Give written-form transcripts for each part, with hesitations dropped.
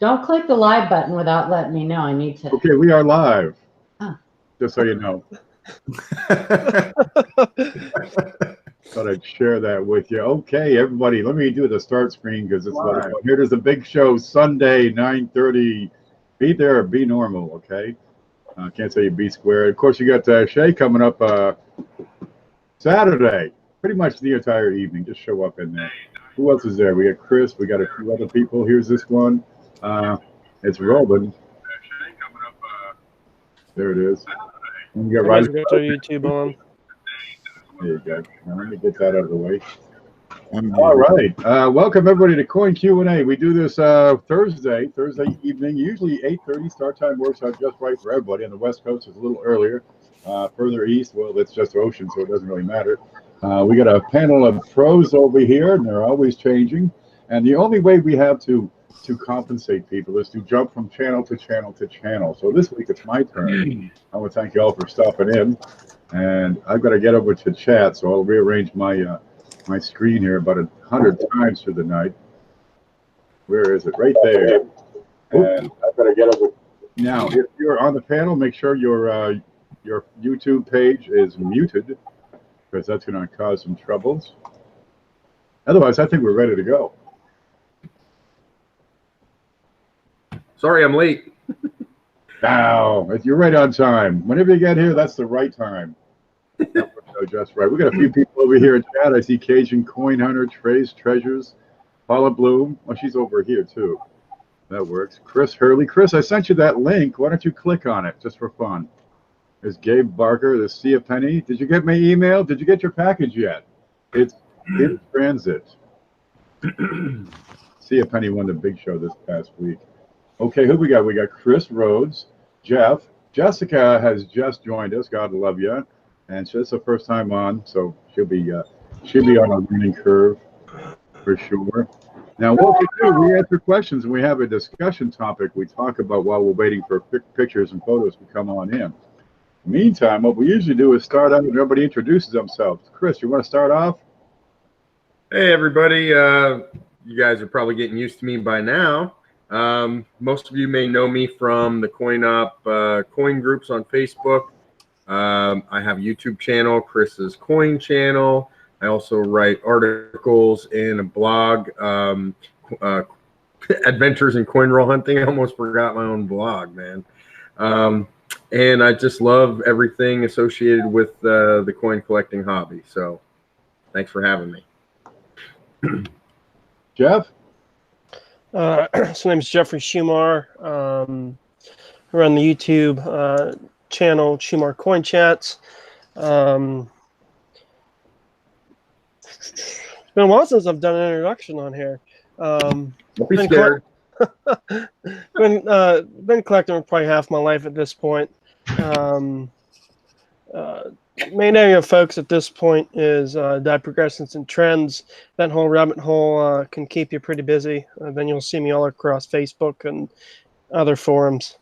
Don't click the live button without letting me know. I need to. Okay, we are live. Oh. Just so you know. Thought I'd share that with you. Okay, everybody, let me do the start screen because it's live. Here it is, the big show, Sunday, 9:30. Be there, be normal, okay? Can't say be square. Of course, you got Shay coming up Saturday. Pretty much the entire evening. Just show up in there. Who else is there? We got Chris. We got a few other people. Here's this one. It's Robin. There it is. And you got Got our YouTube on. There you go. Now, let me get that out of the way. All right. Welcome everybody to Coin Q&A. We do this Thursday evening. Usually 8:30 start time works out just right for everybody. On the West Coast, it's a little earlier. Further east, well, it's just ocean, so it doesn't really matter. We got a panel of pros over here, and they're always changing. And the only way we have to compensate people is to jump from channel to channel to channel. So this week it's my turn. I want to thank you all for stopping in. And I've got to get over to chat, so I'll rearrange my my screen here about 100 times through the night. Where is it? Right there. And I've got to get over. Now, if you're on the panel, make sure your YouTube page is muted, because that's going to cause some troubles. Otherwise, I think we're ready to go. Sorry, I'm late. Now, you're right on time. Whenever you get here, that's the right time. Just right. We got a few people over here in chat. I see Cajun Coin Hunter, Trace Treasures, Paula Bloom. Oh, she's over here too. That works. Chris Hurley. Chris, I sent you that link. Why don't you click on it just for fun? There's Gabe Barker. There's Sia Penny. Did you get my email? Did you get your package yet? It's in transit. Sia Penny won the big show this past week. Okay, who we got? We got Chris Rhodes, Jeff. Jessica has just joined us. God love you. And it's the first time on, so she'll be on a learning curve for sure. Now, what we do, we answer questions, and we have a discussion topic we talk about while we're waiting for pictures and photos to come on in. Meantime, what we usually do is start out and everybody introduces themselves. Chris, you want to start off? Hey, everybody. You guys are probably getting used to me by now. Most of you may know me from the Coin Up coin groups on Facebook. I have a YouTube channel, Chris's Coin channel. I also write articles in a blog, Adventures in Coin Roll Hunting. I almost forgot my own blog, man. And I just love everything associated with the coin collecting hobby. So thanks for having me. Jeff? So name's Jeffrey Schumar. I run the YouTube channel Schumar Coin Chats. It's been a while since I've done an introduction on here. Don't be scared. Been collecting for probably half my life at this point. Main area of focus at this point is die progressions and trends. That whole rabbit hole can keep you pretty busy. Then you'll see me all across Facebook and other forums.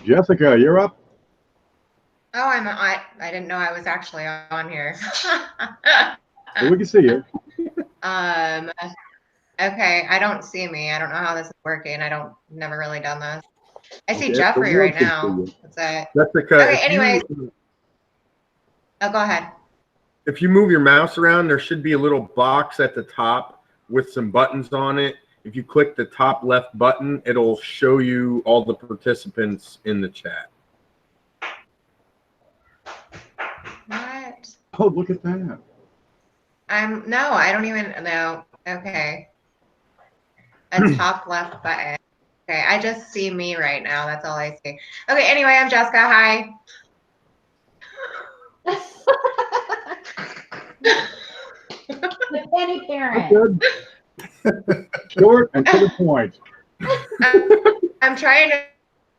Jessica, you're up. Oh, I didn't know I was actually on here. Well, we can see you. Okay, I don't see me. I don't know how this is working. Never really done this. I see Okay, Jeffrey so right now. That's it. Jessica, Okay, anyways. Oh, go ahead. If you move your mouse around, there should be a little box at the top with some buttons on it. If you click the top left button, it'll show you all the participants in the chat. What? Oh, look at that. No, I don't even know. Okay. A top left button. Okay, I just see me right now. That's all I see. Okay, anyway, I'm Jessica. Hi. The penny parent. Good. Short and to the point. I'm trying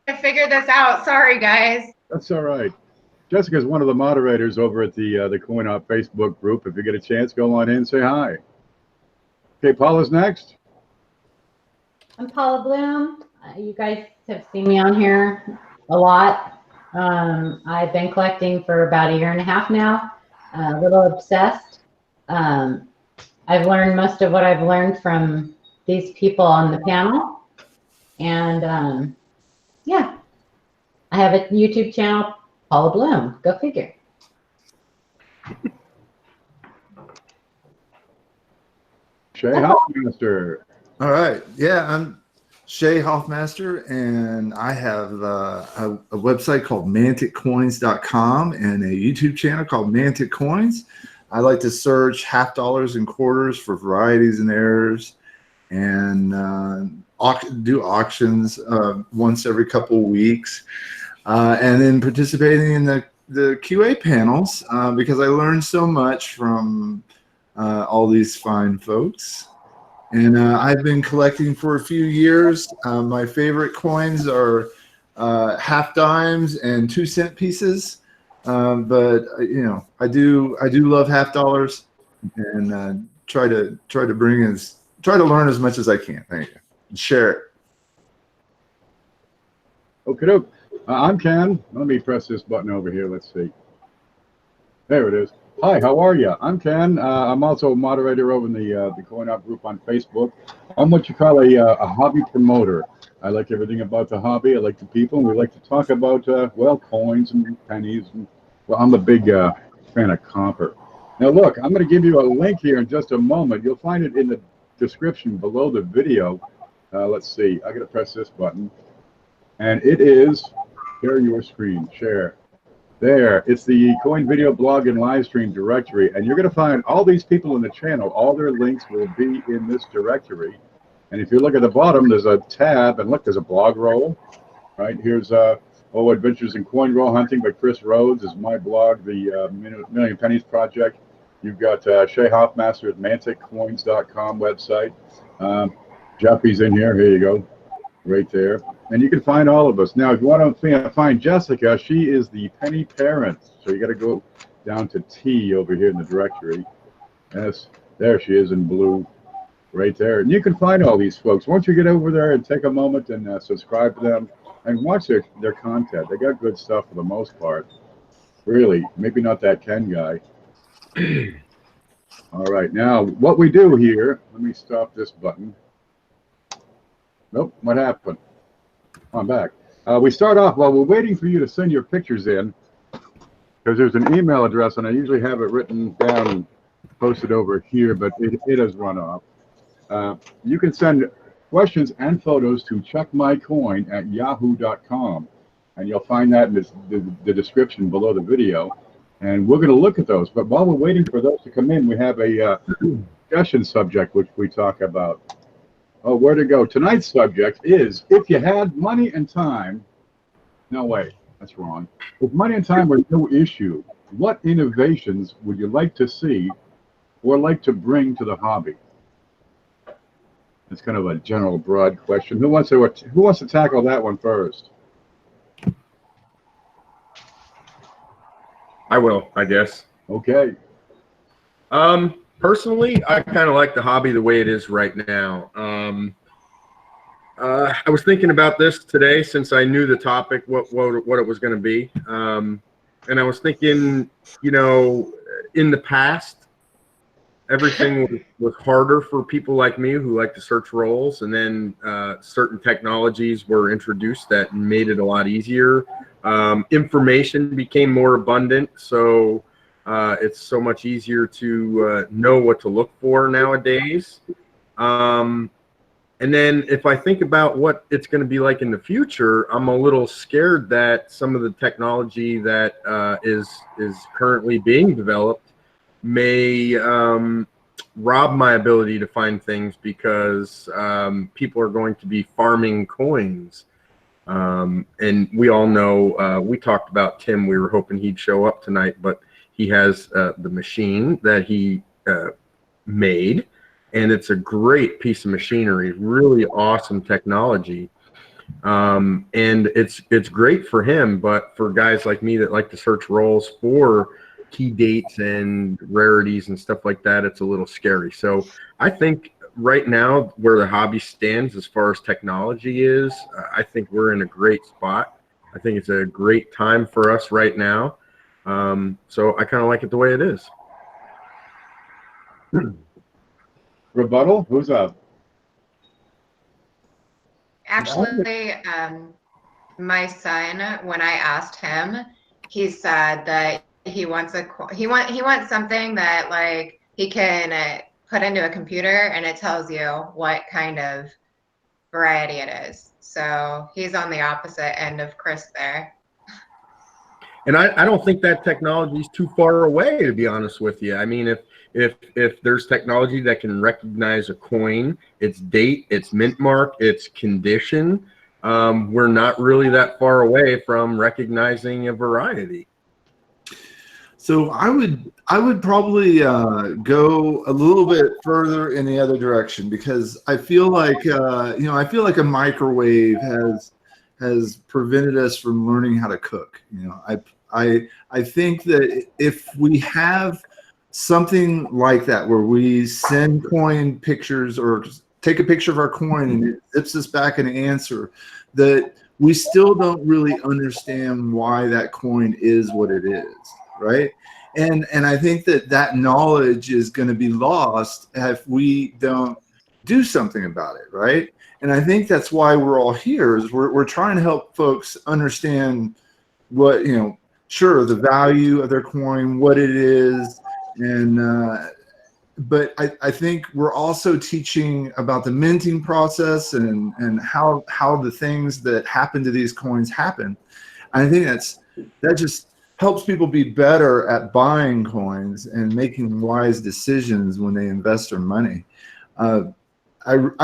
to figure this out. Sorry, guys. That's all right. Jessica's one of the moderators over at the Coin Up Facebook group. If you get a chance, go on in and say hi. Okay, Paula's next. I'm Paula Bloom. You guys have seen me on here a lot. I've been collecting for about 1.5 years now. A little obsessed. I've learned most of what I've learned from these people on the panel. And yeah, I have a YouTube channel, Paula Bloom. Go figure. Shay Hoffmaster. All right. Yeah, I'm Shay Hoffmaster, and I have a website called manticcoins.com and a YouTube channel called Mantic Coins. I like to search half dollars and quarters for varieties and errors, and do auctions once every couple of weeks, and then participating in the QA panels because I learned so much from all these fine folks. And I've been collecting for a few years. My favorite coins are half dimes and 2-cent pieces. But you know, I do love half dollars, and try to learn as much as I can. Thank you. And share it. Okay, doke. I'm Ken. Let me press this button over here. Let's see. There it is. Hi, how are you? I'm Ken. I'm also a moderator over in the Coin Up group on Facebook. I'm what you call a hobby promoter. I like everything about the hobby. I like the people, and we like to talk about well, coins and pennies. And, well, I'm a big fan of copper. Now, look, I'm going to give you a link here in just a moment. You'll find it in the description below the video. Let's see. I got to press this button, and it is share your screen. Share. There, it's the Coin Video Blog and Livestream Directory, and you're going to find all these people in the channel. All their links will be in this directory. And if you look at the bottom, there's a tab, and look, there's a blog roll. Right here's Adventures in Coin Roll Hunting by Chris Rhodes is my blog, the Million Pennies Project. You've got Shay Hoffmaster at manticcoins.com website. Jeffy's in here. Here you go, right there. And you can find all of us. Now, if you want to find Jessica, she is the penny parent. So you got to go down to T over here in the directory. Yes, there she is in blue, right there. And you can find all these folks. Why don't you get over there and take a moment and subscribe to them and watch their content. They got good stuff for the most part. Really, maybe not that Ken guy. All right, now what we do here, let me stop this button. Nope, what happened? I'm back. We start off while we're waiting for you to send your pictures in, because there's an email address, and I usually have it written down and posted over here, but it has run off. You can send questions and photos to checkmycoin@yahoo.com, and you'll find that in the description below the video, and we're going to look at those. But while we're waiting for those to come in, we have a discussion subject which we talk about. Oh, where to go? Tonight's subject is, if you had money and time, no way, that's wrong. If money and time were no issue, what innovations would you like to see or like to bring to the hobby? It's kind of a general, broad question. Who wants to tackle that one first? I will, I guess. Okay. Personally, I kind of like the hobby the way it is right now. I was thinking about this today since I knew the topic, what it was going to be. And I was thinking, you know, in the past, everything was harder for people like me who like to search roles, and then certain technologies were introduced that made it a lot easier. Information became more abundant, so it's so much easier to know what to look for nowadays. And then if I think about what it's going to be like in the future, I'm a little scared that some of the technology that is currently being developed may rob my ability to find things, because people are going to be farming coins. And we all know, we talked about Tim, we were hoping he'd show up tonight, but he has the machine that he made, and it's a great piece of machinery, really awesome technology. And it's great for him, but for guys like me that like to search roles for key dates and rarities and stuff like that, it's a little scary. So I think right now where the hobby stands as far as technology is, I think we're in a great spot. I think it's a great time for us right now. So I kind of like it the way it is. Rebuttal? Who's up? Actually, my son, when I asked him, he said that he wants something that like he can put into a computer and it tells you what kind of variety it is. So he's on the opposite end of Chris there. And I don't think that technology is too far away, to be honest with you. I mean, if there's technology that can recognize a coin, its date, its mint mark, its condition, we're not really that far away from recognizing a variety. So I would probably go a little bit further in the other direction, because I feel like I feel like a microwave has prevented us from learning how to cook. I think that if we have something like that where we send coin pictures or take a picture of our coin and it zips us back an answer, that we still don't really understand why that coin is what it is, right? And I think that knowledge is going to be lost if we don't do something about it, right? And I think that's why we're all here, is we're trying to help folks understand what, sure, the value of their coin, what it is, and but I think we're also teaching about the minting process and how the things that happen to these coins happen. I think that just helps people be better at buying coins and making wise decisions when they invest their money. I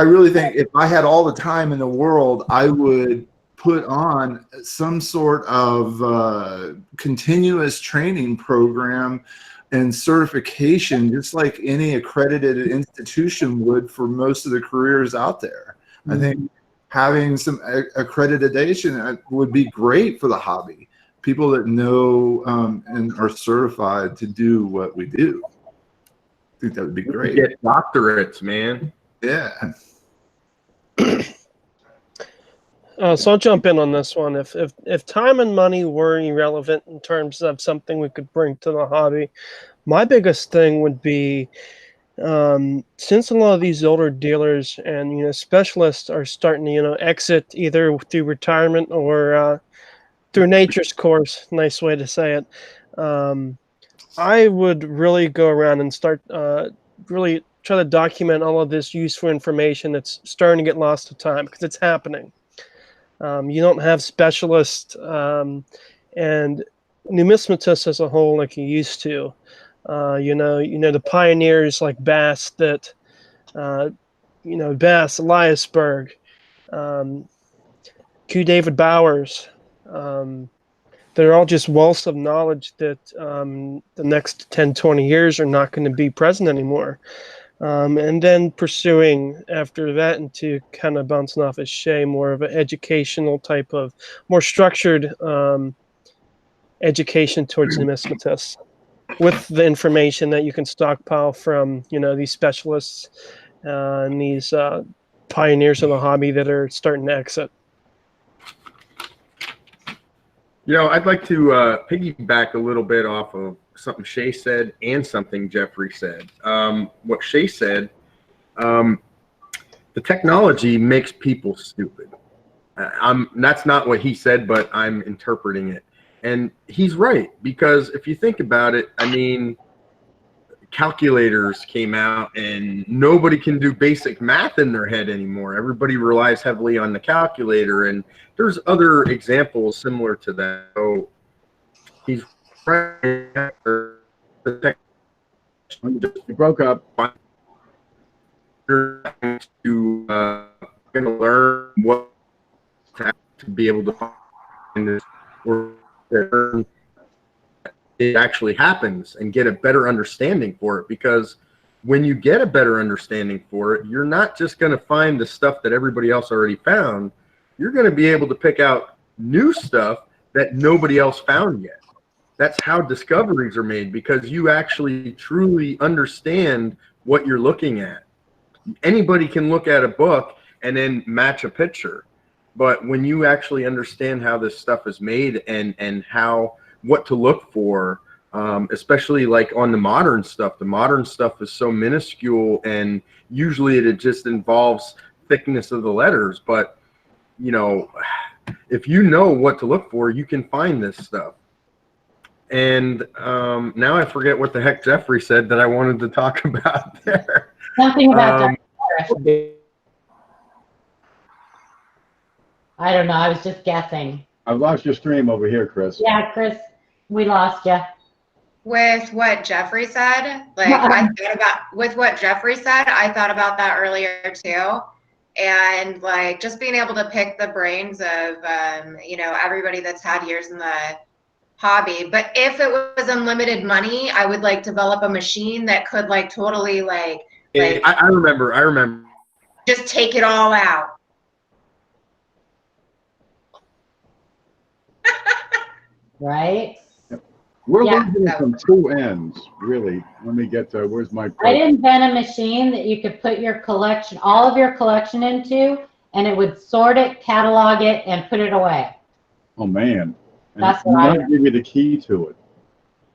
really think if I had all the time in the world, I would put on some sort of continuous training program and certification, just like any accredited institution would for most of the careers out there. Mm-hmm. I think having some accreditation would be great for the hobby. People that know and are certified to do what we do. I think that would be great. Get doctorates, man. Yeah. So I'll jump in on this one. If time and money were irrelevant in terms of something we could bring to the hobby, my biggest thing would be, since a lot of these older dealers and specialists are starting to exit either through retirement or through nature's course, nice way to say it, I would really go around and start really try to document all of this useful information that's starting to get lost to time, because it's happening. You don't have specialists and numismatists as a whole like you used to. The pioneers like Bass, Bass, Eliasberg, Q. David Bowers. They're all just wealths of knowledge that the next 10, 20 years are not going to be present anymore. And then pursuing after that into kind of bouncing off as Shay, more of an educational type of, more structured education towards numismatists, with the information that you can stockpile from these specialists and these pioneers of the hobby that are starting to exit. I'd like to piggyback a little bit off of something Shay said and something Jeffrey said. What Shay said, the technology makes people stupid. That's not what he said, but I'm interpreting it. And he's right, because if you think about it, I mean, calculators came out and nobody can do basic math in their head anymore. Everybody relies heavily on the calculator, and there's other examples similar to that. So he's right. You broke up. You're going to learn what to be able to find this, or it actually happens, and get a better understanding for it. Because when you get a better understanding for it, you're not just going to find the stuff that everybody else already found. You're going to be able to pick out new stuff that nobody else found yet. That's how discoveries are made, because you actually truly understand what you're looking at. Anybody can look at a book and then match a picture, but when you actually understand how this stuff is made and what to look for, especially like on the modern stuff. The modern stuff is so minuscule, and usually it just involves thickness of the letters. But, you know, if you know what to look for, you can find this stuff. And now I forget what the heck Jeffrey said that I wanted to talk about there. Something about I don't know. I was just guessing. I've lost your stream over here, Chris. Yeah, Chris, we lost you. With what Jeffrey said, like I thought about with what Jeffrey said, I thought about that earlier too. And like just being able to pick the brains of you know, everybody that's had years in the hobby. But if it was unlimited money, I would like develop a machine that could like totally like I remember. just take it all out. Right? We're Yeah. losing it from two ends, really. Let me get to, where's my... I'd invent a machine that you could put your collection, all of your collection into, and it would sort it, catalog it, and put it away. Oh, man. And That's what I might give you the key to it.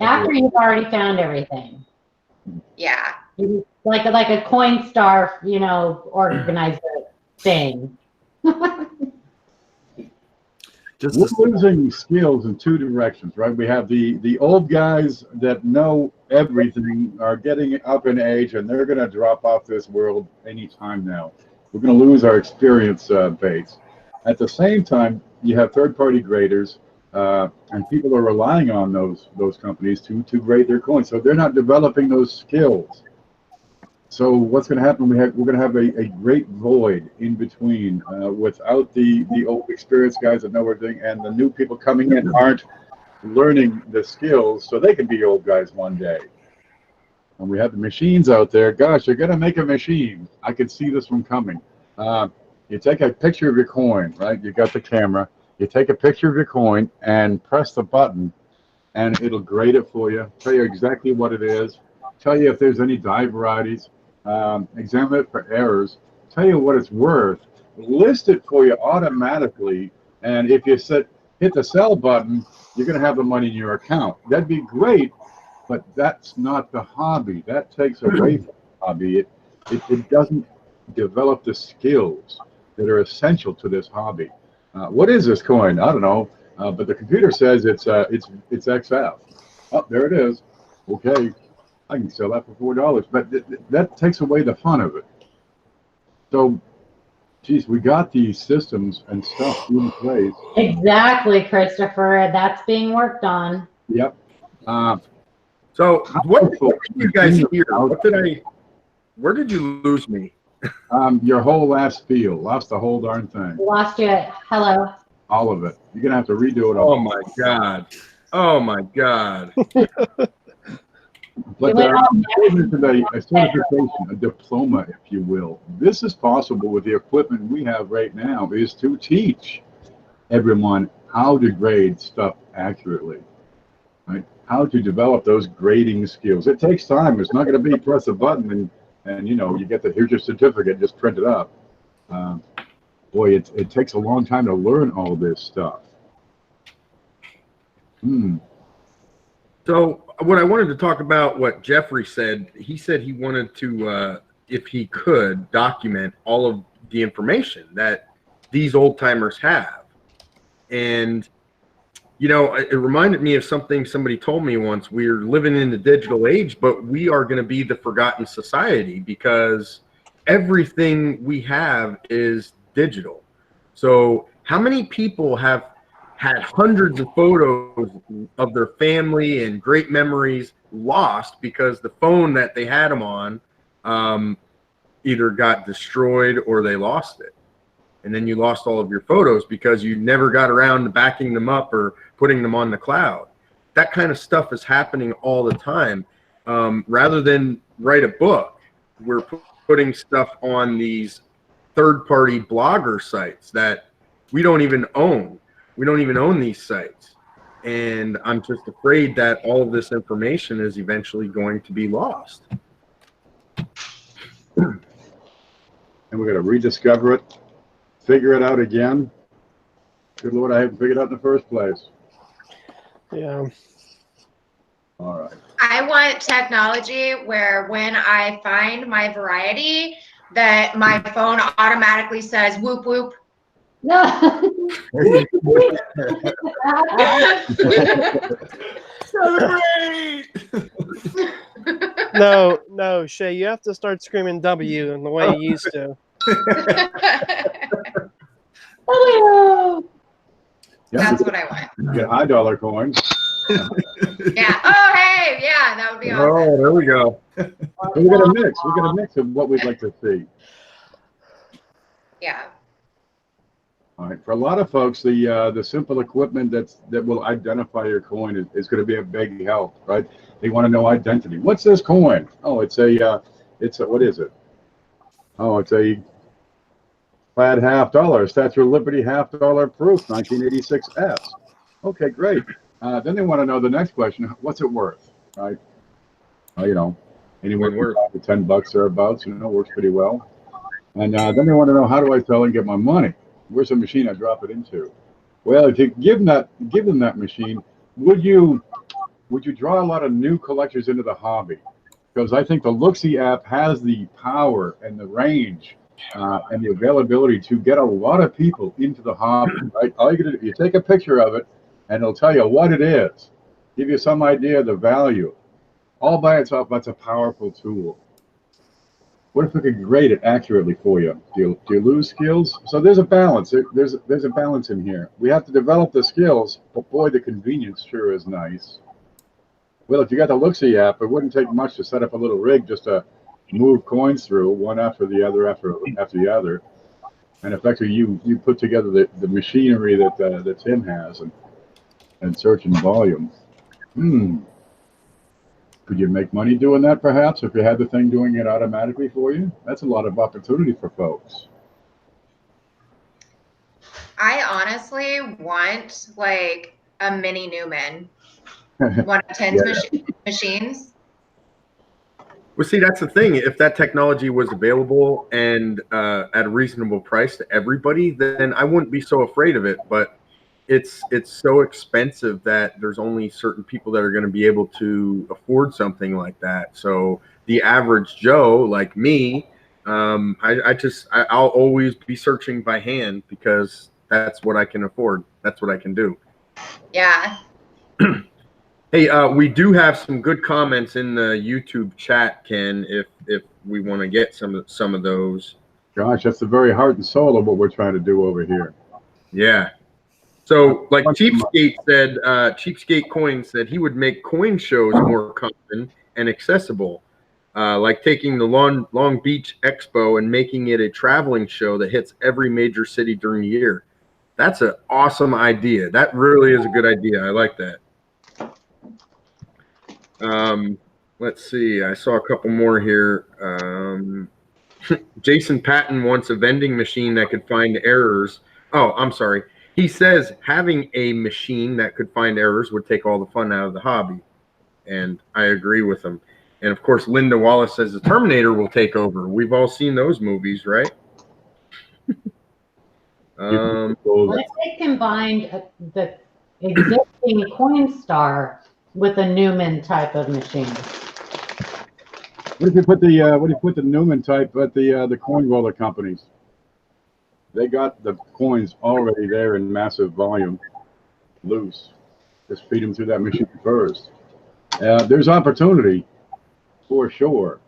After you've already found everything. Yeah. Like a Coinstar, you know, organizer thing. We're losing skills in two directions, right? We have the old guys that know everything are getting up in age, and they're going to drop off this world anytime now. We're going to lose our experience base. At the same time, you have third-party graders, and people are relying on those companies to grade their coins. So they're not developing those skills. So what's going to happen? We're going to have a great void in between without the old experienced guys that know everything, and the new people coming in aren't learning the skills so they can be old guys one day. And we have the machines out there. Gosh, you're going to make a machine. I can see this one coming. You take a picture of your coin, right? You got the camera. You take a picture of your coin and press the button, and it'll grade it for you, tell you exactly what it is, tell you if there's any die varieties. Examine it for errors, tell you what it's worth, list it for you automatically, and if you hit the sell button, you're going to have the money in your account. That'd be great, but that's not the hobby. That takes away from the hobby. It doesn't develop the skills that are essential to this hobby. What is this coin? I don't know, but the computer says it's XF. Oh, there it is. Okay. I can sell that for $4, but that takes away the fun of it. So, geez, we got these systems and stuff in place. Exactly, Christopher. That's being worked on. Yep. So, what did you guys hear? Where did you lose me? Your whole last spiel. Lost the whole darn thing. Lost you at hello. All of it. You're going to have to redo it all. Oh, my God. Oh, my God. But a certification, a diploma, if you will. This is possible with the equipment we have right now, is to teach everyone how to grade stuff accurately, right? How to develop those grading skills. It takes time. It's not going to be press a button and you know, you get here's your certificate, just print it up. Boy, it takes a long time to learn all this stuff. So what I wanted to talk about, what Jeffrey said, he said he wanted to, if he could, document all of the information that these old timers have. And, you know, it reminded me of something somebody told me once. We're living in the digital age, but we are going to be the forgotten society because everything we have is digital. So how many people have had hundreds of photos of their family and great memories lost because the phone that they had them on either got destroyed or they lost it. And then you lost all of your photos because you never got around to backing them up or putting them on the cloud. That kind of stuff is happening all the time. Rather than write a book, we're putting stuff on these third-party blogger sites that we don't even own. We don't even own these sites. And I'm just afraid that all of this information is eventually going to be lost. And we're going to rediscover it, figure it out again. Good Lord, I haven't figured it out in the first place. Yeah. All right. I want technology where when I find my variety, that my phone automatically says whoop whoop. No. Celebrate! No, Shay, you have to start screaming W in the way you used to. Hello. That's what I want. Get high dollar coins. Yeah. Oh, hey. Yeah, that would be awesome. Oh, there we go. We got a mix. We got a mix of what we'd like to see. Yeah. All right. For a lot of folks, the simple equipment that will identify your coin is going to be a big help, right? They want to know identity. What's this coin? Oh, it's a what is it? Oh, it's a plaid $50, Statue of Liberty $50 proof, 1986S. Okay, great. Then they want to know the next question: what's it worth, right? You know, anywhere from $5 to $10 thereabouts. You know, works pretty well. And then they want to know, how do I sell and get my money? Where's the machine I drop it into? Well, if you give them that machine, would you draw a lot of new collectors into the hobby? Because I think the Looksy app has the power and the range and the availability to get a lot of people into the hobby. Right? All you can do, you take a picture of it, and it'll tell you what it is, give you some idea of the value. All by itself, that's a powerful tool. What if we could grade it accurately for you? Do you lose skills? So there's a balance. There's a balance in here. We have to develop the skills, but boy, the convenience sure is nice. Well, if you got the Looksy app, it wouldn't take much to set up a little rig just to move coins through one after the other after the other, and effectively you put together the machinery that Tim has and search in volume. Could you make money doing that, perhaps, if you had the thing doing it automatically for you? That's a lot of opportunity for folks. I honestly want like a mini Newman. One of Tim's machines. Well, see, that's the thing. If that technology was available and at a reasonable price to everybody, then I wouldn't be so afraid of it. But it's so expensive that there's only certain people that are going to be able to afford something like that. So the average Joe, like me, I'll always be searching by hand because that's what I can afford. That's what I can do. Yeah. Hey, we do have some good comments in the YouTube chat, Ken, if we want to get some of those. Gosh, that's the very heart and soul of what we're trying to do over here. Yeah. So, like Cheapskate Coin said he would make coin shows more common and accessible, like taking the Long Beach Expo and making it a traveling show that hits every major city during the year. That's an awesome idea. That really is a good idea. I like that. Let's see. I saw a couple more here. Jason Patton wants a vending machine that could find errors. Oh, I'm sorry. He says having a machine that could find errors would take all the fun out of the hobby. And I agree with him. And of course, Linda Wallace says the Terminator will take over. We've all seen those movies, right? What if they combined the existing Coinstar with a Newman type of machine? What if you put the Newman type at the coin roller companies? They got the coins already there in massive volume, loose. Just feed them through that machine first. There's opportunity for sure.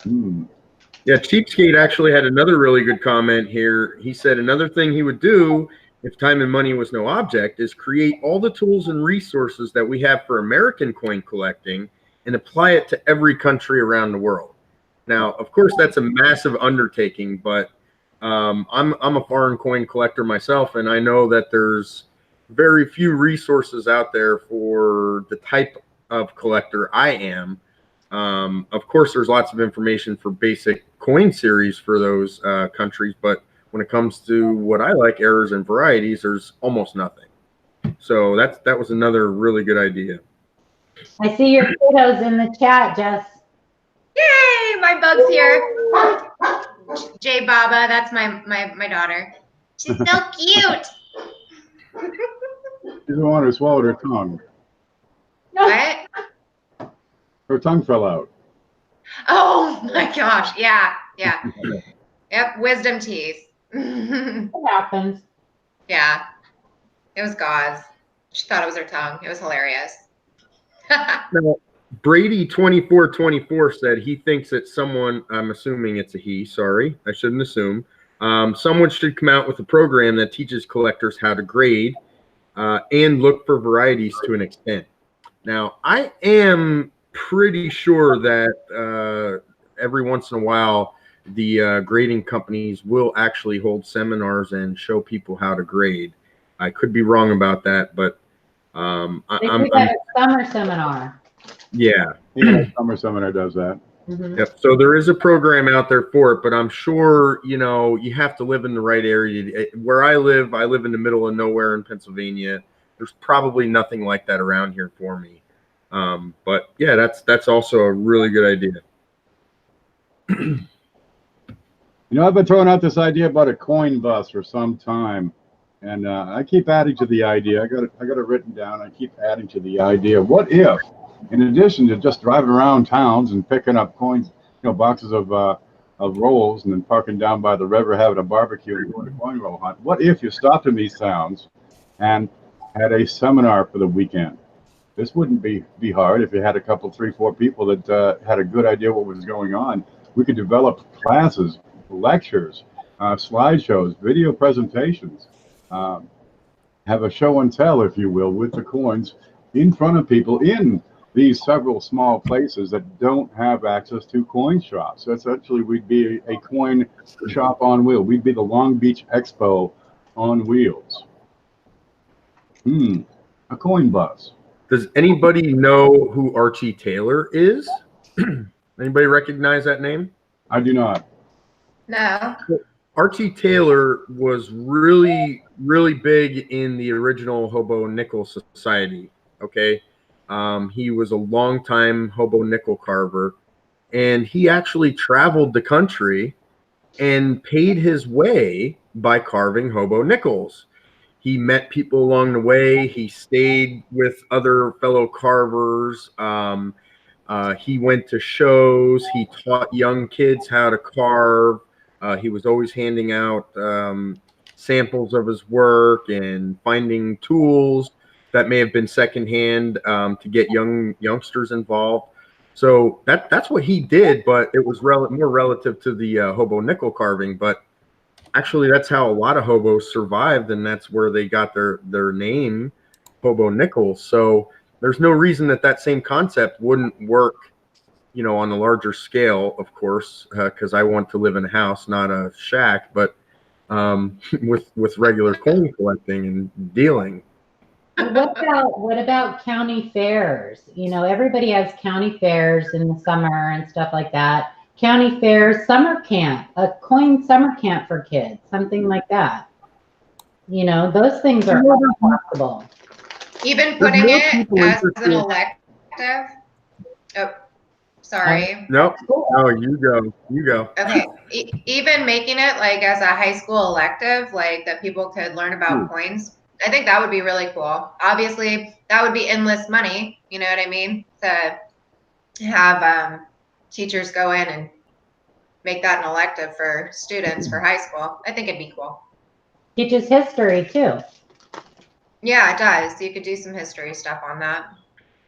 Yeah, Cheapskate actually had another really good comment here. He said another thing he would do if time and money was no object is create all the tools and resources that we have for American coin collecting and apply it to every country around the world. Now, of course, that's a massive undertaking, but I'm a foreign coin collector myself, and I know that there's very few resources out there for the type of collector I am. Of course, there's lots of information for basic coin series for those countries, but when it comes to what I like, errors and varieties, there's almost nothing. So that was another really good idea. I see your kiddos in the chat, Jess. Yay! My bug's here. Jay Baba, that's my daughter. She's so cute. She doesn't want her to swallow her tongue. What? Her tongue fell out. Oh my gosh. Yeah. Yeah. Yep. Wisdom teeth. It happens. Yeah. It was gauze. She thought it was her tongue. It was hilarious. Now, Brady2424 said he thinks that someone, I'm assuming it's a he, sorry, I shouldn't assume, someone should come out with a program that teaches collectors how to grade and look for varieties to an extent. Now, I am pretty sure that every once in a while, the grading companies will actually hold seminars and show people how to grade. I could be wrong about that, but They do that at summer seminar. yeah. Yeah, summer seminar does that. Mhm. Yep. So there is a program out there for it, but I'm sure, you know, you have to live in the right area. Where I live in the middle of nowhere in Pennsylvania. There's probably nothing like that around here for me. But yeah, that's also a really good idea. You know, I've been throwing out this idea about a coin bus for some time, and I keep adding to the idea. I got it written down. I keep adding to the idea. What if, in addition to just driving around towns and picking up coins, you know, boxes of rolls, and then parking down by the river, having a barbecue and going to coin roll hunt? What if you stopped in these towns and had a seminar for the weekend? This wouldn't be hard if you had a couple, 3, 4 people that had a good idea what was going on. We could develop classes, lectures, slideshows, video presentations, have a show and tell, if you will, with the coins in front of people in these several small places that don't have access to coin shops. So essentially, we'd be a coin shop on wheels. We'd be the Long Beach Expo on wheels. A coin bus. Does anybody know who Archie Taylor is? Anybody recognize that name? I do not. No. Archie Taylor was really, really big in the original Hobo Nickel Society. Okay. He was a longtime hobo nickel carver, and he actually traveled the country and paid his way by carving hobo nickels. He met people along the way. He stayed with other fellow carvers. He went to shows. He taught young kids how to carve. He was always handing out samples of his work and finding tools that may have been secondhand to get youngsters involved. So that's what he did, but it was more relative to the hobo nickel carving. But actually, that's how a lot of hobos survived, and that's where they got their name, Hobo Nickel. So there's no reason that same concept wouldn't work, you know, on a larger scale, of course, because I want to live in a house, not a shack, but with regular coin collecting and dealing. What about county fairs? You know, everybody has county fairs in the summer and stuff like that. County fairs, summer camp, a coin summer camp for kids, something like that. You know, those things are possible. Even putting it as an elective. Oh, sorry. Nope. No, you go. Okay. Even making it like as a high school elective, like that people could learn about coins. I think that would be really cool. Obviously, that would be endless money. You know what I mean? To have teachers go in and make that an elective for students for high school. I think it'd be cool. Teaches history too. Yeah, it does. You could do some history stuff on that.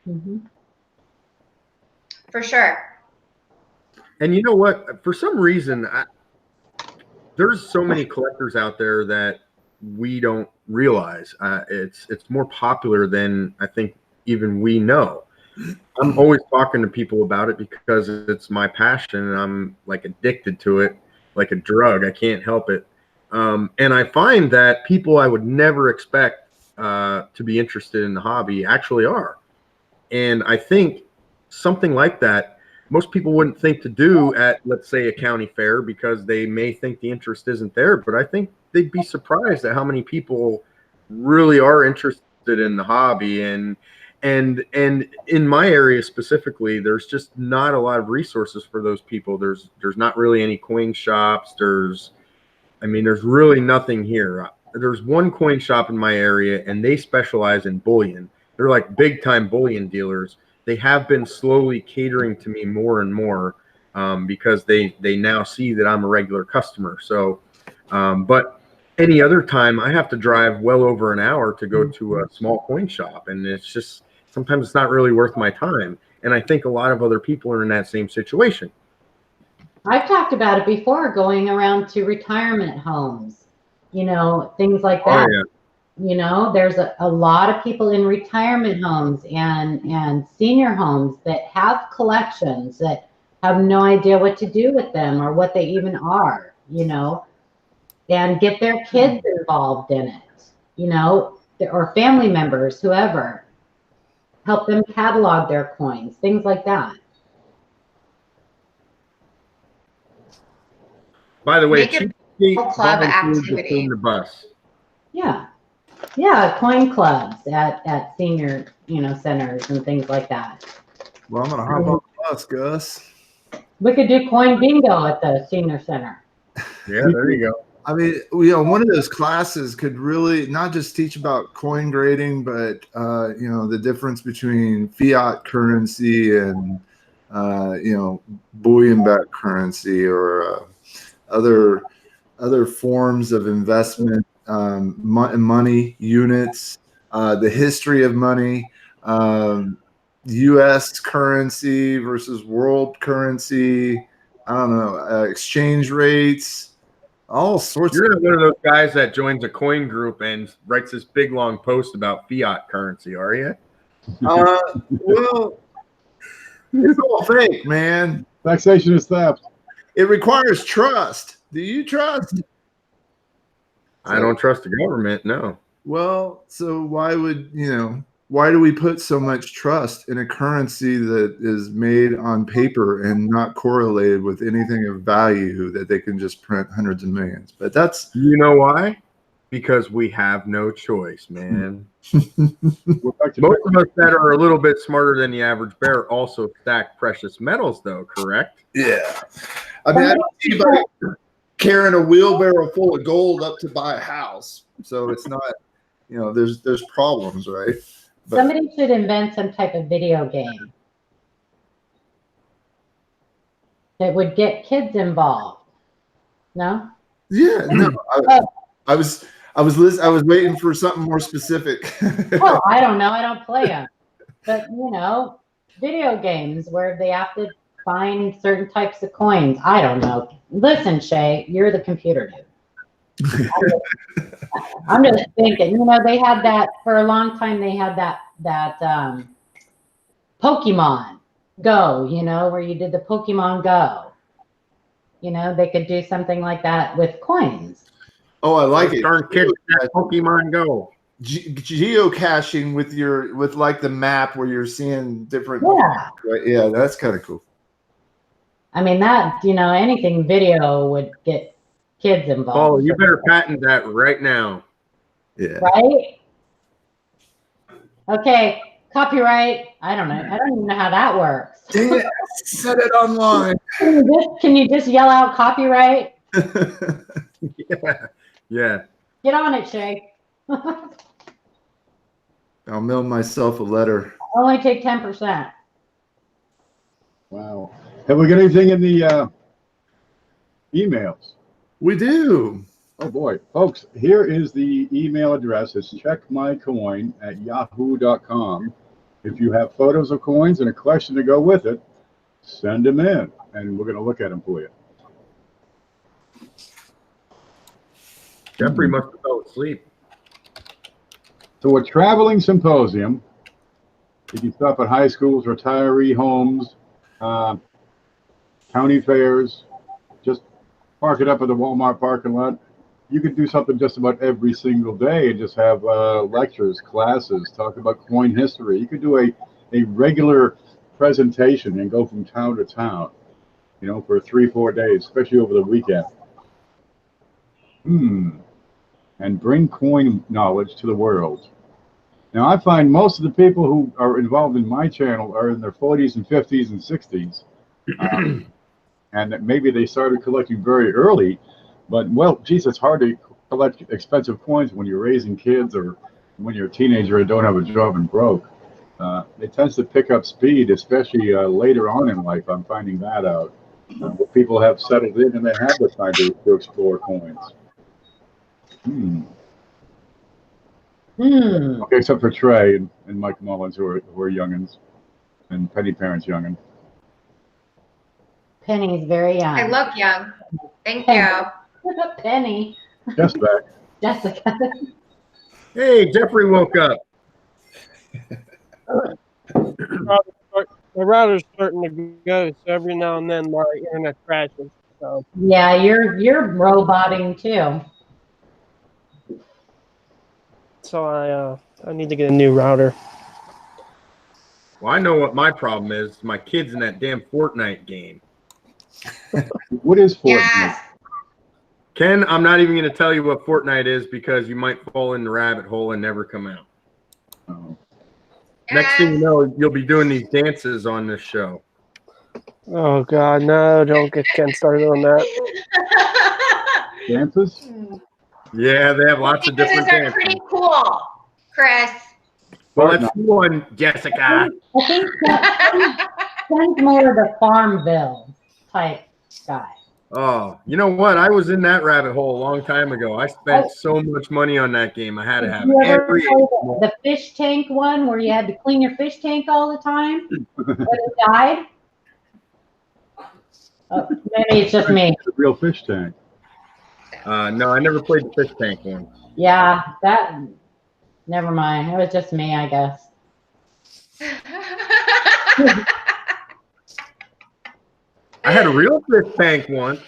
Mm-hmm. For sure. And you know what? For some reason, there's so many collectors out there that we don't realize. It's more popular than I think even we know. I'm always talking to people about it because it's my passion, and I'm like addicted to it, like a drug. I can't help it. And I find that people I would never expect to be interested in the hobby actually are. And I think something like that, most people wouldn't think to do at, let's say, a county fair because they may think the interest isn't there. But I think they'd be surprised at how many people really are interested in the hobby. And in my area specifically, there's just not a lot of resources for those people. There's not really any coin shops. There's really nothing here. There's one coin shop in my area, and they specialize in bullion. They're like big time bullion dealers. they have been slowly catering to me more and more because they now see that I'm a regular customer. So, but any other time I have to drive well over an hour to go to a small coin shop, and it's just sometimes it's not really worth my time. And I think a lot of other people are in that same situation. I've talked about it before, going around to retirement homes, you know, things like that. Oh, yeah. You know, there's a lot of people in retirement homes and senior homes that have collections that have no idea what to do with them or what they even are, you know, and get their kids involved in it, you know, or family members, whoever. Help them catalog their coins, things like that. By the way, Make it a club activity. The bus. Yeah. Yeah, coin clubs at senior, you know, centers and things like that. Well, I'm gonna hop on the bus, Gus. We could do coin bingo at the senior center. Yeah, there you go. I mean, you know, one of those classes could really not just teach about coin grading, but you know, the difference between fiat currency and you know, bullion-backed currency or other forms of investment, money units, the history of money, U.S. currency versus world currency. I don't know, exchange rates. All sorts. You're not one of those guys that joins a coin group and writes this big long post about fiat currency, are you? Well, it's all fake, man. Taxation is theft. It requires trust. Do you trust? I don't trust the government, no. Well, so why would, you know, why do we put so much trust in a currency that is made on paper and not correlated with anything of value that they can just print hundreds of millions? But that's, you know why? Because we have no choice, man. Most of us that are a little bit smarter than the average bear also stack precious metals, though, correct? yeah. I mean, I don't see anybody carrying a wheelbarrow full of gold up to buy a house. So it's not, you know, there's problems, right? But somebody should invent some type of video game that would get kids involved. No? Yeah, no. I was waiting for something more specific. Well, I don't know. I don't play them. But, you know, video games where they have to find certain types of coins. I don't know. Listen, Shay, you're the computer dude. I'm just thinking, you know, they had that for a long time. They had that Pokemon Go, you know, where you did the Pokemon Go. You know, they could do something like that with coins. Oh, I like it. Darn kids, Pokemon Go. Geocaching with like the map where you're seeing different. Yeah. Yeah, that's kind of cool. I mean, that, you know, anything video would get kids involved. Oh, you better patent that right now. Yeah. Right? Okay, copyright. I don't know. I don't even know how that works. Yeah, set it online. Can you just yell out copyright? Yeah. Get on it, Shay. I'll mail myself a letter. Only take 10%. Wow. Have we got anything in the emails? We do. Oh boy, folks, here is the email address. It's checkmycoin@yahoo.com. If you have photos of coins and a question to go with it, send them in, and we're going to look at them for you. Jeffrey must have fell asleep. So a traveling symposium. You can stop at high schools, retiree homes, county fairs, just park it up at the Walmart parking lot. You could do something just about every single day and just have lectures, classes, talk about coin history. You could do a regular presentation and go from town to town, you know, for 3-4 days, especially over the weekend. And bring coin knowledge to the world. Now, I find most of the people who are involved in my channel are in their 40s and 50s and 60s. And that maybe they started collecting very early, but, well, geez, it's hard to collect expensive coins when you're raising kids or when you're a teenager and don't have a job and broke. It tends to pick up speed, especially later on in life. I'm finding that out. Where people have settled in and they have the time to explore coins. Okay, except for Trey and Mike Mullins, who are youngins, and Penny Parents youngin. Penny's very young. I look young. Thank you. Penny. Just back. Jessica. Hey, Jeffrey woke up. My router's starting to go, so every now and then my internet crashes. So Yeah, you're roboting too. So I need to get a new router. Well, I know what my problem is. My kid's in that damn Fortnite game. What is Fortnite? Yes. Ken, I'm not even going to tell you what Fortnite is because you might fall in the rabbit hole and never come out. Oh. Next thing you know, you'll be doing these dances on this show. Oh God, no! Don't get Ken started on that. Dances? Yeah, they have lots of different Dances are dances. pretty cool, Chris. Well, let's do one, Jessica. I think Ken's more of the Farmville type guy. Oh, you know what? I was in that rabbit hole a long time ago. I spent so much money on that game. I had to have Did you ever every. play the fish tank one where you had to clean your fish tank all the time? But it died? Oh, maybe it's just me. It's a real fish tank. No, I never played the fish tank one. Yeah, that. Never mind. It was just me, I guess. I had a real fish tank once.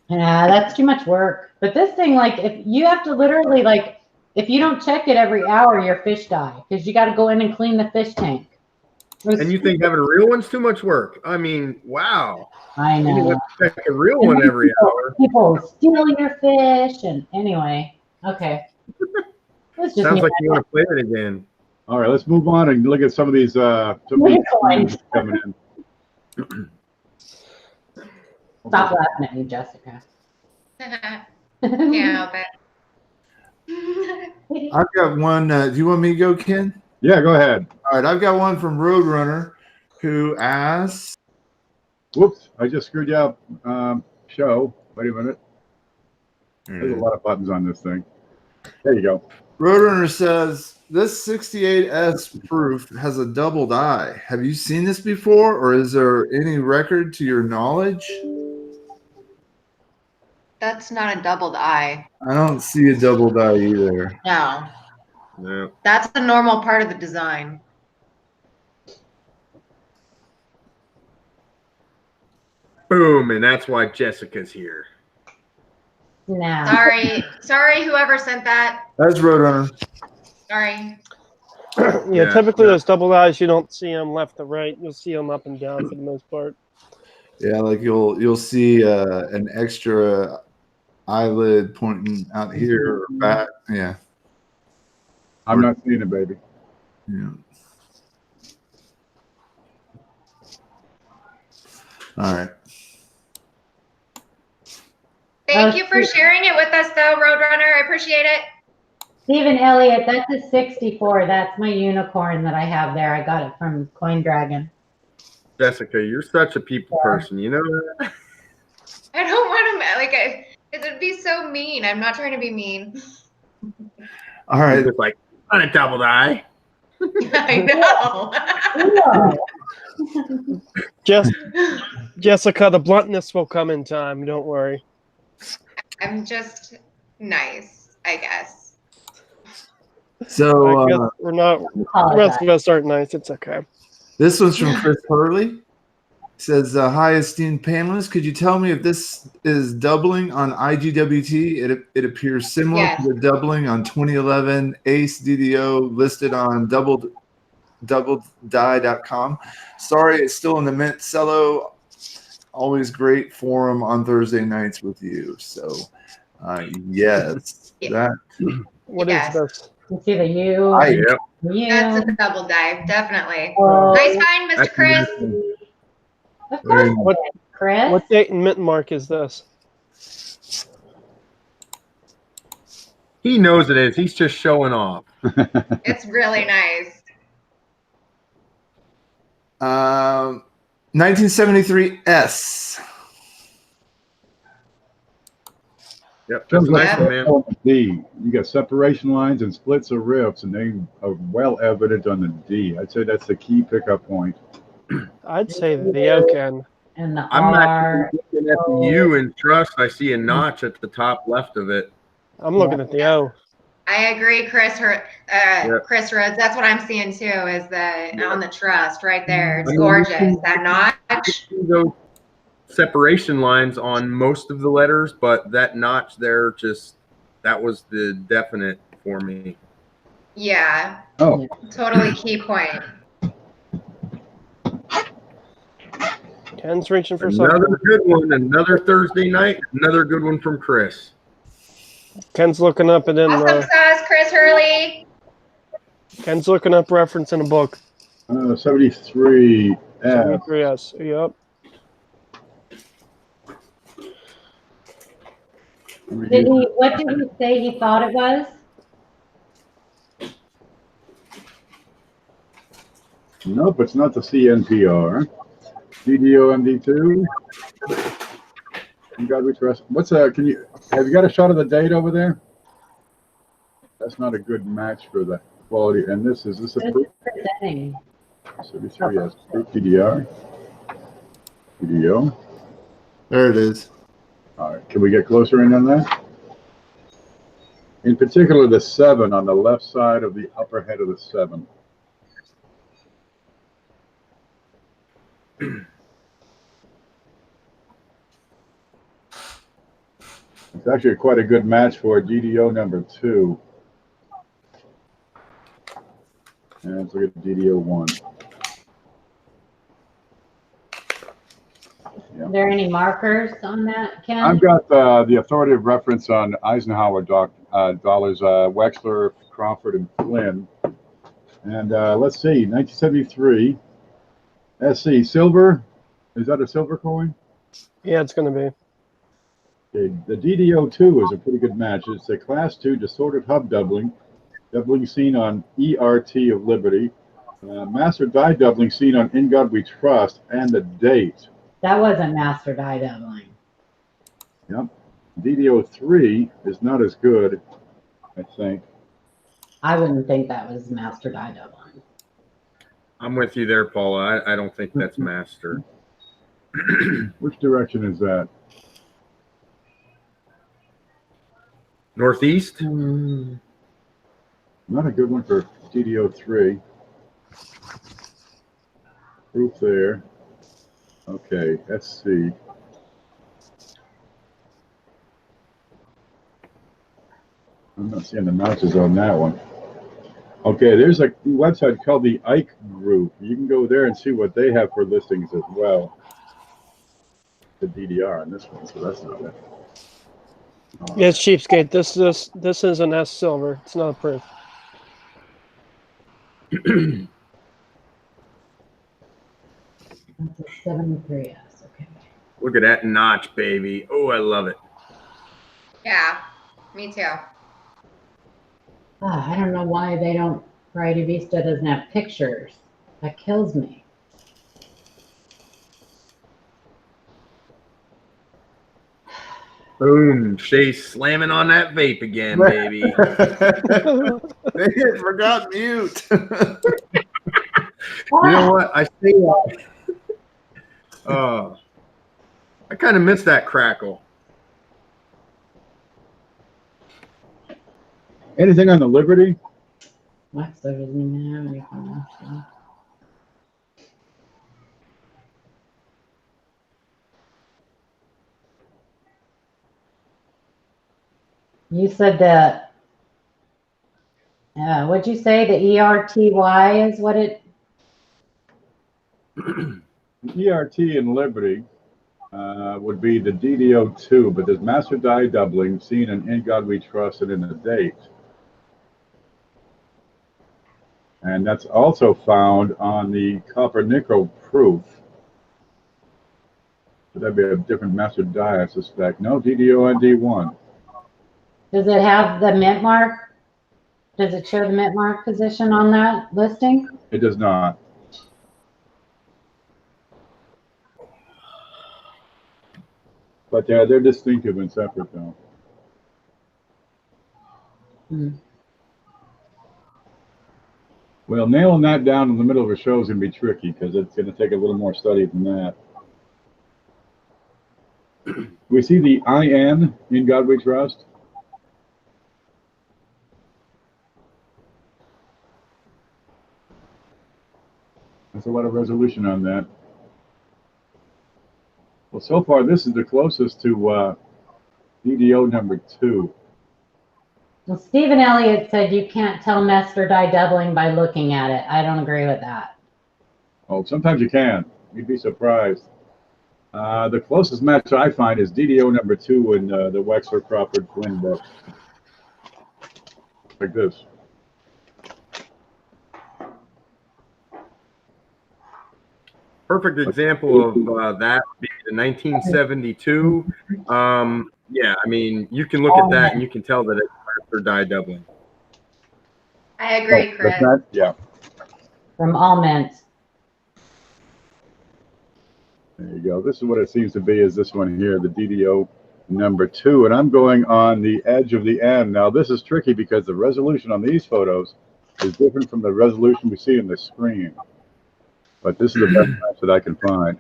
Yeah, that's too much work. But this thing, like, if you have to literally, like, if you don't check it every hour, your fish die because you got to go in and clean the fish tank. And you think having a real one's too much work? I mean, wow. I know. You have to check a real one every hour. People steal your fish, and anyway, okay. It's just Sounds me. like you want to play it again. All right, let's move on and look at some of these Coins. coming in. Stop laughing at me, Jessica. Can't help it. I've got one. Do you want me to go, Ken? Yeah, go ahead. All right, I've got one from Roadrunner who asks. Whoops, I just screwed you up. Show. Wait a minute. There's a lot of buttons on this thing. There you go. Roadrunner says, this 68S proof has a double die. Have you seen this before, or is there any record to your knowledge? That's not a doubled eye. I don't see a double die either. No. No. That's a normal part of the design. Boom, and that's why Jessica's here. No. Sorry, whoever sent that. That's Roadrunner. Sorry. Yeah, typically those double eyes, you don't see them left to right. You'll see them up and down for the most part. Yeah, like you'll see an extra eyelid pointing out here or back. Yeah. I'm not seeing it, baby. Yeah. All right. Thank you for sharing it with us, though, Roadrunner. I appreciate it. Stephen Elliott, that's a 64. That's my unicorn that I have there. I got it from Coin Dragon. Jessica, you're such a people person, you know that? I don't want to, it would be so mean. I'm not trying to be mean. All right. It's like, on a double die. I know. Jessica, the bluntness will come in time. Don't worry. I'm just nice, I guess. So I guess we're not. The rest of us aren't nice. It's okay. this one's from Chris Hurley. Says, hi, esteemed panelists. Could you tell me if this is doubling on IGWT? It appears similar to the doubling on 2011 ACE DDO listed on doubledie.com. Sorry, it's still in the mint. Cello, always great forum on Thursday nights with you. So, yes. That. What is this? It's either you. That's a double dive, definitely. Oh. Nice find, Mr. Chris. Of course, Chris. What date and mint mark is this? He knows it is. He's just showing off. It's really nice. 1973S. Yep, that's a nice one, man. On the D, you got separation lines and splits or rifts, and they are well evident on the D. I'd say that's the key pickup point. I'd say the O, Ken. And the I'm R. actually looking at the U in trust. I see a notch at the top left of it. I'm looking at the O. I agree, Chris. Chris Rhodes. That's what I'm seeing too. Is the on the trust right there? It's gorgeous. That notch. Those separation lines on most of the letters, but that notch there, that was the definite for me. Yeah. Oh, Totally key point. Ken's reaching for Another something. good one. Another Thursday night. Another good one from Chris. Ken's looking up and then Awesome sauce, Chris Hurley. Ken's looking up reference in a book. 73. 73S. Yep. What did he say he thought it was? Nope, it's not the CNPR. DDO-MD2. In God we trust. What's have you got a shot of the date over there? That's not a good match for the quality. And is this a proof? 73, yes. Proof DDR. DDO. There it is. All right, can we get closer in on that? In particular, the 7 on the left side of the upper head of the 7. It's actually quite a good match for DDO number 2. And let's look at DDO 1. Are there any markers on that, Ken? I've got the authoritative reference on Eisenhower dollars, Wexler, Crawford, and Flynn. And let's see, 1973. SC, silver. Is that a silver coin? Yeah, it's going to be. Okay, the DDO2 is a pretty good match. It's a class 2 distorted hub doubling seen on ERT of Liberty, master die doubling seen on In God We Trust, and the date. That wasn't master die doubling. Yep. DDO3 is not as good, I think. I wouldn't think that was master die doubling. I'm with you there, Paula. I don't think that's master. Which direction is that? Northeast? Not a good one for DDO3. Proof there. Okay, SC. I'm not seeing the notches on that one. Okay, there's a website called the Ike Group. You can go there and see what they have for listings as well. The DDR on this one, so that's not it. Yeah, it's cheapskate. This is an S silver. It's not a proof. That's a 73S. Okay. Look at that notch, baby. Oh, I love it. Yeah, me too. I don't know why they don't. Variety Vista doesn't have pictures. That kills me. Boom. Shay's slamming on that vape again, baby. They forgot mute. You know what? I say I kind of miss that crackle. Anything on the Liberty? Wexler doesn't even have anything. Actually. You said that. What'd you say? The ERTY is what it. ERT in Liberty would be the DDO2, but there's master die doubling seen in God We Trust and in the date. And that's also found on the copper nickel proof. But that'd be a different master die, I suspect. No, DDO and D1. Does it have the mint mark? Does it show the mint mark position on that listing? It does not. But they're distinctive and separate, though. Well, nailing that down in the middle of a show is going to be tricky because it's going to take a little more study than that. We see the IN in God We Trust. That's a lot of resolution on that. Well, so far, this is the closest to DDO number 2. Well, Stephen Elliott said you can't tell nest or die doubling by looking at it. I don't agree with that. Oh, sometimes you can. You'd be surprised. The closest match I find is DDO number 2 in the Wexler Crawford Flynn book. Like this. Perfect example of that being the 1972. Yeah, I mean, you can look at that and you can tell that it's or die doubling. I agree, Chris. Yeah. From all mints. There you go. This is what it seems to be, is this one here, the DDO number 2. And I'm going on the edge of the N. Now, this is tricky because the resolution on these photos is different from the resolution we see in the screen. But this is the best match that I can find.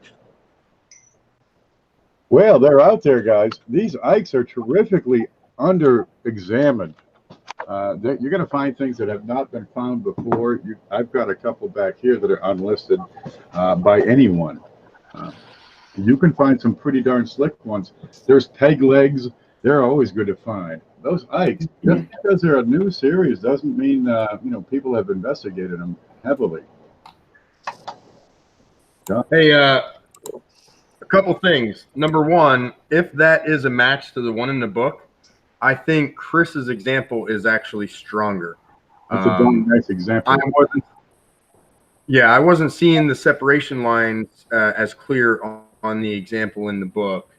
Well, they're out there, guys. These Ikes are terrifically under-examined. You're going to find things that have not been found before. I've got a couple back here that are unlisted by anyone. You can find some pretty darn slick ones. There's peg legs. They're always good to find. Those Ikes, just because they're a new series doesn't mean people have investigated them heavily. Hey, a couple things. Number one, if that is a match to the one in the book, I think Chris's example is actually stronger. That's a darn nice example. I wasn't seeing the separation lines as clear on the example in the book.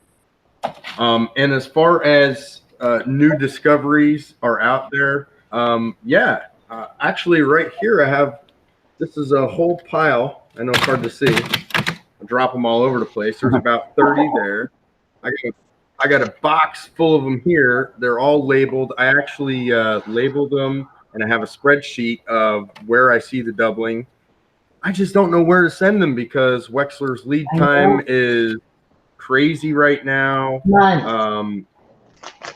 And as far as new discoveries are out there, actually right here I have, this is a whole pile. I know it's hard to see. I drop them all over the place. There's about 30 there. I got a box full of them here. They're all labeled. I actually labeled them, and I have a spreadsheet of where I see the doubling. I just don't know where to send them because Wexler's lead time is crazy right now.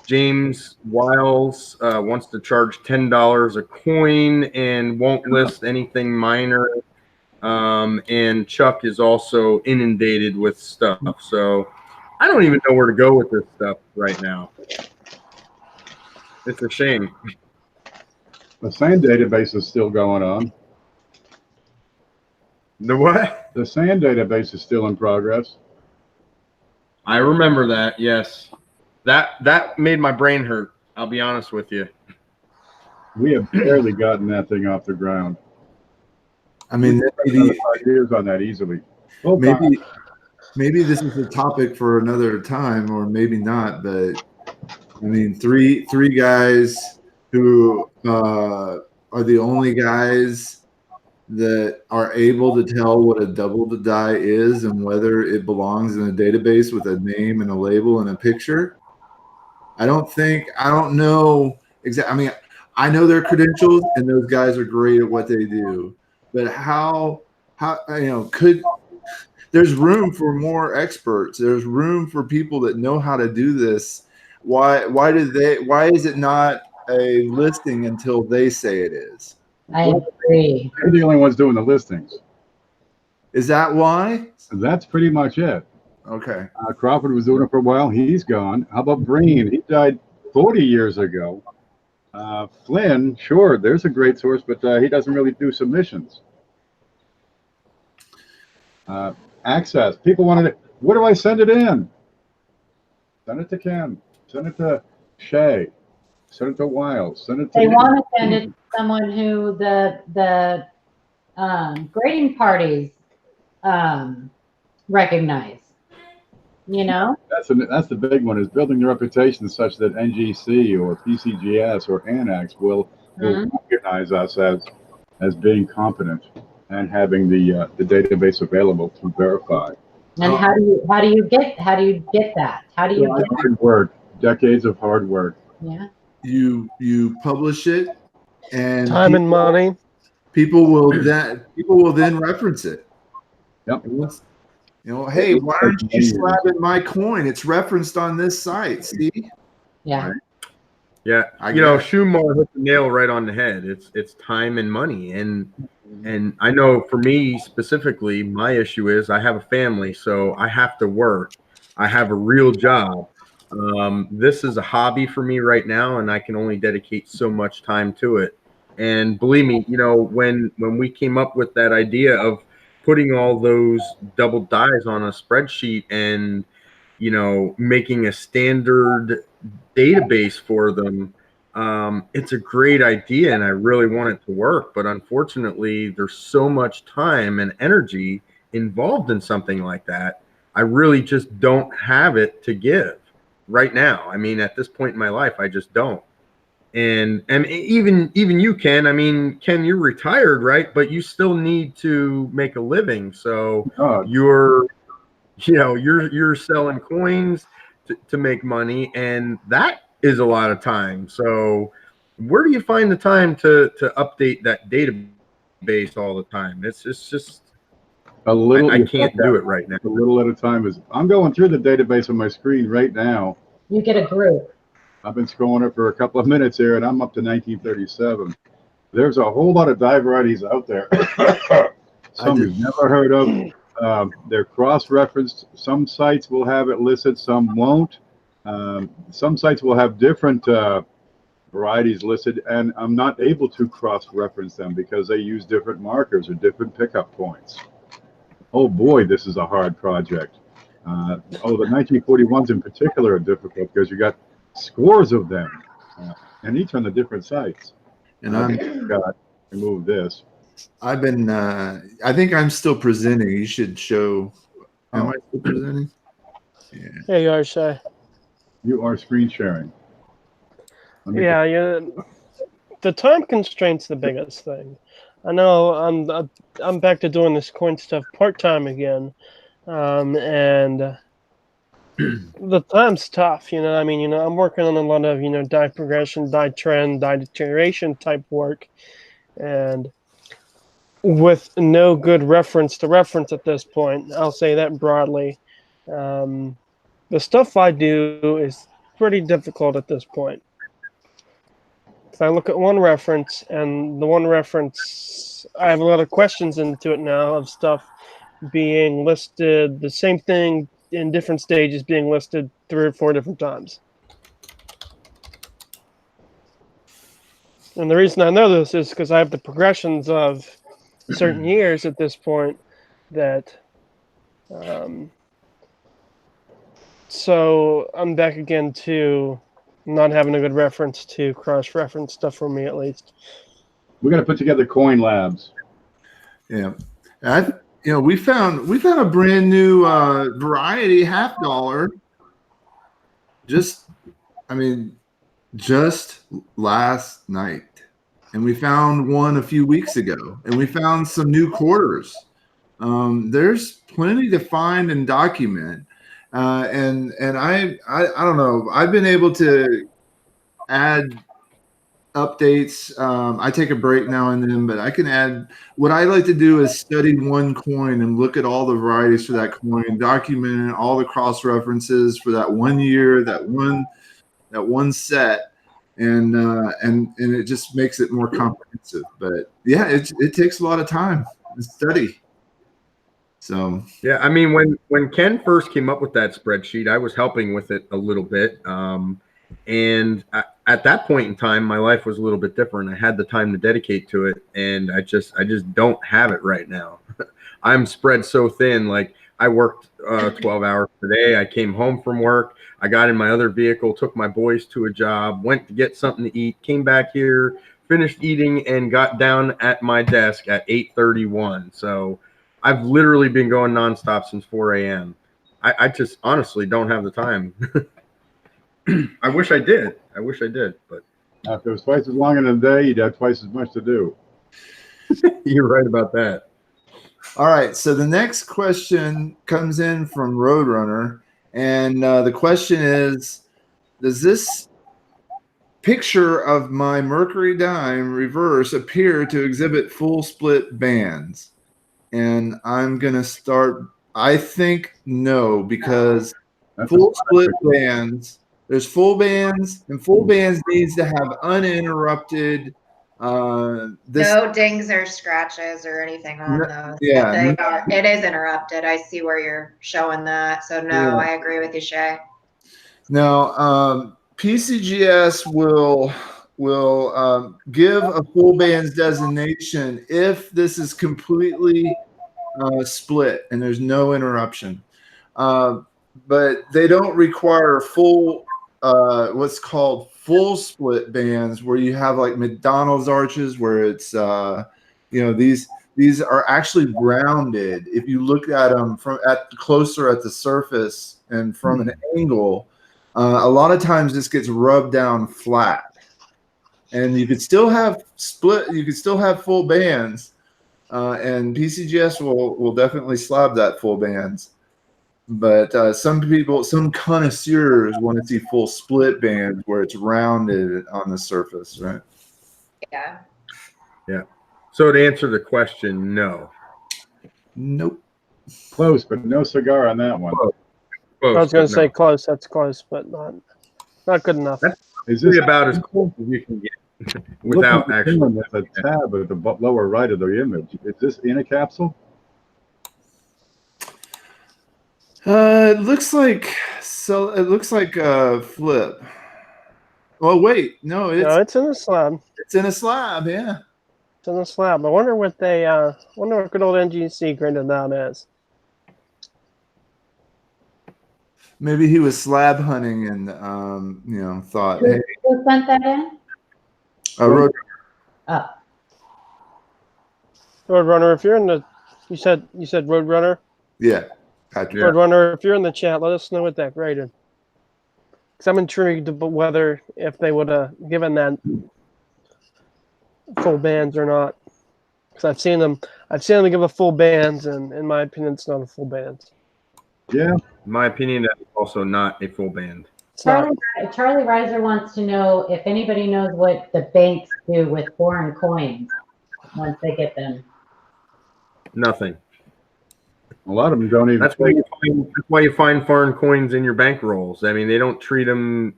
James Wiles wants to charge $10 a coin and won't list anything minor. And Chuck is also inundated with stuff. So I don't even know where to go with this stuff right now. It's a shame. The SAN database is still going on. The what? The SAN database is still in progress. I remember that, yes. That made my brain hurt, I'll be honest with you. We have barely gotten that thing off the ground. I mean, 5 years on that easily. Maybe this is a topic for another time, or maybe not. But I mean, three guys who are the only guys that are able to tell what a double to die is and whether it belongs in a database with a name and a label and a picture. I don't know exactly. I mean, I know their credentials, and those guys are great at what they do. But how there's room for more experts. There's room for people that know how to do this. Why is it not a listing until they say it is? I agree. They're the only ones doing the listings. Is that why? That's pretty much it. Okay. Crawford was doing it for a while. He's gone. How about Breen? He died 40 years ago. Flynn, sure, there's a great source, but he doesn't really do submissions. Access. People wanted it. Where do I send it in? Send it to Ken. Send it to Shay. Send it to Wiles. Send it to. They want to send it to someone who the grading parties recognize. You know. That's the big one, is building the reputation such that NGC or PCGS or Annex will recognize us as being competent and having the database available to verify. And how do you get that? How do you get Hard work, decades of hard work. yeah. You publish it, and Time and money. people will then reference it. Yep. And once, hey, why aren't you slabbing my coin? It's referenced on this site. See? Yeah. Right. Yeah, I Schumacher hit the nail right on the head. It's time and money, and I know for me specifically, my issue is I have a family, so I have to work. I have a real job. This is a hobby for me right now, and I can only dedicate so much time to it. And believe me, when we came up with that idea of putting all those double dies on a spreadsheet and making a standard database for them, it's a great idea, and I really want it to work. But unfortunately, there's so much time and energy involved in something like that. I really just don't have it to give right now. I mean, at this point in my life, I just don't. And even you, Ken. I mean, Ken, you're retired, right? But you still need to make a living. So you're selling coins to make money, and that is a lot of time. So where do you find the time to update that database all the time? It's just A little. I can't do it right now. A little at a time. I'm going through the database on my screen right now. You get a group. I've been scrolling it for a couple of minutes here, and I'm up to 1937. There's a whole lot of die varieties out there. Some you've never heard of. They're cross-referenced. Some sites will have it listed, some won't. Some sites will have different varieties listed, and I'm not able to cross-reference them because they use different markers or different pickup points. Oh boy, this is a hard project. The 1941s in particular are difficult because you got scores of them, and each on the different sites. And I've got to move this. I've been. I think I'm still presenting. You should show. Am I still presenting? Yeah. Yeah, you are, Shay. You are screen sharing. Yeah. The time constraint's the biggest thing. I know I'm back to doing this coin stuff part-time again, and the time's tough. I mean, I'm working on a lot of die progression, die trend, die deterioration type work, and with no good reference to reference at this point, I'll say that broadly. The stuff I do is pretty difficult at this point. If I look at one reference, and the one reference, I have a lot of questions into it now of stuff being listed, the same thing in different stages being listed 3 or 4 different times. And the reason I know this is because I have the progressions of certain years at this point that so I'm back again to not having a good reference to cross-reference stuff for me, at least. We're going to put together coin labs. Yeah, we found a brand new variety $50. Just last night, and we found one a few weeks ago, and we found some new quarters. There's plenty to find and document. And I don't know. I've been able to add updates. I take a break now and then, but I can add. What I like to do is study one coin and look at all the varieties for that coin, document all the cross references for that 1 year, that one set, and it just makes it more comprehensive. But yeah, it takes a lot of time to study. So yeah, I mean, when Ken first came up with that spreadsheet, I was helping with it a little bit, and at that point in time, my life was a little bit different. I had the time to dedicate to it, and I just don't have it right now. I'm spread so thin. Like, I worked 12 hours a day. I came home from work. I got in my other vehicle, took my boys to a job, went to get something to eat, came back here, finished eating, and got down at my desk at 8:31. So I've literally been going nonstop since 4 a.m. I just honestly don't have the time. I wish I did. But If it was twice as long in a day, you'd have twice as much to do. You're right about that. All right. So the next question comes in from Roadrunner, and the question is, does this picture of my Mercury dime reverse appear to exhibit full split bands? And I'm going to start. I think no, because That's full split bands, there's full bands, and full bands needs to have uninterrupted. No dings or scratches or anything on those. Yeah. It is interrupted. I see where you're showing that. So no, I agree with you, Shay. Now, PCGS will give a full bands designation if this is completely split and there's no interruption. But they don't require full, what's called full split bands, where you have like McDonald's arches, where it's, these are actually rounded. If you look at them closer at the surface and from an angle, a lot of times this gets rubbed down flat, and you could still have split. You could still have full bands, and PCGS will definitely slab that full bands. But some connoisseurs want to see full split bands where it's rounded on the surface, right? Yeah. Yeah. So to answer the question, no. Nope. Close, but no cigar on that one. Close, I was going to but no. say close. That's close, but not good enough. Is this About as close as you can get without actually. There's a tab at the lower right of the image. Is this in a capsule? It looks like flip. Oh wait, no, It's in a slab. it's in a slab. Yeah. It's in a slab. I wonder what they wonder what good old NGC graded that is. Maybe he was slab hunting and thought, hey, Who sent that in? I wrote. Oh, Roadrunner, if you're in the, you said Roadrunner. Yeah, Patrick. Roadrunner, if you're in the chat, let us know what that graded. Because I'm intrigued about whether if they would have given that full bands or not. Because I've seen them give a full bands, and in my opinion, it's not a full bands. Yeah. In my opinion, that's also not a full band. Charlie Reiser wants to know if anybody knows what the banks do with foreign coins once they get them. Nothing. A lot of them don't even. That's why you find foreign coins in your bank rolls. I mean, they don't treat them.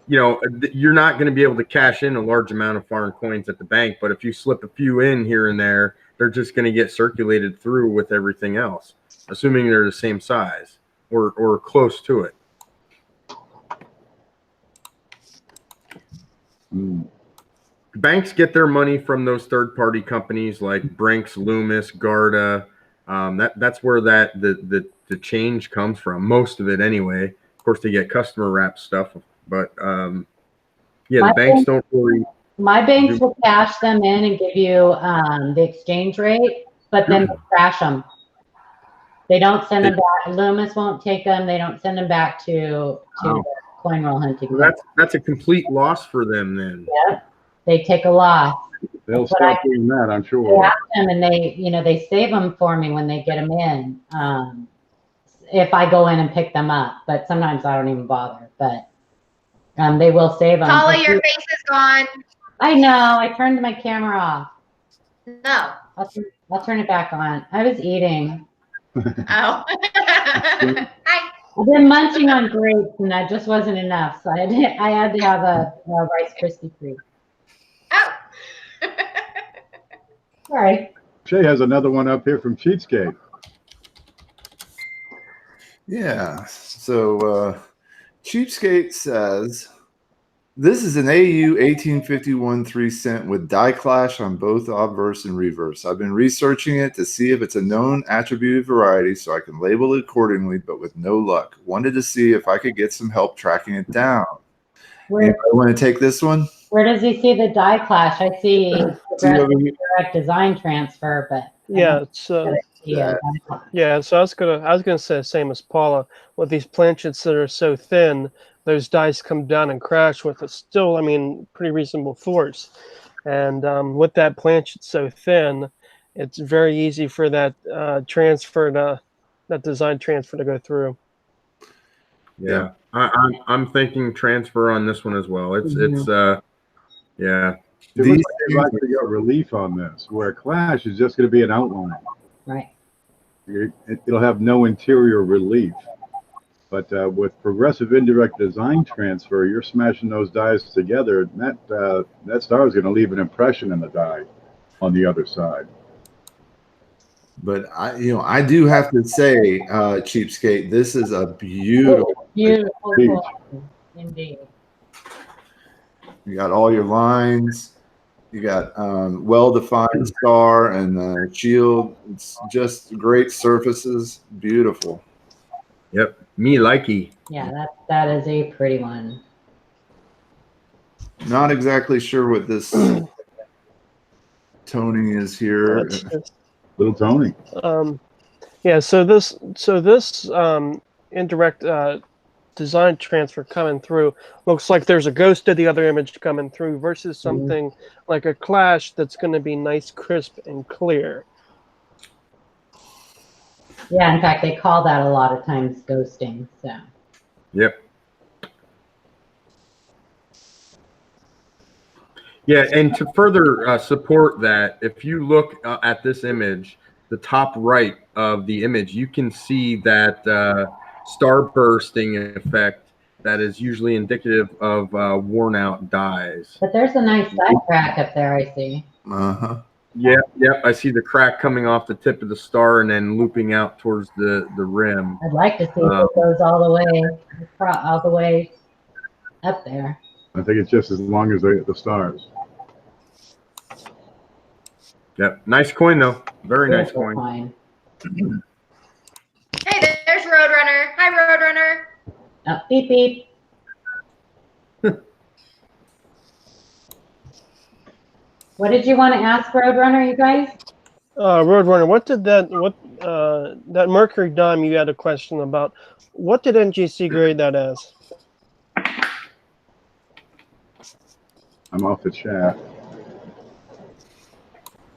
You're not going to be able to cash in a large amount of foreign coins at the bank, but if you slip a few in here and there, they're just going to get circulated through with everything else, assuming they're the same size or close to it. Banks get their money from those third-party companies like Brinks, Loomis, Garda. That's where the change comes from. Most of it, anyway. Of course, they get customer wrap stuff, but the banks don't really. My banks will cash them in and give you the exchange rate, but then they crash them. They don't send them back. Loomis won't take them. They don't send them back to the coin roll hunting. That's a complete loss for them then. Yep. They take a loss. They'll start doing that, I'm sure. I ask them, and they save them for me when they get them in. If I go in and pick them up, but sometimes I don't even bother. But they will save them. Paula, your face is gone. I know. I turned my camera off. No. I'll turn it back on. I was eating. Oh. Hi. I've been munching on grapes, and that just wasn't enough. So I had to have a Rice Krispie Treat. Oh. Sorry. Shay has another one up here from Cheapskate. Yeah. So Cheapskate says, this is an AU 1851 3-cent with die clash on both obverse and reverse. I've been researching it to see if it's a known attributed variety so I can label it accordingly, but with no luck. Wanted to see if I could get some help tracking it down. Anybody want to take this one? Where does he see the die clash? I see direct design transfer, but yeah, so so I was gonna say the same as Paula. With these planchets that are so thin, those dice come down and crash with pretty reasonable force. And with that planchet so thin, it's very easy for that that design transfer to go through. Yeah, I'm thinking transfer on this one as well. It's yeah. It looks like they've actually got relief on this, where Clash is just going to be an outline. Right. It'll have no interior relief. But with progressive indirect design transfer, you're smashing those dies together. And that star is going to leave an impression in the die on the other side. But I do have to say, Cheapskate, this is a beautiful, beautiful beach. coin, indeed. You got all your lines. You got well-defined star and shield. It's just great surfaces. Beautiful. Yep. Me likey. Yeah, that is a pretty one. Not exactly sure what this toning is here. Little Tony. Yeah. So this indirect design transfer coming through looks like there's a ghost of the other image coming through versus something like a Clash that's going to be nice, crisp, and clear. Yeah, in fact, they call that a lot of times ghosting. So. Yep. Yeah, and to further support that, if you look at this image, the top right of the image, you can see that starbursting effect that is usually indicative of worn out dies. But there's a nice side crack up there, I see. Uh-huh. Yep. I see the crack coming off the tip of the star and then looping out towards the rim. I'd like to see if it goes all the way up there. I think it's just as long as the stars. Yep. Nice coin, though. Very nice coin. Hey, there's Roadrunner. Hi, Roadrunner. Oh, beep, beep. What did you want to ask Roadrunner, you guys? Roadrunner, what did that Mercury dime you had a question about? What did NGC grade that as? I'm off the chat.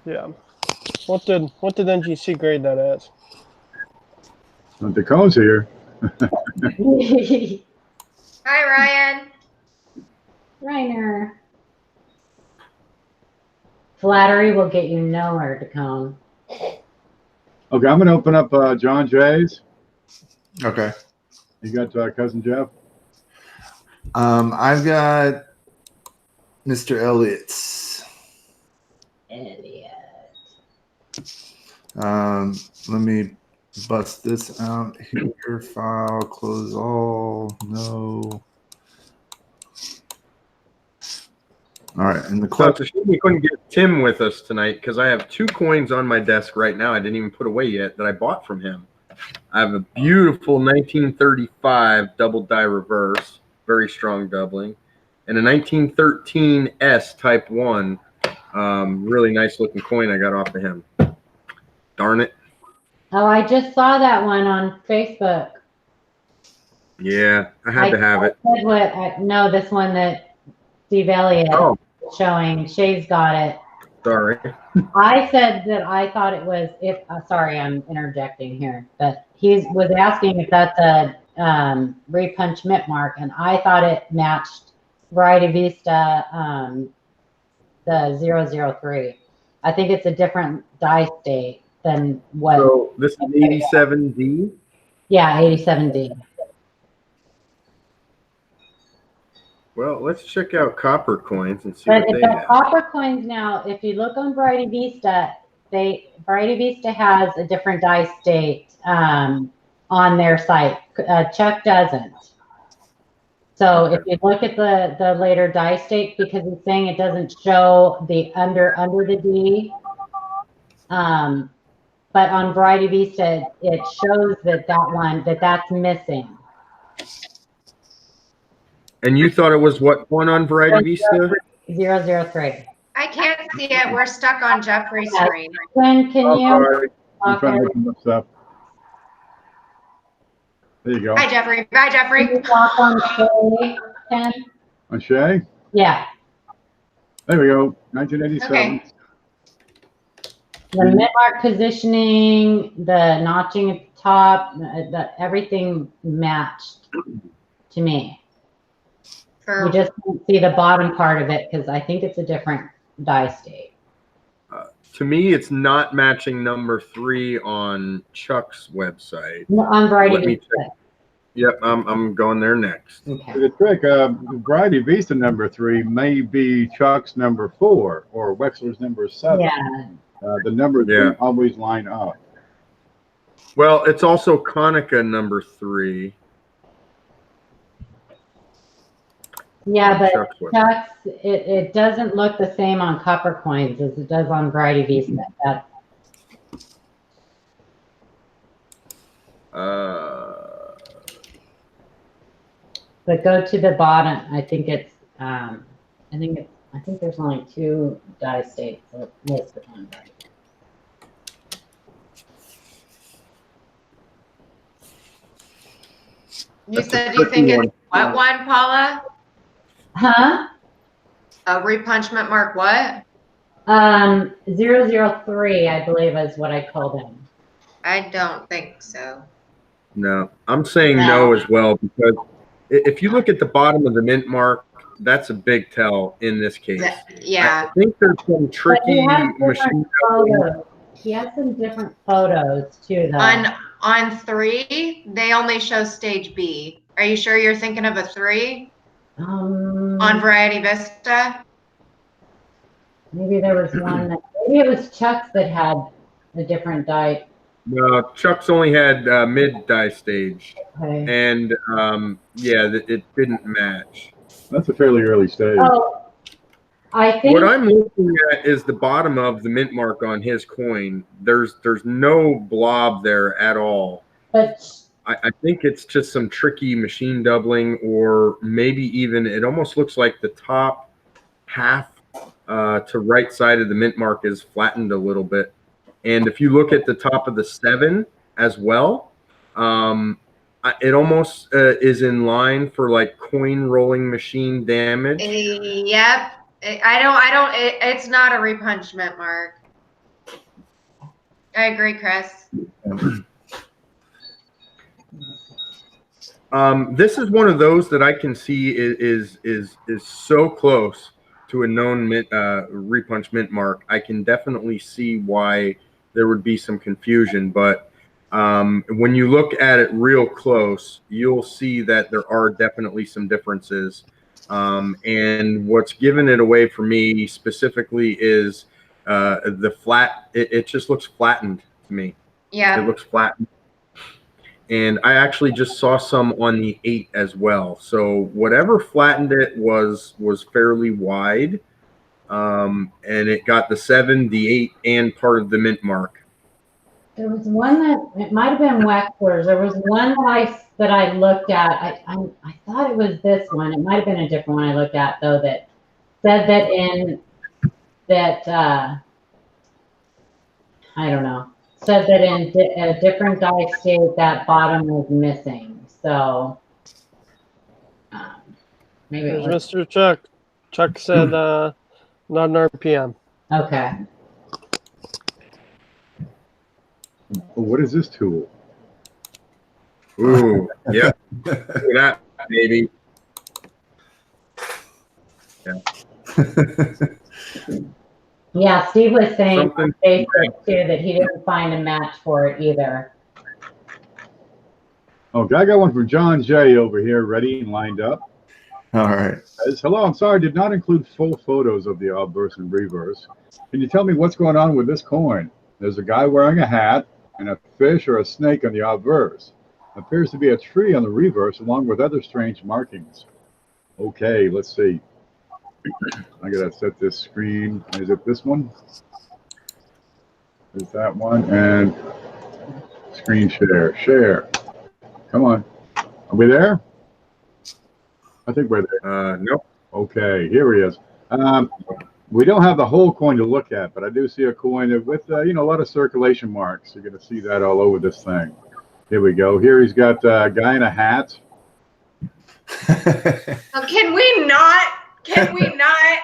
Yeah. What did NGC grade that as? The cone's here. Hi, Ryan. Reiner. Flattery will get you nowhere, Decone. Okay, I'm going to open up John Jay's. Okay. You got Cousin Jeff? I've got Mr. Elliott's. Elliot. Let me bust this out here. File, close all, no. All right, and the question. We couldn't get Tim with us tonight because I have 2 coins on my desk right now I didn't even put away yet that I bought from him. I have a beautiful 1935 double die reverse, very strong doubling, and a 1913 S Type 1, really nice looking coin I got off of him. Darn it. Oh, I just saw that one on Facebook. Yeah, I had to have it. No, this one that Steve Elliott is showing. Shay's got it. Sorry. I said that I thought it was sorry, I'm interjecting here, but he was asking if that's a repunch mint mark, and I thought it matched Variety Vista the 003. I think it's a different die state than what. So this is 87D? Yeah, 87D. Well, let's check out copper coins and see But what if they the have. copper coins now, if you look on Variety Vista, Variety Vista has a different die state on their site. Chuck doesn't. So if you look at the later die state, because it's saying it doesn't show the under the D, but on Variety Vista it shows that's missing. And you thought it was what one on Variety Vista? 003. I can't see it. We're stuck on Jeffrey's screen. Quinn, can you? Sorry. I'm trying to open this up. There you go. Hi, Jeffrey. Bye, Jeffrey. Can you talk on Shay, Ken? On Shay? Yeah. There we go. 1987. Okay. The mid-mark positioning, the notching at the top, everything matched to me. You just can't see the bottom part of it because I think it's a different die state. To me, it's not matching number 3 on Chuck's website. No, on Variety. Let me check. Yep, I'm going there next. Okay. The trick, Variety Vista number 3 may be Chuck's number 4 or Wexler's number 7. Yeah. The numbers don't always line up. Well, it's also Konica number 3. Yeah, but Chuck's Chuck's, it doesn't look the same on Copper Coins as it does on Variety Vista. But go to the bottom. I think it's I think there's only 2 die states listed on there. You said you think it's what one, Paula? Huh? A repunchment mark what? 003, I believe is what I called him. I don't think so. No, I'm saying no as well, because if you look at the bottom of the mint mark, that's a big tell in this case. Yeah. I think there's some tricky machine. He has some different photos too, though. On 3, they only show stage B. Are you sure you're thinking of a 3? On Variety Vista? Maybe there was one that, maybe it was Chuck's that had a different die. No, Chuck's only had mid die stage, and yeah, it didn't match. That's a fairly early stage. Oh, I think what I'm looking at is the bottom of the mint mark on his coin. There's no blob there at all. But I think it's just some tricky machine doubling, or maybe even it almost looks like the top half to right side of the mint mark is flattened a little bit. And if you look at the top of the 7 as well, it almost is in line for like coin rolling machine damage. Yep. It's not a repunchment mark. I agree, Chris. This is one of those that I can see is so close to a known repunch mint mark. I can definitely see why there would be some confusion, but when you look at it real close, you'll see that there are definitely some differences. And what's given it away for me specifically is the flat. It just looks flattened to me. Yeah, it looks flattened. And I actually just saw some on the 8 as well. So whatever flattened it was fairly wide. And it got the 7, the 8, and part of the mint mark. there was one that, it might have been Wexler's. There was one that I looked at. I thought it was this one. It might have been a different one I looked at, though, that said that I don't know. Said that in a different die state, that bottom was missing. So maybe it was. Mr. Chuck. Chuck said not an RPM. Okay. Oh, what is this tool? Ooh, yeah. Look at that, baby. Yeah. Yeah, Steve was saying Something on Facebook too that he didn't find a match for it either. Okay, I got one from John J over here, ready and lined up. All right. Says, hello, I'm sorry, did not include full photos of the obverse and reverse. Can you tell me what's going on with this coin? There's a guy wearing a hat and a fish or a snake on the obverse. Appears to be a tree on the reverse along with other strange markings. Okay, let's see. I gotta set this screen. Is it this one? Is that one? And screen share. Share. Come on. Are we there? I think we're there. Nope. Okay, here he is. We don't have the whole coin to look at, but I do see a coin with a lot of circulation marks. You're going to see that all over this thing. Here we go. Here he's got a guy in a hat. Can we not? Can we not?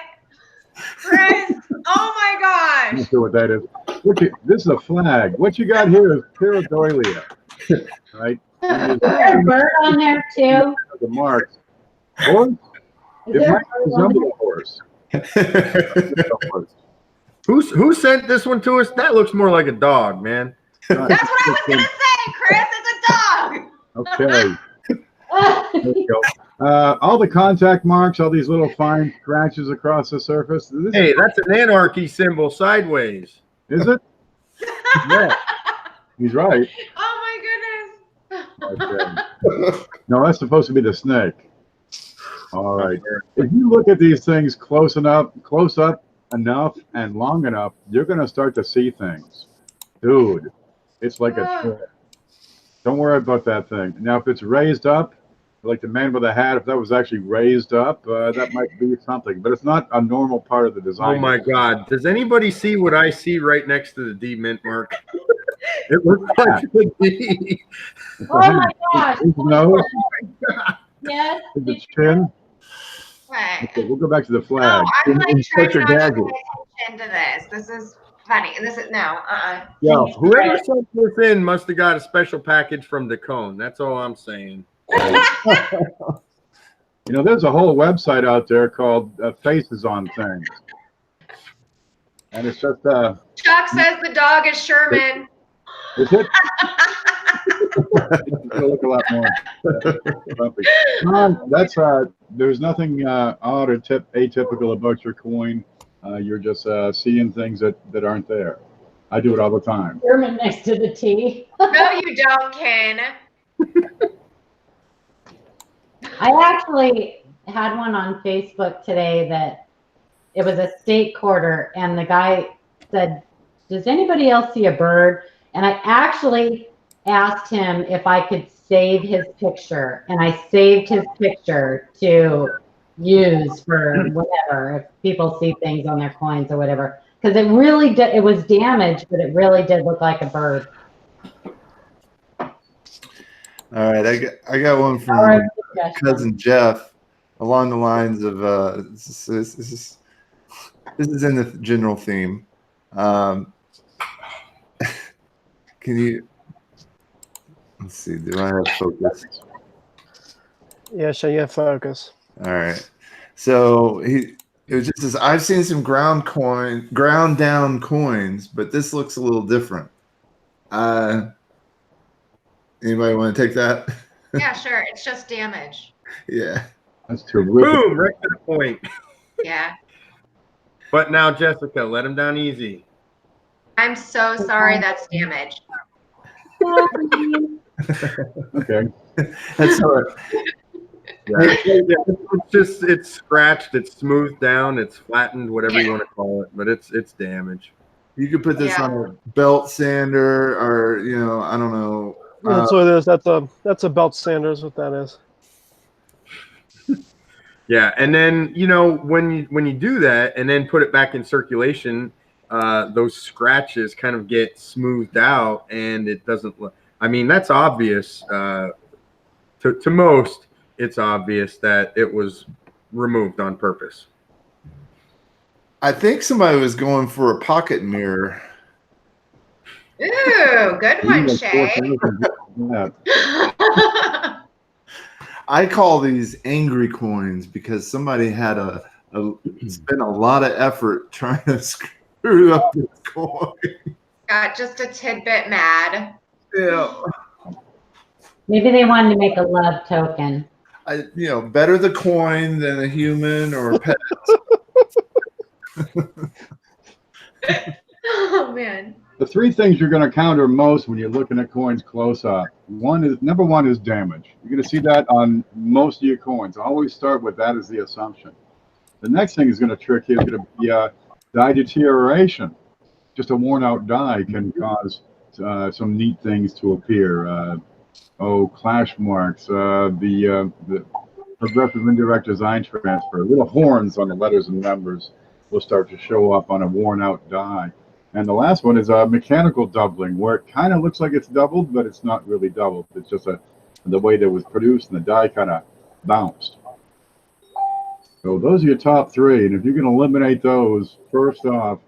Chris, oh my I'm gosh. not sure what that is. This is a flag. What you got here is pareidolia, right? Is there a bird on there too? The marks. Horse? Is It there might a bird on resemble a horse. Who sent this one to us? That looks more like a dog, man. That's what I was gonna say, Chris. It's a dog. Okay. There you go. All the contact marks, all these little fine scratches across the surface. Hey, that's an anarchy symbol sideways. Is it? Yeah. He's right. Oh my goodness. Okay. No, that's supposed to be the snake. All right. If you look at these things close up enough and long enough, you're going to start to see things. Dude, it's like a trick. Don't worry about that thing. Now, if it's raised up, like the man with a hat, if that was actually raised up, that might be something. But it's not a normal part of the design. Oh my God! Does anybody see what I see right next to the D mint mark? It looks like the D. Oh my gosh. His nose, Yes. his chin. What? Okay, we'll go back to the No, flag. I'm like trying Inspector not to Gadget. pay attention to this. This is funny. This is no. Yo, whoever sent this in must have got a special package from Decone. That's all I'm saying. You know, there's a whole website out there called Faces on Things. And it's just, Chuck says the dog is Sherman. is it? It'll look a lot more bumpy. That's there's nothing odd or atypical about your coin. You're just seeing things that aren't there. I do it all the time. Sherman next to the T. No, you don't, Ken. I actually had one on Facebook today that it was a state quarter, and the guy said, "Does anybody else see a bird?" And I actually asked him if I could save his picture, and I saved his picture to use for whatever, if people see things on their coins or whatever, because it really did, it was damaged, but it really did look like a bird. All right, I got one from All right, cousin Jeff, along the lines of this is in the general theme. Can you? Let's see. Do I have focus? Yeah, show you have focus. All right. So it was just this, I've seen some ground down coins, but this looks a little different. Anybody want to take that? Yeah, sure. It's just damage. Yeah. That's terrific. Boom! Right to the point. Yeah. But now, Jessica, let him down easy. I'm so sorry that's damaged. Okay. That's all right. It's scratched, it's smoothed down, it's flattened, whatever you want to call it, but it's damaged. You could put this on a belt sander, or I don't know. That's what it is. That's a belt sander is what that is. Yeah, and then when you do that and then put it back in circulation, those scratches kind of get smoothed out, and it doesn't look. I mean, that's obvious. To most, it's obvious that it was removed on purpose. I think somebody was going for a pocket mirror. Ooh, good one, Shay. Yeah. I call these angry coins because somebody had spent a lot of effort trying to screw up this coin. Got just a tidbit mad. Yeah. Maybe they wanted to make a love token. Better the coin than a human or a pet. Oh man. The three things you're going to counter most when you're looking at coins close up. Number one is damage. You're going to see that on most of your coins. Always start with that as the assumption. The next thing is going to trick you is going to be die deterioration. Just a worn out die can cause some neat things to appear. Clash marks, the progressive indirect design transfer, little horns on the letters and numbers will start to show up on a worn out die. And the last one is mechanical doubling, where it kind of looks like it's doubled, but it's not really doubled. It's just the way that it was produced, and the die kind of bounced. So those are your top three, and if you can eliminate those first off,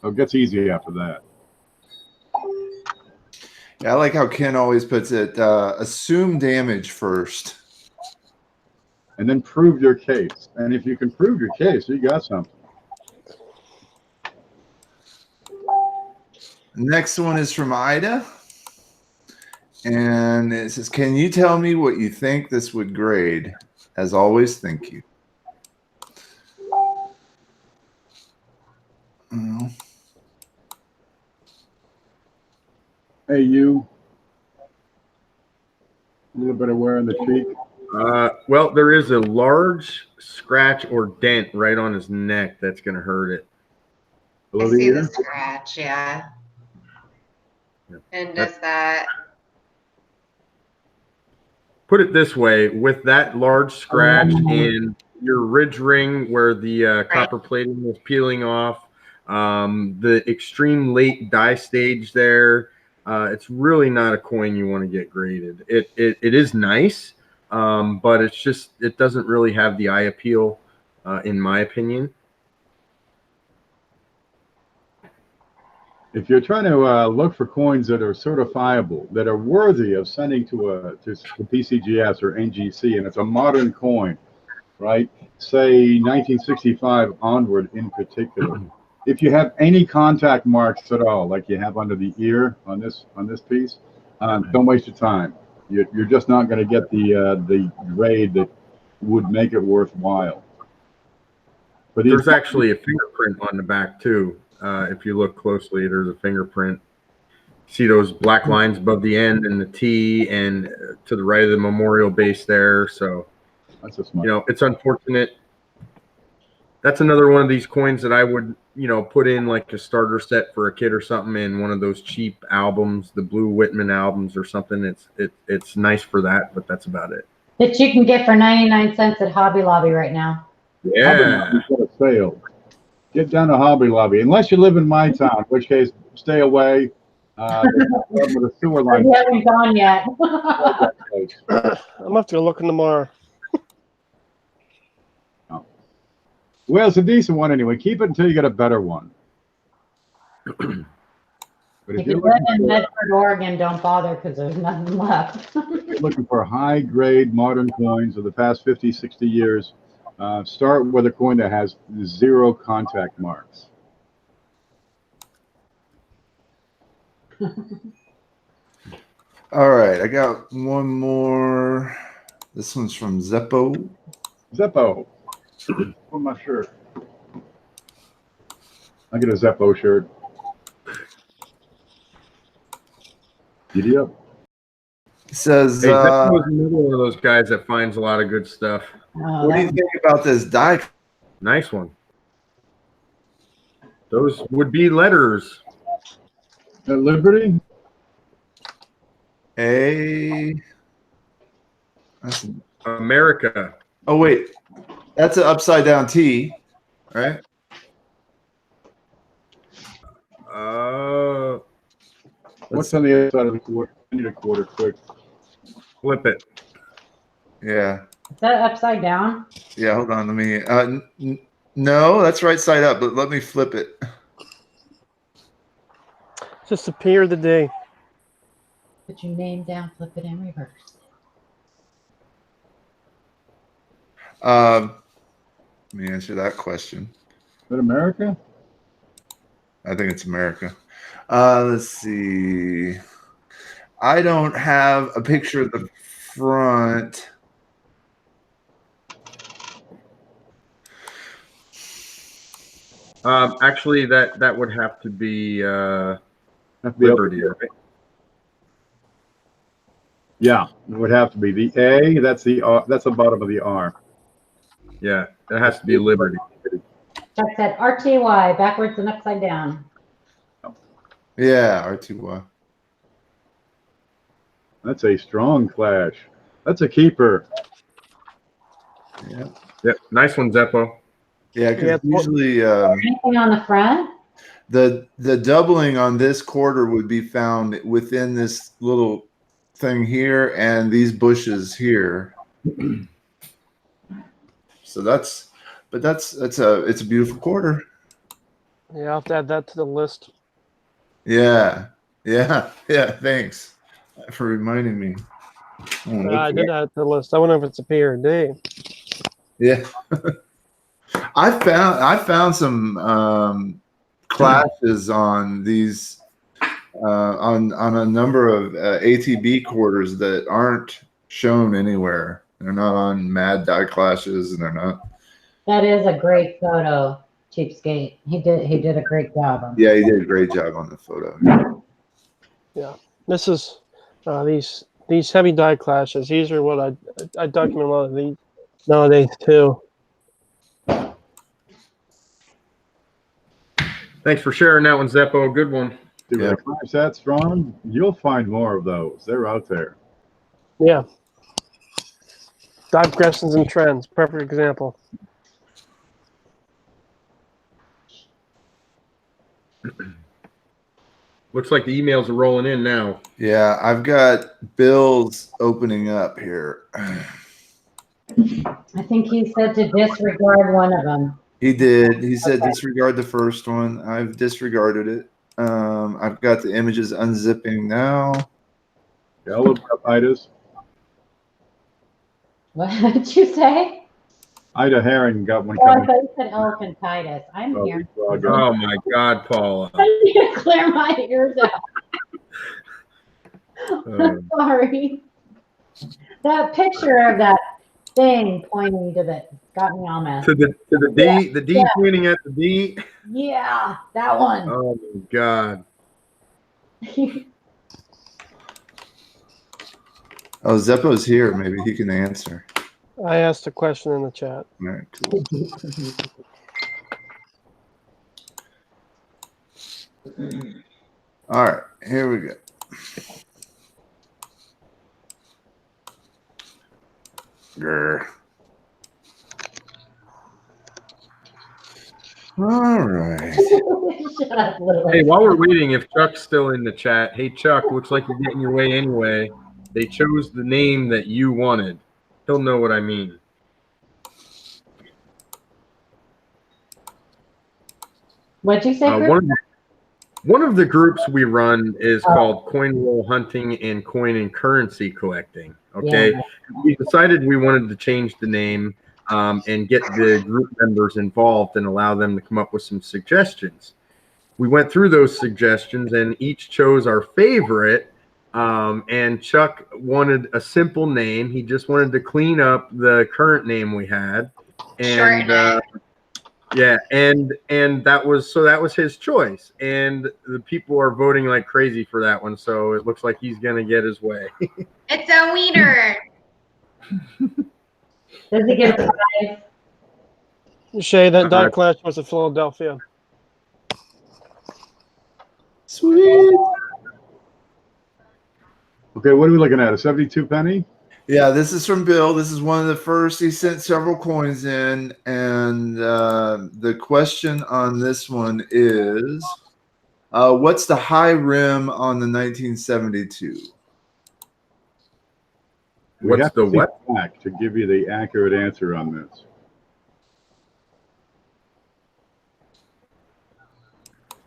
it gets easy after that. Yeah, I like how Ken always puts it. Assume damage first. And then prove your case. And if you can prove your case, you got something. Next one is from Ida. And it says, can you tell me what you think this would grade? As always, thank you. Oh. Hey, you. A little bit of wear in the cheek. Well, there is a large scratch or dent right on his neck that's going to hurt it. I Below the see the ear? scratch, yeah. Yep. And does that, Put it this way, with that large scratch and your ridge ring where the copper plating was peeling off, the extreme late dye stage there, it's really not a coin you want to get graded. It is nice, but it's just, it doesn't really have the eye appeal, in my opinion. If you're trying to look for coins that are certifiable, that are worthy of sending to PCGS or NGC, and it's a modern coin, right? Say 1965 onward in particular. If you have any contact marks at all, like you have under the ear on this piece, don't waste your time. You're just not going to get the grade that would make it worthwhile. But there's actually a fingerprint on the back too. If you look closely, there's a fingerprint. See those black lines above the end and the T, and to the right of the memorial base there. So, that's a smart. you know, it's unfortunate. That's another one of these coins that I would, you know, put in like a starter set for a kid or something in one of those cheap albums, the Blue Whitman albums or something. It's nice for that, but that's about it. That you can get for 99 cents at Hobby Lobby right now. Yeah. Got a sale. Get down to Hobby Lobby, unless you live in my town, in which case stay away. With a sewer line. We haven't gone yet. I'm gonna have to go looking tomorrow. Oh. Well, it's a decent one anyway. Keep it until you get a better one. But If you live in Medford, Oregon, don't bother because there's nothing left. you're looking for high-grade modern coins of the past 50, 60 years, start with a coin that has 0 contact marks. All right, I got one more. This one's from Zeppo. Zeppo. Put my shirt. I get a Zeppo shirt. Giddy up. It says, Hey, that was another one of those guys that finds a lot of good stuff. Oh, what do you think about this die? Nice one. Those would be letters. At Liberty? That's, America. oh, wait. That's an upside down T, right? What's on the other side of the quarter? I need a quarter quick. Flip it. Yeah. Is that upside down? Yeah, hold on. Let me. No, that's right side up, but let me flip it. Just appear of the day. Put your name down, flip it in reverse. Let me answer that question. Is that America? I think it's America. Let's see. I don't have a picture of the front. Actually, that would have to be Liberty, right? Yeah, it would have to be the A. That's the bottom of the R. Yeah, it has to be Liberty. Chuck said RTY, backwards and upside down. Yeah, RTY. That's a strong clash. That's a keeper. Yeah. Yep, nice one, Zeppo. Yeah, because Yeah, usually Anything on the front? the doubling on this quarter would be found within this little thing here and these bushes here. So it's a beautiful quarter. Yeah, I'll have to add that to the list. Yeah. Yeah, yeah. Thanks for reminding me. Oh, I okay. did add to the list. I wonder if it's a P or a D. Yeah, I found some clashes on these on a number of ATB quarters that aren't shown anywhere. They're not on Mad Die Clashes, and they're not. That is a great photo, Cheapskate. He did a great job on Yeah, that. he did a great job on the photo. Yeah, this is these heavy die clashes. These are what I document a lot of these nowadays too. Thanks for sharing that one, Zeppo. Good one. If the class that strong, you'll find more of those. They're out there. Yeah, die progressions and trends. Perfect example. Looks like the emails are rolling in now. Yeah, I've got bills opening up here. I think he said to disregard one of them. He did. He said disregard the first one. I've disregarded it. I've got the images unzipping now. Yeah, I'll look up Ida's. What did you say? Ida Herring got one Oh, I coming. thought you said elephantitis. I'm Oh, here. Oh my God, Paula. I need to clear my ears out. I'm sorry. That picture of that thing pointing to the got me all messed. To the D, the D pointing at the D. Yeah, that one. Oh my God. Oh, Zeppo's here. Maybe he can answer. I asked a question in the chat. All right, cool. All right, here we go. Grr. All right. Shut up, Lily. Hey, while we're waiting, if Chuck's still in the chat, hey Chuck, looks like you're getting your way anyway. They chose the name that you wanted. He'll know what I mean. What'd you say? Chris? One of the groups we run is called Coin Roll Hunting and Coin and Currency Collecting. Okay, Yeah. we decided we wanted to change the name and get the group members involved and allow them to come up with some suggestions. We went through those suggestions and each chose our favorite. And Chuck wanted a simple name. He just wanted to clean up the current name we had. And yeah, and that was his choice. And the people are voting like crazy for that one. So it looks like he's gonna get his way. It's a wiener. Does he get a 5? Shay, that die clash was at Philadelphia. Sweet. Okay, what are we looking at? A 72 penny? Yeah, this is from Bill. This is one of the first. He sent several coins in, and the question on this one is, what's the high rim on the 1972? What's the what? Back to give you the accurate answer on this.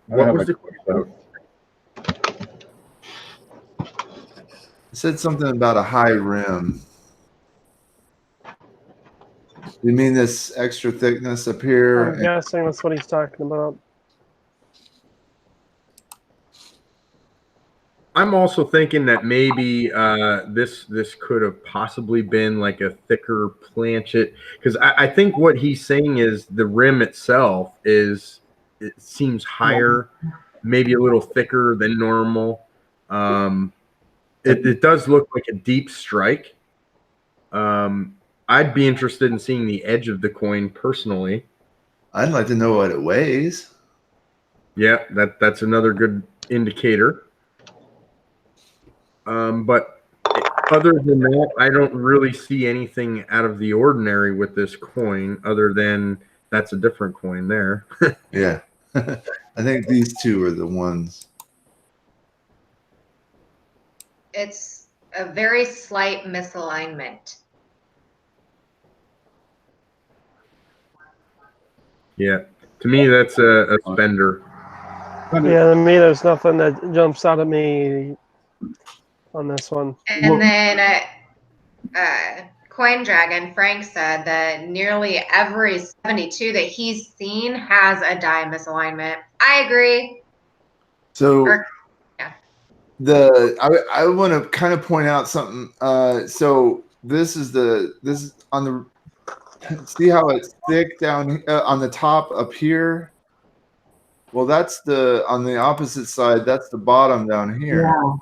What was the question? It said something about a high rim. You mean this extra thickness up here? I'm guessing that's what he's talking about. I'm also thinking that maybe this could have possibly been like a thicker planchet, because I think what he's saying is the rim itself it seems higher, maybe a little thicker than normal. It does look like a deep strike. I'd be interested in seeing the edge of the coin personally. I'd like to know what it weighs. Yeah, that's another good indicator. But other than that, I don't really see anything out of the ordinary with this coin, other than that's a different coin there. Yeah. I think these two are the ones. It's a very slight misalignment. Yeah, to me, that's a spender. Yeah, to me, there's nothing that jumps out at me on this one. And then Coin Dragon Frank said that nearly every 72 that he's seen has a die misalignment. I agree. So Yeah. I want to kind of point out something. So this is on the, see how it's thick down on the top up here. Well, that's on the opposite side. That's the bottom down here. Yeah.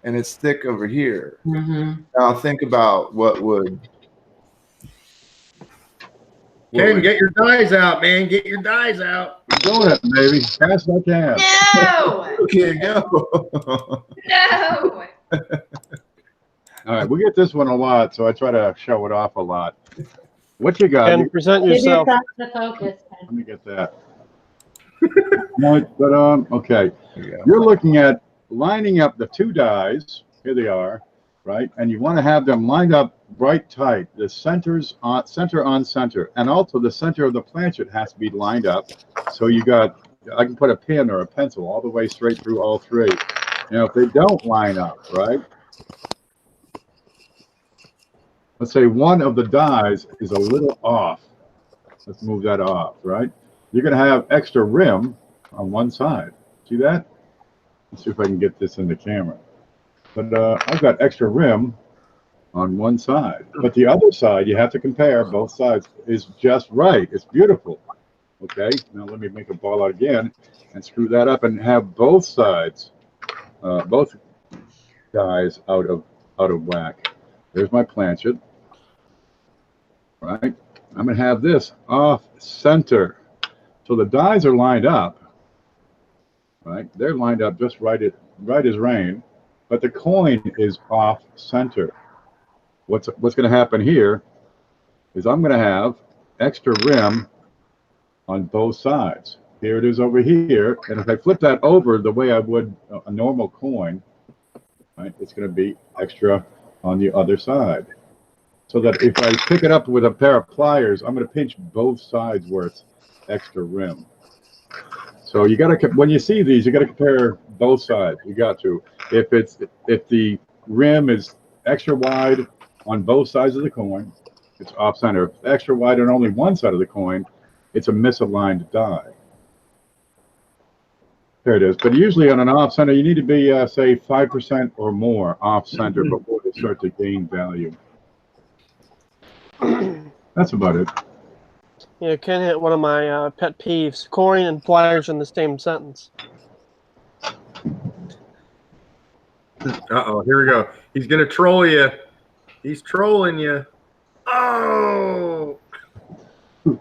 And it's thick over here. Mm-hmm. Now think about what would. Ken, get your dies out, man. Get your dies out. Go ahead, baby. Fast as I can. No. Okay, go. No. All right, we get this one a lot, so I try to show it off a lot. What you got? And present Give yourself. yourself the focus. Let me get that. No, but okay. There you go. You're looking at lining up the two dies. Here they are, right? And you want to have them lined up right tight. The centers on center on center, and also the center of the planchet has to be lined up. So you got, I can put a pin or a pencil all the way straight through all three. Now, if they don't line up, right? Let's say one of the dies is a little off. Let's move that off, right? You're going to have extra rim on one side. See that? Let's see if I can get this in the camera. But I've got extra rim on one side. But the other side, you have to compare both sides, is just right. It's beautiful. Okay, now let me make a ball out again and screw that up and have both sides, both dies out of whack. There's my planchet. Right? I'm going to have this off center. So the dies are lined up, right? They're lined up just right as rain, but the coin is off center. What's going to happen here is I'm going to have extra rim on both sides. Here it is over here, and if I flip that over the way I would a normal coin, right, it's going to be extra on the other side. So that if I pick it up with a pair of pliers, I'm going to pinch both sides where it's extra rim. So you got to, when you see these, you got to compare both sides. You got to. If the rim is extra wide on both sides of the coin, it's off center. If it's extra wide on only one side of the coin, it's a misaligned die. There it is. But usually on an off center, you need to be say 5% or more off center before they start to gain value. That's about it. Yeah, Ken hit one of my pet peeves: coin and pliers in the same sentence. Uh-oh, here we go. He's going to troll you. He's trolling you. Oh! There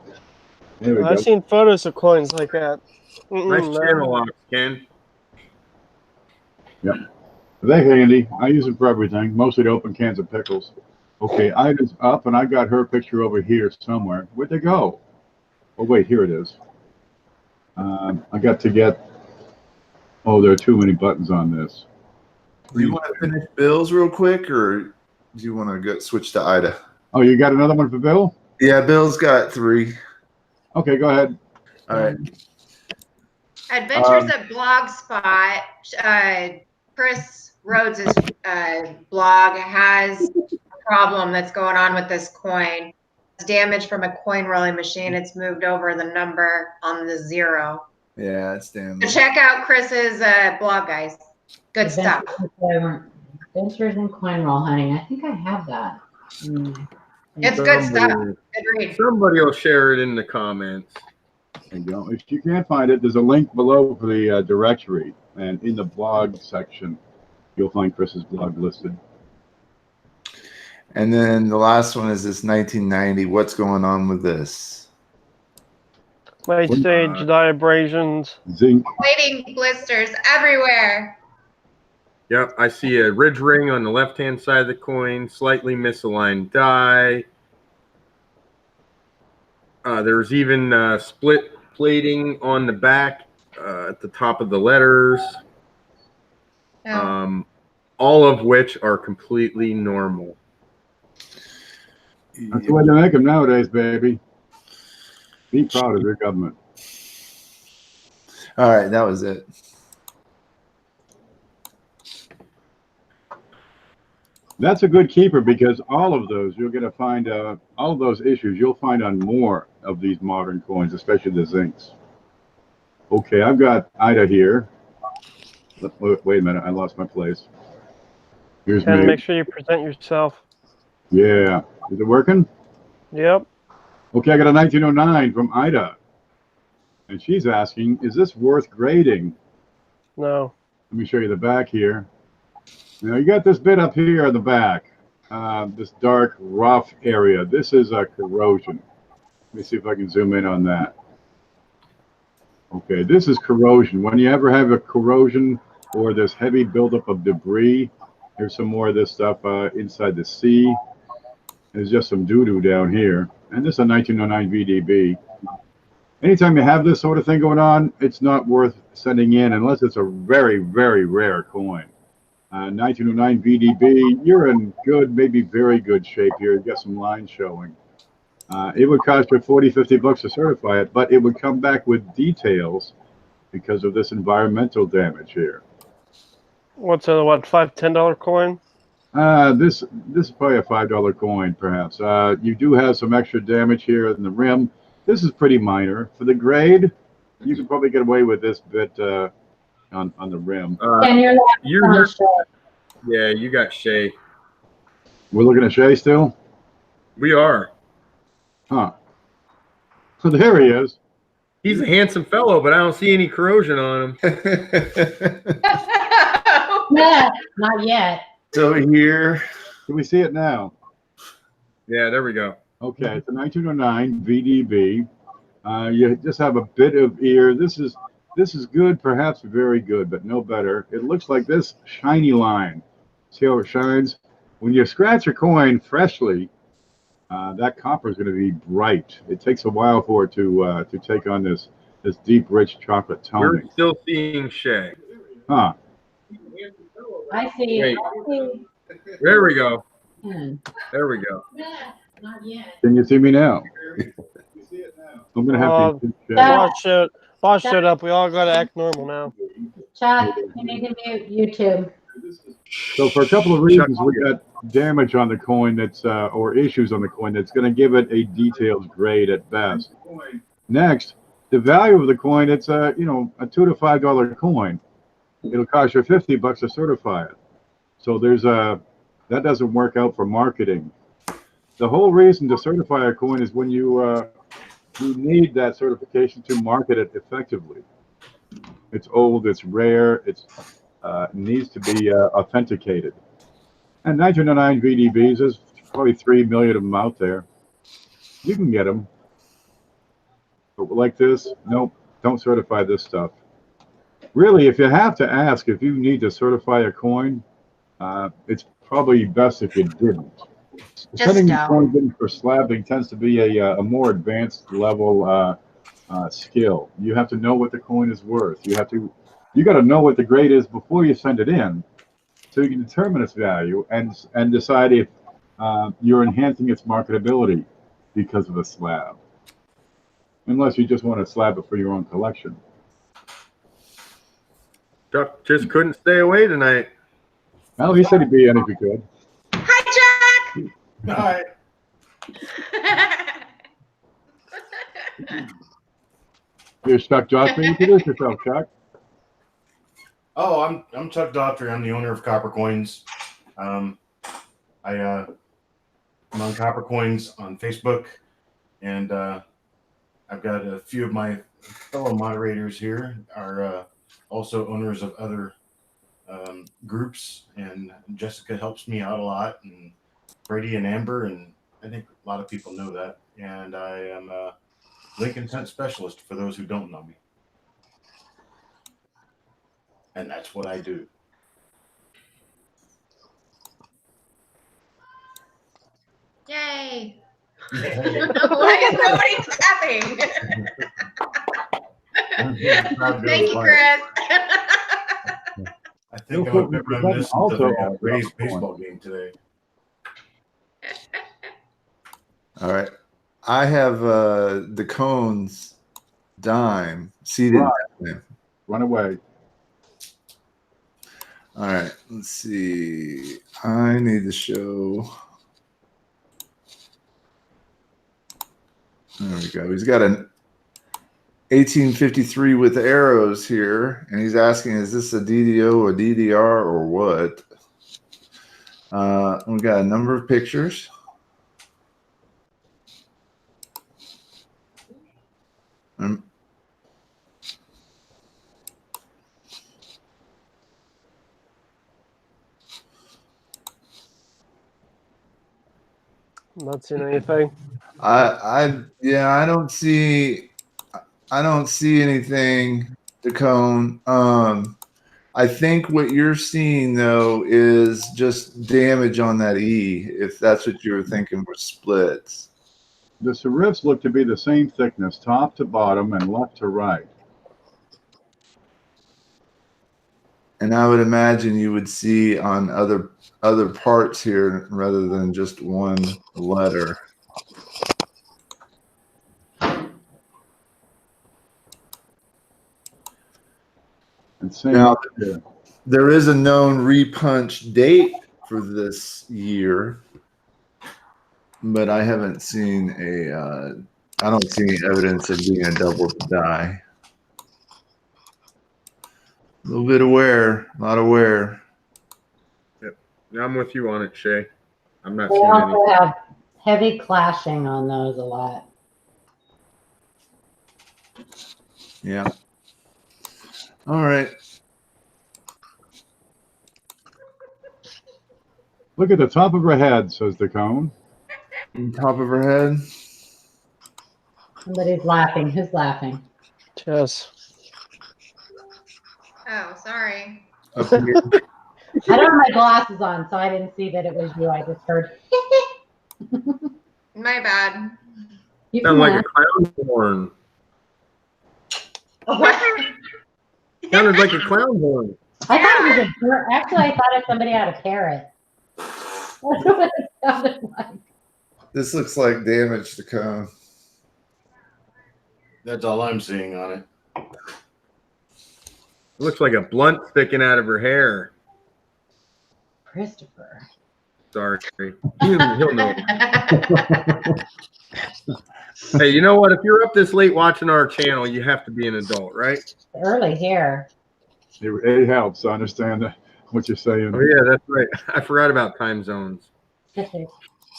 we I've go. seen photos of coins like that. Nice channel locks, Ken. Yep. They're handy. I use them for everything, mostly to open cans of pickles. Okay, Ida's up, and I got her picture over here somewhere. Where'd they go? Oh, wait, here it is. I got to get, oh, there are too many buttons on this. Do you want to finish Bill's real quick, or do you want to go switch to Ida? Oh, you got another one for Bill? Yeah, Bill's got 3. Okay, go ahead. All right. Adventures at Blogspot. Chris Rhodes' blog has a problem that's going on with this coin. It's damage from a coin rolling machine. It's moved over the number on the 0. Yeah, it's So damn. check out Chris's blog, guys. Good stuff. Adventures in Coin Roll Hunting. I think I have that. It's good stuff. Good read. Somebody will share it in the comments. There you go. If you can't find it, there's a link below for the directory, and in the blog section, you'll find Chris's blog listed. And then the last one is this 1990. What's going on with this? Late stage die abrasions. Zinc. Waiting blisters everywhere. Yep, I see a ridge ring on the left-hand side of the coin, slightly misaligned die. There's even split plating on the back at the top of the letters, Oh. all of which are completely normal. That's the way they make them nowadays, baby. Be proud of your government. All right, that was it. That's a good keeper because all of those you're going to find all of those issues you'll find on more of these modern coins, especially the zincs. Okay, I've got Ida here. Wait a minute, I lost my place. Here's And me. make sure you present yourself. Yeah, is it working? Yep. Okay, I got a 1909 from Ida, and she's asking, is this worth grading? No. Let me show you the back here. Now you got this bit up here on the back, this dark, rough area. This is a corrosion. Let me see if I can zoom in on that. Okay, this is corrosion. When you ever have a corrosion or this heavy buildup of debris, here's some more of this stuff inside the sea. There's just some doo-doo down here. And this is a 1909 VDB. Anytime you have this sort of thing going on, it's not worth sending in unless it's a very, very rare coin. 1909 VDB, you're in good, maybe very good shape here. You've got some lines showing. It would cost you $40-50 to certify it, but it would come back with details because of this environmental damage here. What's a $5-10 coin? This is probably a $5 coin, perhaps. You do have some extra damage here in the rim. This is pretty minor. For the grade, you can probably get away with this bit on the rim. And You're yeah, you got Shay. We're looking at Shay still? We are. Huh. So there he is. He's a handsome fellow, but I don't see any corrosion on him. Yeah, not yet. So here. Can we see it now? Yeah, there we go. Okay, it's a 1909 VDB. You just have a bit of ear. This is good, perhaps very good, but no better. It looks like this shiny line. See how it shines? When you scratch a coin freshly, that copper is going to be bright. It takes a while for it to take on this deep, rich chocolate toning. We're still seeing Shay. Huh. I see. Wait. I see. There we go. Hmm. There we go. Not yet. Can you see me now? I'm going to have to. Boss showed up. We all got to act normal now. Chuck, you need to mute YouTube. So for a couple of reasons, we got damage on the coin that's or issues on the coin that's going to give it a detailed grade at best. Next, the value of the coin, it's a $2 to $5 coin. It'll cost you $50 to certify it. So that doesn't work out for marketing. The whole reason to certify a coin is when you need that certification to market it effectively. It's old, it's rare, it needs to be authenticated. And 1909 VDBs, there's probably 3 million of them out there. You can get them. But like this, nope, don't certify this stuff. Really, if you have to ask if you need to certify a coin, it's probably best if you didn't. Sending coins in for slabbing tends to be a more advanced level skill. You have to know what the coin is worth. You got to know what the grade is before you send it in, so you can determine its value and decide if you're enhancing its marketability because of a slab. Unless you just want to slab it for your own collection. Chuck just couldn't stay away tonight. Well, he said he'd be in if he could. Hi, Chuck. Hi. Here's Chuck Johnson. Introduce yourself, Chuck. Oh, I'm Chuck Daughtry. I'm the owner of Copper Coins. I'm on Copper Coins on Facebook, and I've got a few of my fellow moderators here are also owners of other groups, and Jessica helps me out a lot, and Brady and Amber, and I think a lot of people know that. And I am a link intent specialist for those who don't know me. And that's what I do. Yay. Why is nobody clapping? Thank you, Chris. I think I'm a bit reminiscent of the Rays baseball game today. All right. I have the cones dime seated. Right. Run away. All right, let's see. I need to show. There we go. He's got an 1853 with arrows here, and he's asking, is this a DDO, a DDR, or what? We've got a number of pictures. Not seeing anything. I don't see anything, Dacone. I think what you're seeing though is just damage on that E, if that's what you were thinking were splits. The serifs look to be the same thickness, top to bottom and left to right. And I would imagine you would see on other parts here rather than just one letter. And same Now, up here. there is a known repunch date for this year, but I haven't seen I don't see any evidence of being a double die. A little bit aware, not aware. Yep. I'm with you on it, Shay. I'm not They seeing also anything. have heavy clashing on those a lot. Yeah. All right. Look at the top of her head, says the cone. Top of her head. Somebody's laughing. Who's laughing? Yes. Oh, sorry. Up here. I don't have my glasses on, so I didn't see that it was you. I just heard. My bad. You Sound can like a clown horn. What? Sounded like a clown horn. I thought it was a bird. Actually, I thought somebody had a parrot. That's what it sounded like. This looks like damage to cone. That's all I'm seeing on it. It looks like a blunt sticking out of her hair. Christopher. Sorry. He'll know. Hey, you know what? If you're up this late watching our channel, you have to be an adult, right? Early hair. It helps. I understand what you're saying. Oh, yeah, that's right. I forgot about time zones.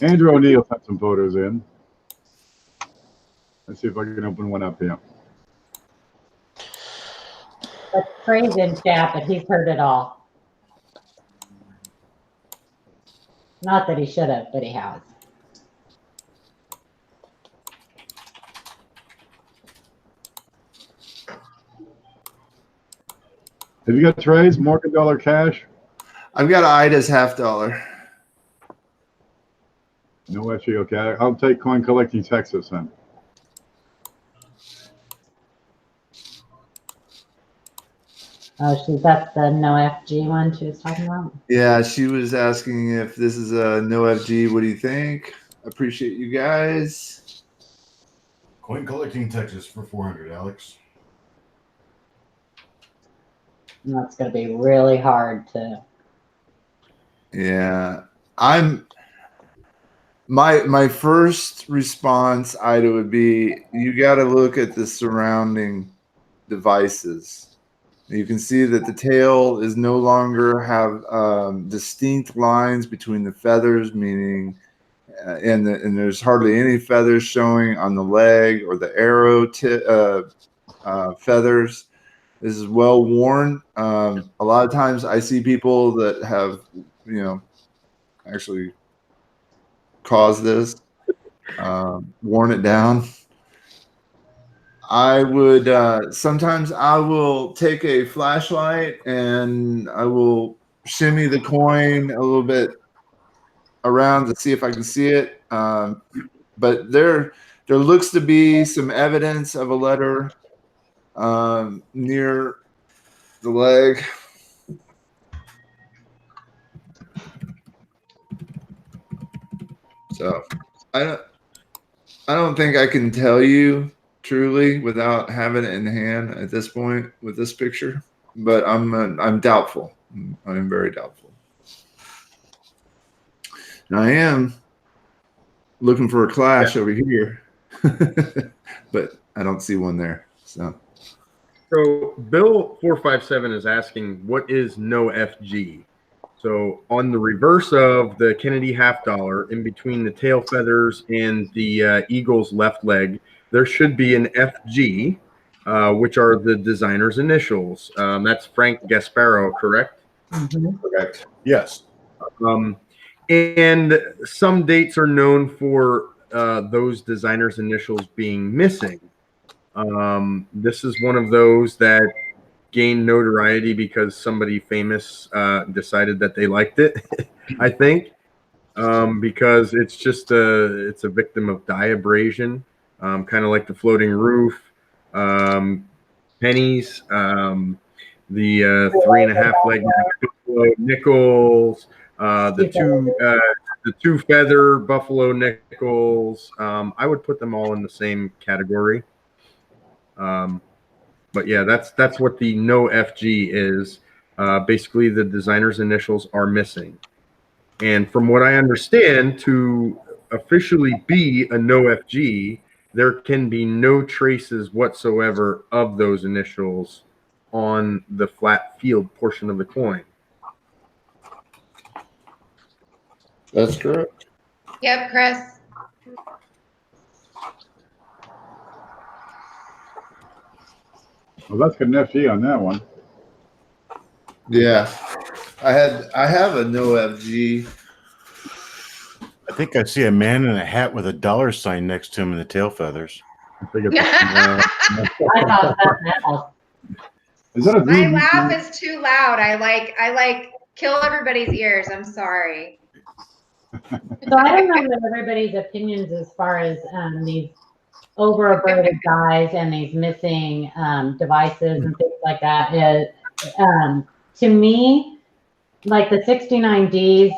Andrew O'Neill sent some photos in. Let's see if I can open one up here. That's crazy in chat, but he's heard it all. Not that he should have, but he has. Have you got trays, Morgan dollar cash? I've got Ida's $50. No FG, okay. I'll take coin collecting Texas then. Oh, that's the no FG one she was talking about. Yeah, she was asking if this is a no FG. What do you think? Appreciate you guys. Coin collecting Texas for 400, Alex. And that's going to be really hard to. Yeah, my first response, Ida, would be you got to look at the surrounding devices. You can see that the tail is no longer have distinct lines between the feathers, meaning, and there's hardly any feathers showing on the leg or the arrow feathers. This is well worn. A lot of times I see people that have, actually caused this, worn it down. I would sometimes I will take a flashlight and I will shimmy the coin a little bit around to see if I can see it. But there looks to be some evidence of a letter near the leg. So I don't think I can tell you truly without having it in hand at this point with this picture, but I'm doubtful. I'm very doubtful. And I am looking for a clash over here, but I don't see one there. So Bill 457 is asking, what is no FG? So on the reverse of the Kennedy half dollar, in between the tail feathers and the eagle's left leg, there should be an FG, which are the designer's initials. That's Frank Gasparo, correct? Correct. Yes. And some dates are known for those designers' initials being missing. This is one of those that gained notoriety because somebody famous decided that they liked it. I think because it's just it's a victim of dye abrasion, kind of like the floating roof, pennies, the 3.5 leg nickels, the two feather buffalo nickels. I would put them all in the same category. But yeah, that's what the no FG is. Basically, the designer's initials are missing. And from what I understand, to officially be a no FG, there can be no traces whatsoever of those initials on the flat field portion of the coin. that's correct. Yep, Chris. Well, that's got an FG on that one. Yeah, I have a no FG. I think I see a man in a hat with a dollar sign next to him in the tail feathers. I think it's I thought that. is that a My V? laugh is too loud. I like kill everybody's ears. I'm sorry. So I don't know what everybody's opinions as far as these over-abraded guys and these missing devices and things like that is. To me, like the 69Ds,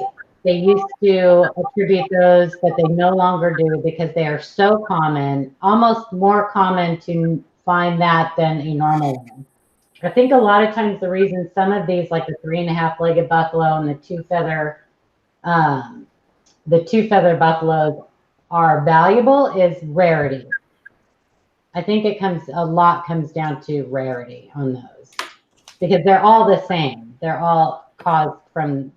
they used to attribute those, but they no longer do because they are so common, almost more common to find that than a normal one. I think a lot of times the reason some of these, like the 3.5-legged buffalo and the two feather buffaloes are valuable is rarity. I think a lot comes down to rarity on those because they're all the same. They're all caused from,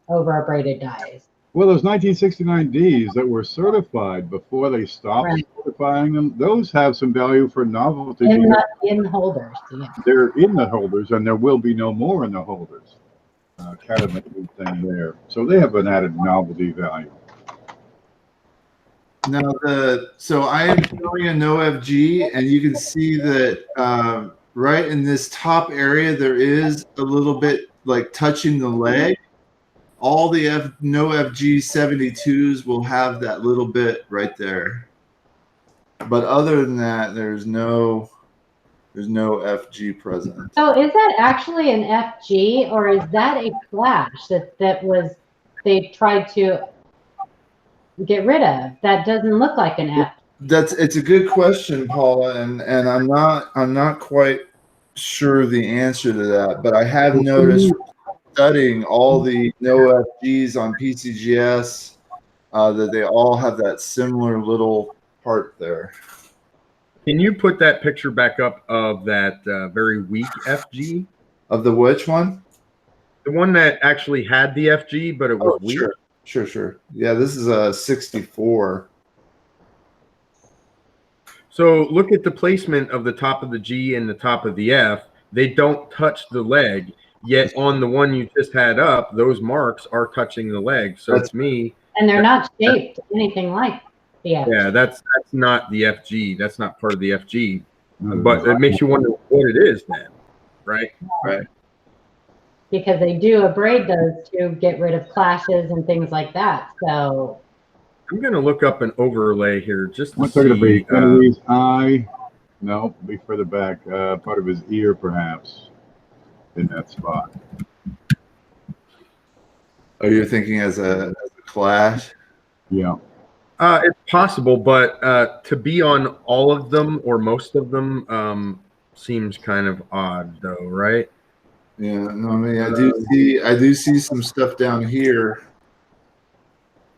over-abraded dyes. Well, those 1969Ds that were certified before they stopped certifying them, those have some value for novelty. In the holders, yeah. They're in the holders, and there will be no more in the holders. Kind of a good thing there. So they have an added novelty value. Now so I am showing a no FG, and you can see that right in this top area there is a little bit like touching the leg. All the no FG 72s will have that little bit right there, but other than that, there's no FG present. So is that actually an FG or is that a flash that was they tried to get rid of? That doesn't look like an F. It's a good question, Paula, and I'm not quite sure the answer to that, but I have noticed studying all the no FGs on PCGS that they all have that similar little part there. Can you put that picture back up of that very weak FG? Of the which one? The one that actually had the FG, but it was weak. Sure. Yeah, this is a 64. So look at the placement of the top of the G and the top of the F. They don't touch the leg, yet on the one you just had up, those marks are touching the leg. So to me, and they're not shaped anything like the FG. Yeah, that's not the FG. That's not part of the FG. But it makes you wonder what it is then, right? Right. Because they do abrade those to get rid of clashes and things like that. So I'm going to look up an overlay here just to What's going to see. be Kennedy's eye? No, be further back. Part of his ear, perhaps, in that spot. Oh, you're thinking as a clash? Yeah. It's possible, but to be on all of them or most of them seems kind of odd, though, right? Yeah, no, I mean, I do see some stuff down here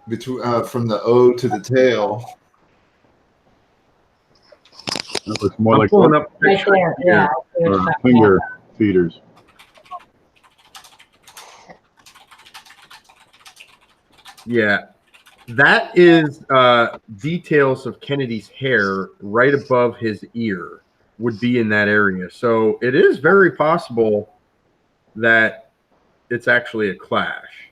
between from the O to the tail. That looks more I'm like pulling up Right pictures there. Yeah. I see what you're talking finger about. feeders. Yeah, that is details of Kennedy's hair right above his ear would be in that area. So it is very possible that it's actually a clash.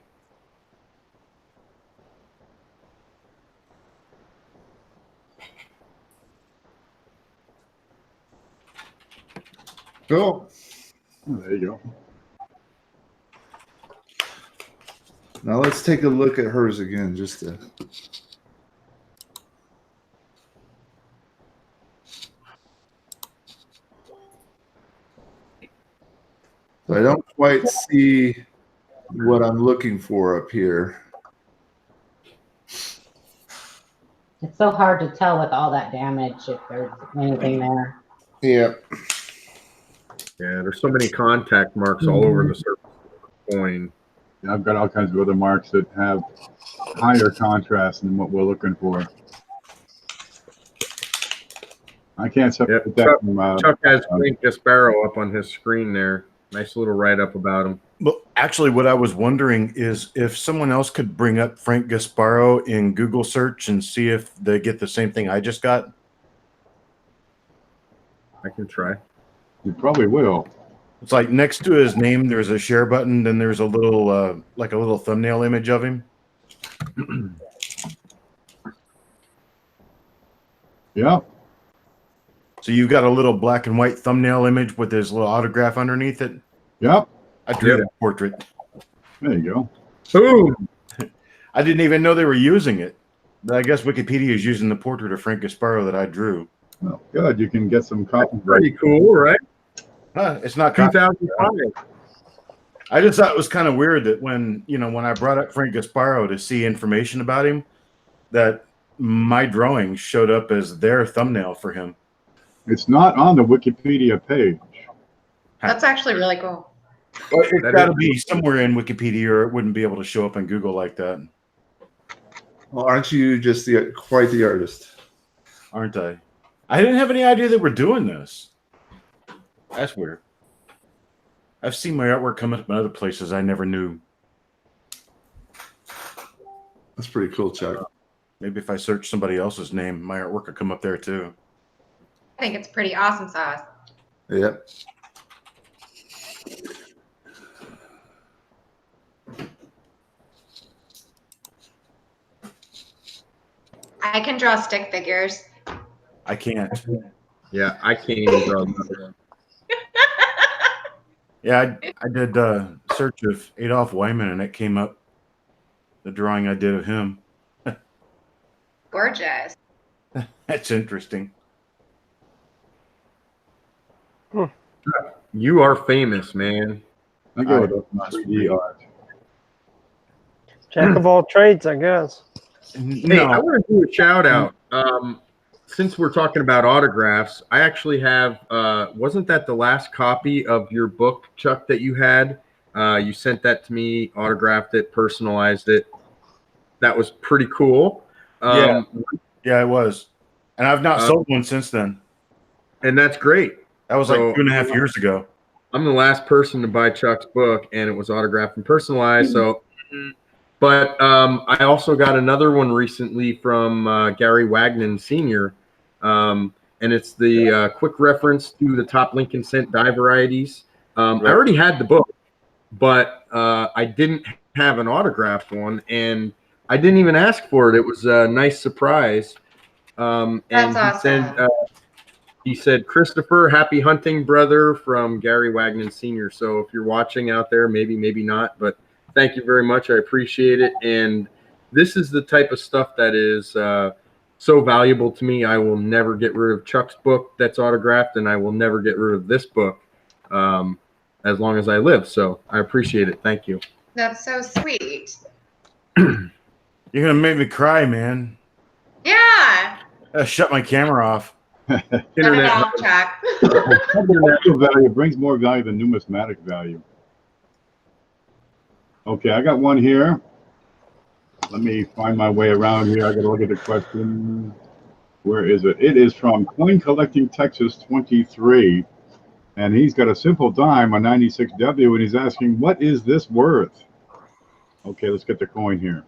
Cool. Oh, there you go. Now let's take a look at hers again, just to. So I don't quite see what I'm looking for up here. It's so hard to tell with all that damage if there's anything there. Yeah. Yeah, there's so many contact marks all over the surface of the coin. Yeah, I've got all kinds of other marks that have higher contrast than what we're looking for. I can't separate that from. Chuck has Frank Gasparo up on his screen there. Nice little write-up about him. Well, actually, what I was wondering is if someone else could bring up Frank Gasparo in Google search and see if they get the same thing I just got. I can try. You probably will. It's like next to his name, there's a share button. Then there's a little, like a little thumbnail image of him. Yeah. So you've got a little black and white thumbnail image with his little autograph underneath it. Yep. I drew that portrait. There you go. Boom. I didn't even know they were using it. But I guess Wikipedia is using the portrait of Frank Gasparo that I drew. Oh, good. You can get some copyright. Pretty cool, right? It's not 2005. I just thought it was kind of weird that when I brought up Frank Gasparo to see information about him, that my drawing showed up as their thumbnail for him. It's not on the Wikipedia page. That's actually really cool. Well, it's got to be somewhere in Wikipedia, or it wouldn't be able to show up in Google like that. Well, aren't you just quite the artist? Aren't I? I didn't have any idea that we're doing this. That's weird. I've seen my artwork come up in other places I never knew. That's pretty cool, Chuck. Maybe if I search somebody else's name, my artwork will come up there too. I think it's pretty awesome sauce. Yep. I can draw stick figures. I can't. Yeah, I can't even draw them. Yeah, I did a search of Adolf Wyman, and it came up the drawing I did of him. Gorgeous. That's interesting. You are famous, man. I go with 3D art. Jack of all trades, I guess. Hey, I want to do a shout out. Since we're talking about autographs, I actually have, wasn't that the last copy of your book, Chuck, that you had? You sent that to me, autographed it, personalized it. That was pretty cool. Yeah, it was. And I've not sold one since then. And that's great. That was like 2.5 years ago. I'm the last person to buy Chuck's book, and it was autographed and personalized. So, but I also got another one recently from Gary Wagnon Sr., and it's the quick reference to the top Lincoln cent die varieties. I already had the book, but I didn't have an autographed one, and I didn't even ask for it. It was a nice surprise. And That's awesome. He said, Christopher, happy hunting, brother, from Gary Wagnon Sr. So if you're watching out there, maybe, maybe not, but thank you very much. I appreciate it. And this is the type of stuff that is so valuable to me. I will never get rid of Chuck's book that's autographed, and I will never get rid of this book as long as I live. So I appreciate it. Thank you. That's so sweet. You're going to make me cry, man. Shut my camera off. Shut it Internet. off, Chuck. Actual value brings more value than numismatic value. Okay, I got one here. Let me find my way around here. I got to look at the question. Where is it? It is from Coin Collecting Texas 23. And he's got a simple dime on 96W, and he's asking, what is this worth? Okay, let's get the coin here.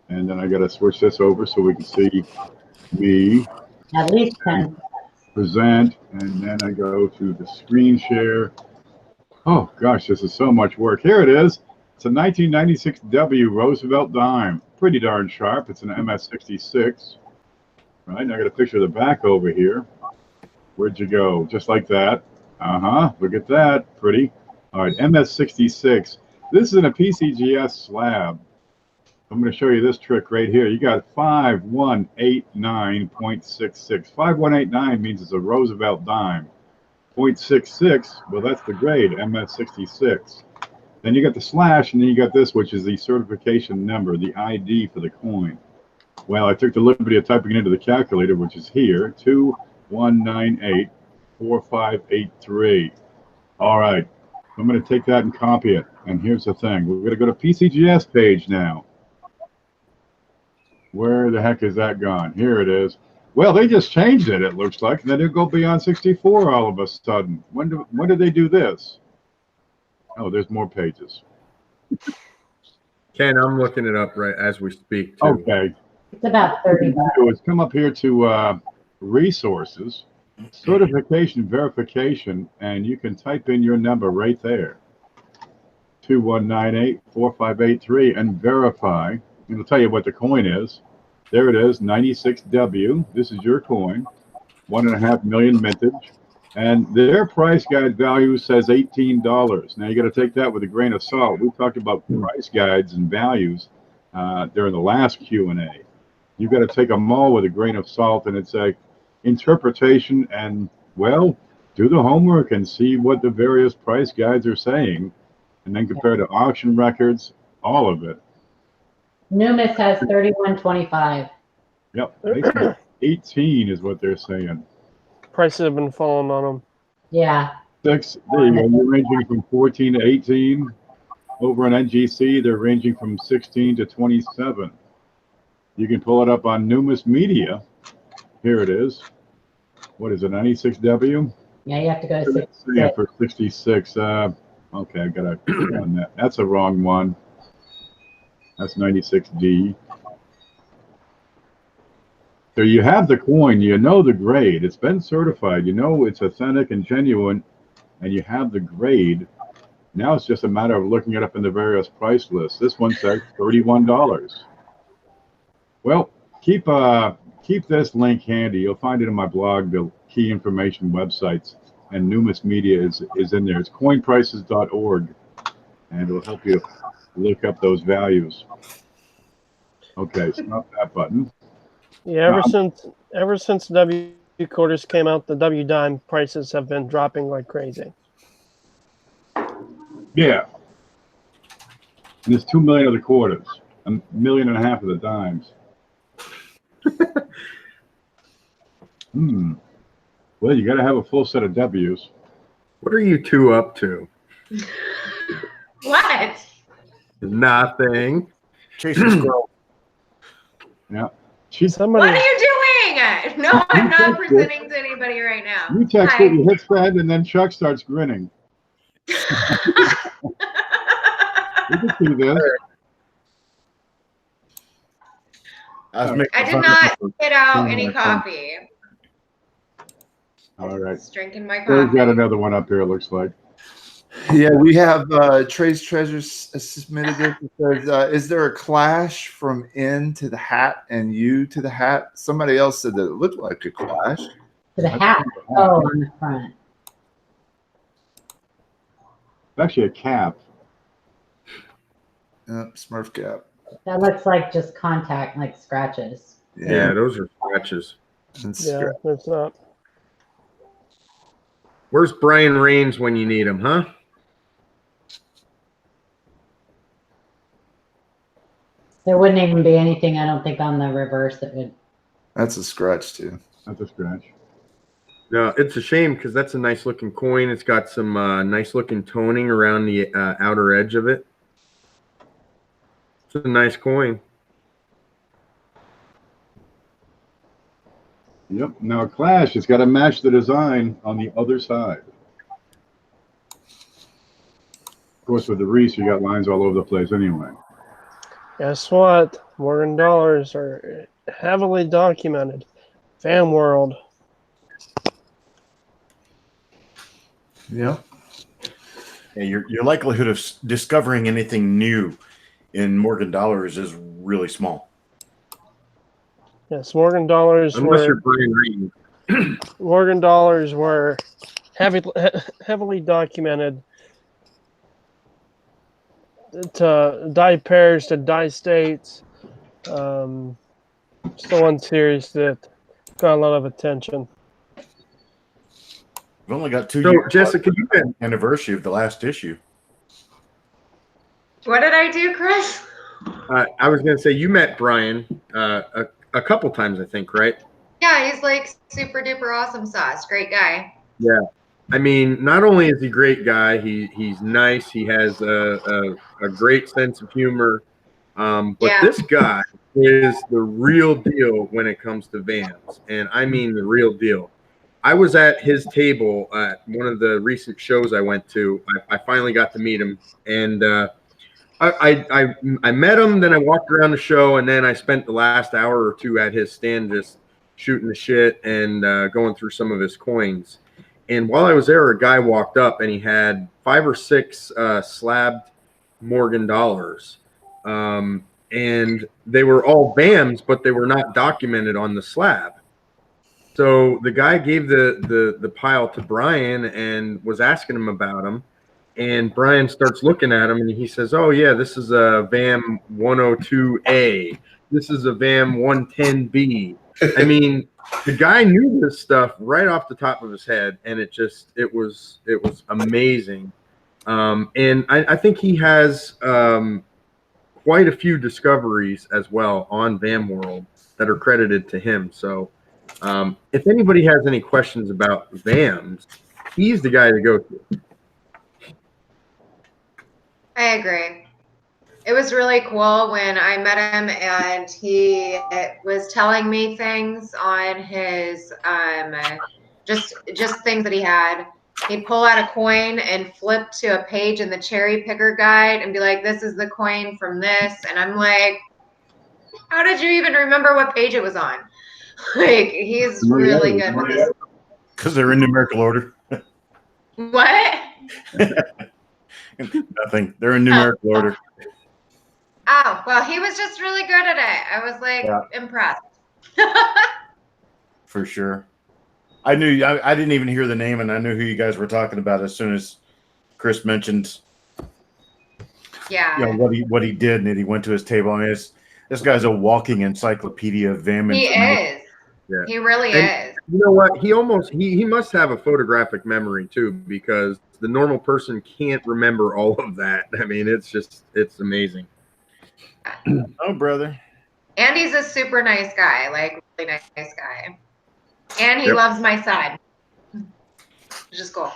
And then I got to switch this over so we can see me. At least 10. Present, and then I go to the screen share. Oh gosh, this is so much work. Here it is. It's a 1996W Roosevelt dime. Pretty darn sharp. It's an MS66. Right, and I got a picture of the back over here. Where'd you go? Just like that. Look at that. Pretty. All right, MS66. This is in a PCGS slab. I'm going to show you this trick right here. You got 5189.66. 5189 means it's a Roosevelt dime. 0.66, well, that's the grade, MS66. Then you got the slash, and then you got this, which is the certification number, the ID for the coin. Well, I took the liberty of typing it into the calculator, which is here, 21984583. All right, I'm going to take that and copy it. And here's the thing. We're going to go to PCGS page now. Where the heck is that gone? Here it is. Well, they just changed it, it looks like, and then it'll go beyond 64 all of a sudden. When did they do this? Oh, there's more pages. Ken, I'm looking it up right as we speak, too. Okay. It's about 30 bucks. It's come up here to resources, certification, verification, and you can type in your number right there. 21984583 and verify. It'll tell you what the coin is. There it is, 96W. This is your coin, 1.5 million mintage, and their price guide value says $18. Now you got to take that with a grain of salt. We talked about price guides and values during the last Q&A. You got to take them all with a grain of salt, and it's a interpretation. And well, do the homework and see what the various price guides are saying, and then compare to auction records, all of it. Numis has 31.25. Yep, 18 is what they're saying. Prices have been falling on them. Yeah. There you go. You're ranging from 14 to 18. Over on NGC, they're ranging from 16 to 27. You can pull it up on Numis Media. Here it is. What is it, 96W? Yeah, you have to go to 66. Yeah, for 66. Okay, I gotta click on that. That's a wrong one. That's 96D. So you have the coin, you know the grade. It's been certified. You know it's authentic and genuine, and you have the grade. Now it's just a matter of looking it up in the various price lists. This one says $31. Well, keep this link handy. You'll find it in my blog, the key information websites, and Numis Media is in there. It's coinprices.org, and it'll help you look up those values. Okay, stop that button. Yeah, ever since W quarters came out, the W dime prices have been dropping like crazy. Yeah. And there's 2 million of the quarters, 1.5 million of the dimes. Well, you got to have a full set of W's. What are you two up to? What? Nothing. Chasing squirrel. Yeah. Somebody, What are you doing? No, I'm not presenting to anybody right now. You text Hi. it, you hit send, and then Chuck starts grinning. You can see this. I did not spit out any coffee. All right. Just drinking my There's coffee. got another one up here, it looks like. Yeah, we have Trey's Treasures submitted this. It says, is there a clash from N to the hat and U to the hat? Somebody else said that it looked like a clash. To the hat. Oh, on the front. It's actually a cap. Smurf cap. That looks like just contact, like scratches. Yeah, those are scratches. And yeah, it's not. Where's Brian Rains when you need him, huh? There wouldn't even be anything, I don't think, on the reverse that would. That's a scratch too. That's a scratch. No, it's a shame because that's a nice looking coin. It's got some nice looking toning around the outer edge of it. It's a nice coin. Yep. Now Clash has got to match the design on the other side. Of course, with the Reese, you got lines all over the place anyway. Guess what? Morgan dollars are heavily documented. Fan world. Yeah. Yeah, your likelihood of discovering anything new in Morgan dollars is really small. Yes, Morgan dollars Unless were you're Brian Reed. Morgan dollars were heavily documented to die pairs, to die states. Still one series that got a lot of attention. We've only got 2 So, years Jessica, left on the anniversary of the last issue. What did I do, Chris? I was going to say you met Brian a couple times, I think, right? Yeah, he's like super duper awesome sauce. Great guy. Yeah. I mean, not only is he a great guy, he's nice. He has a great sense of humor. But Yeah. this guy is the real deal when it comes to Vans. And I mean the real deal. I was at his table at one of the recent shows I went to. I finally got to meet him. And I met him, then I walked around the show, and then I spent the last hour or two at his stand just shooting the shit and going through some of his coins. And while I was there, a guy walked up and he had 5 or 6 slabbed Morgan dollars. And they were all BAMs, but they were not documented on the slab. So the guy gave the pile to Brian and was asking him about them. And Brian starts looking at him and he says, oh, yeah, this is a VAM 102A. This is a VAM 110B. I mean, the guy knew this stuff right off the top of his head, and it was amazing. And I think he has quite a few discoveries as well on VAM World that are credited to him. So if anybody has any questions about VAMs, he's the guy to go to. I agree. It was really cool when I met him and he was telling me things on his just things that he had. He'd pull out a coin and flip to a page in the cherry picker guide and be like, this is the coin from this. And I'm like, how did you even remember what page it was on? Like, he's really good with this. Because they're in numerical order. What? Nothing. They're in numerical order. Oh, well, he was just really good at it. I was like impressed. For sure. I knew I didn't even hear the name, and I knew who you guys were talking about as soon as Chris mentioned what he did, and he went to his table. I mean, this guy's a walking encyclopedia of VAM. He is. Yeah. He really is. You know what? He must have a photographic memory too, because the normal person can't remember all of that. I mean, it's amazing. Oh, brother. And he's a super nice guy, like really nice guy. And he loves my side, which is cool.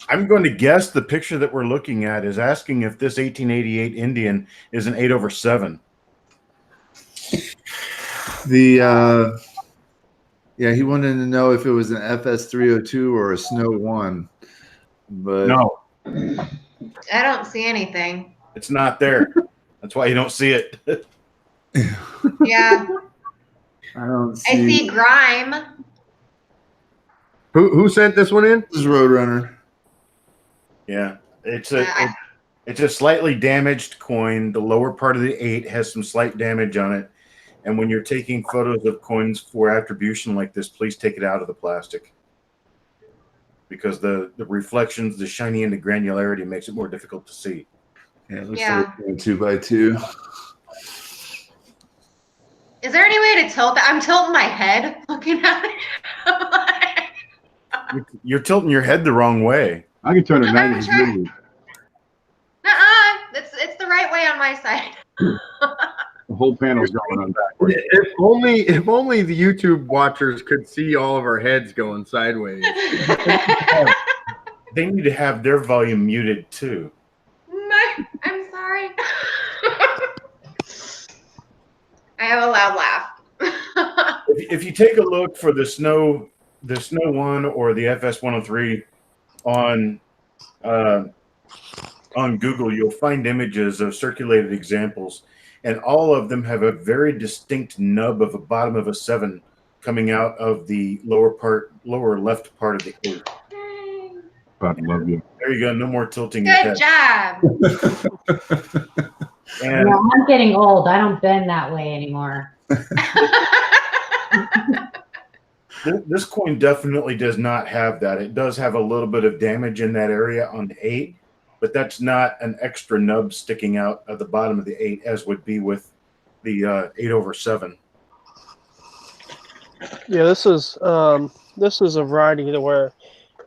I'm going to guess the picture that we're looking at is asking if this 1888 Indian is an 8/7. He wanted to know if it was an FS302 or a Snow 1. But no, I don't see anything. It's not there. That's why you don't see it. Yeah. I see grime. Who sent this one in? This is Roadrunner. Yeah, it's a slightly damaged coin. The lower part of the 8 has some slight damage on it. And when you're taking photos of coins for attribution like this, please take it out of the plastic, because the reflections, the shiny and the granularity makes it more difficult to see. Yeah, it looks like a 2x2. Is there any way to tilt that? I'm tilting my head looking at it. You're tilting your head the wrong way. I can turn it 90 degrees. Nuh-uh. It's the right way on my side. whole panel's going on backwards. If only the YouTube watchers could see all of our heads going sideways. They need to have their volume muted too. I'm sorry. I have a loud laugh. If you take a look for the Snow 1 or the FS103 on Google, you'll find images of circulated examples, and all of them have a very distinct nub of a bottom of a 7 coming out of the lower left part of the 8. But love you. There you go. No more tilting your Good head. job. And Yeah, I'm getting old. I don't bend that way anymore. this coin definitely does not have that. It does have a little bit of damage in that area on the 8, but that's not an extra nub sticking out at the bottom of the 8 as would be with the 8/7. Yeah, this is a variety to where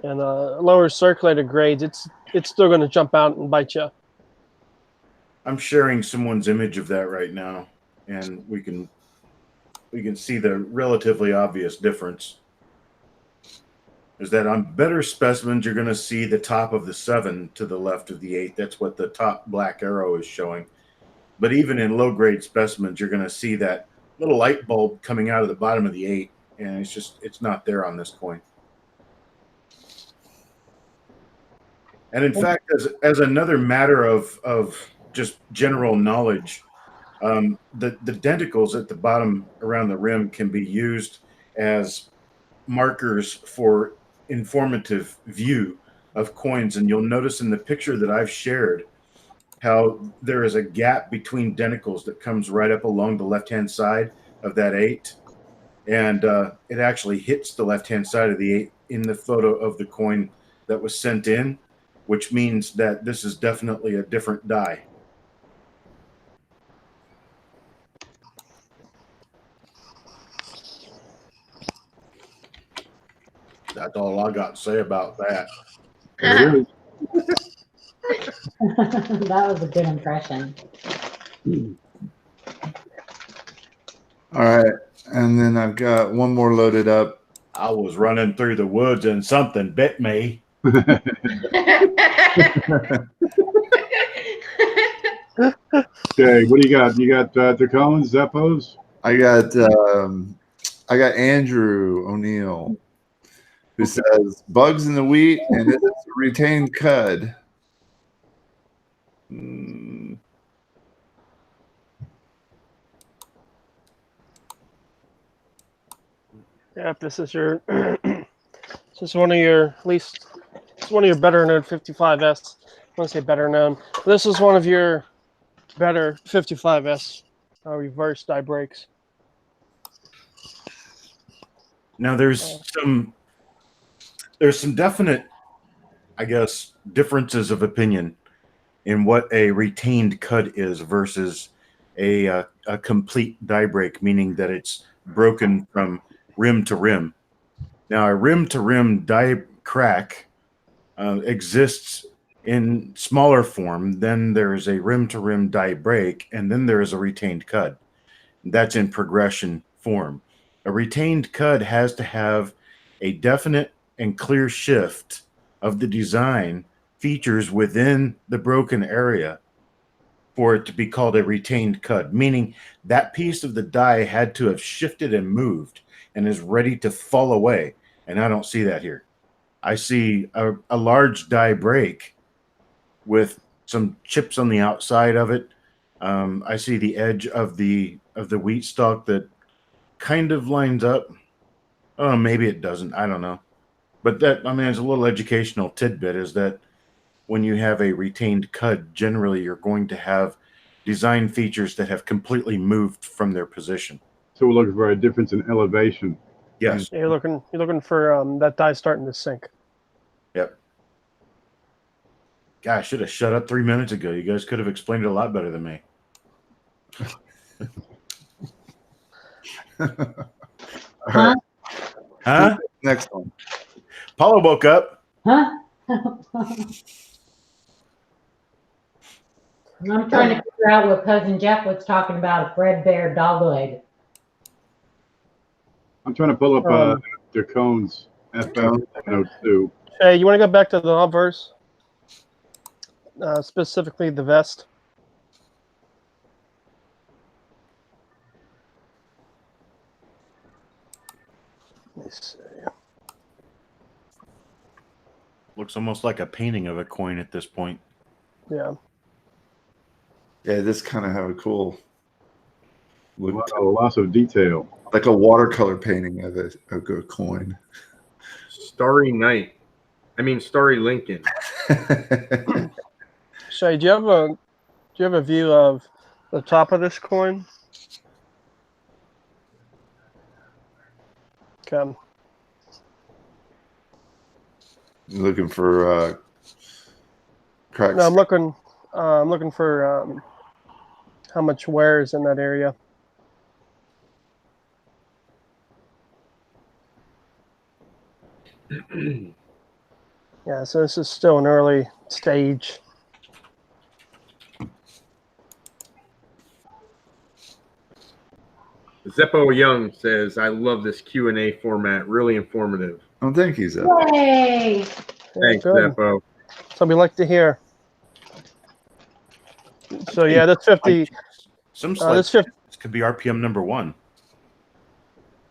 in lower circulated grades, it's still going to jump out and bite you. I'm sharing someone's image of that right now, and we can see the relatively obvious difference. Is that on better specimens, you're going to see the top of the 7 to the left of the 8. That's what the top black arrow is showing. But even in low-grade specimens, you're going to see that little light bulb coming out of the bottom of the 8, and it's not there on this coin. And in fact, as another matter of just general knowledge, the denticles at the bottom around the rim can be used as markers for informative view of coins. And you'll notice in the picture that I've shared how there is a gap between denticles that comes right up along the left-hand side of that 8. And it actually hits the left-hand side of the 8 in the photo of the coin that was sent in, which means that this is definitely a different die. That's all I got to say about that. It That was a good impression. All right. And then I've got one more loaded up. I was running through the woods and something bit me. is. Okay, what do you got? You got Tacomas, Zeppos? I got Andrew O'Neill, who says bugs in the wheat and it is a retained cud. Yeah, if this is your, this is one of your it's one of your better known 55S. I want to say better known. This is one of your better 55S reverse die breaks. Now there's some definite, I guess, differences of opinion in what a retained cud is versus a complete die break, meaning that it's broken from rim to rim. Now, a rim to rim die crack exists in smaller form. Then there's a rim to rim die break, and then there is a retained cud. That's in progression form. A retained cud has to have a definite and clear shift of the design features within the broken area for it to be called a retained cud, meaning that piece of the die had to have shifted and moved and is ready to fall away. And I don't see that here. I see a large die break with some chips on the outside of it. I see the edge of the wheat stalk that kind of lines up. Oh, maybe it doesn't. I don't know. But that, I mean, it's a little educational tidbit is that when you have a retained cud, generally you're going to have design features that have completely moved from their position. So we're looking for a difference in elevation. Yes. You're looking for that die starting to sink. Yep. God, I should have shut up 3 minutes ago. You guys could have explained it a lot better than me. All right. Huh? Next one. Paula woke up. Huh? I'm trying to figure out what Cousin Jeff was talking about, a Fredbear dogleg. I'm trying to pull up DeCone's FF102. Hey, you want to go back to the obverse? Specifically the vest. Let me see. Looks almost like a painting of a coin at this point. Yeah. Yeah, this kind of have a cool look, A loss of detail. like a watercolor painting of a coin. Starry Night. I mean, Starry Lincoln. Shay, do you have a view of the top of this coin? Okay. Looking for cracks. No, I'm looking for how much wear is in that area. Yeah, so this is still an early stage. Zeppo Young says, "I love this Q&A format. Really informative." Oh, thank you, Zep. Yay! Thanks, Good. Zeppo. So we like to hear. So yeah, that's 50. Some That's slides 50. could be RPM number 1.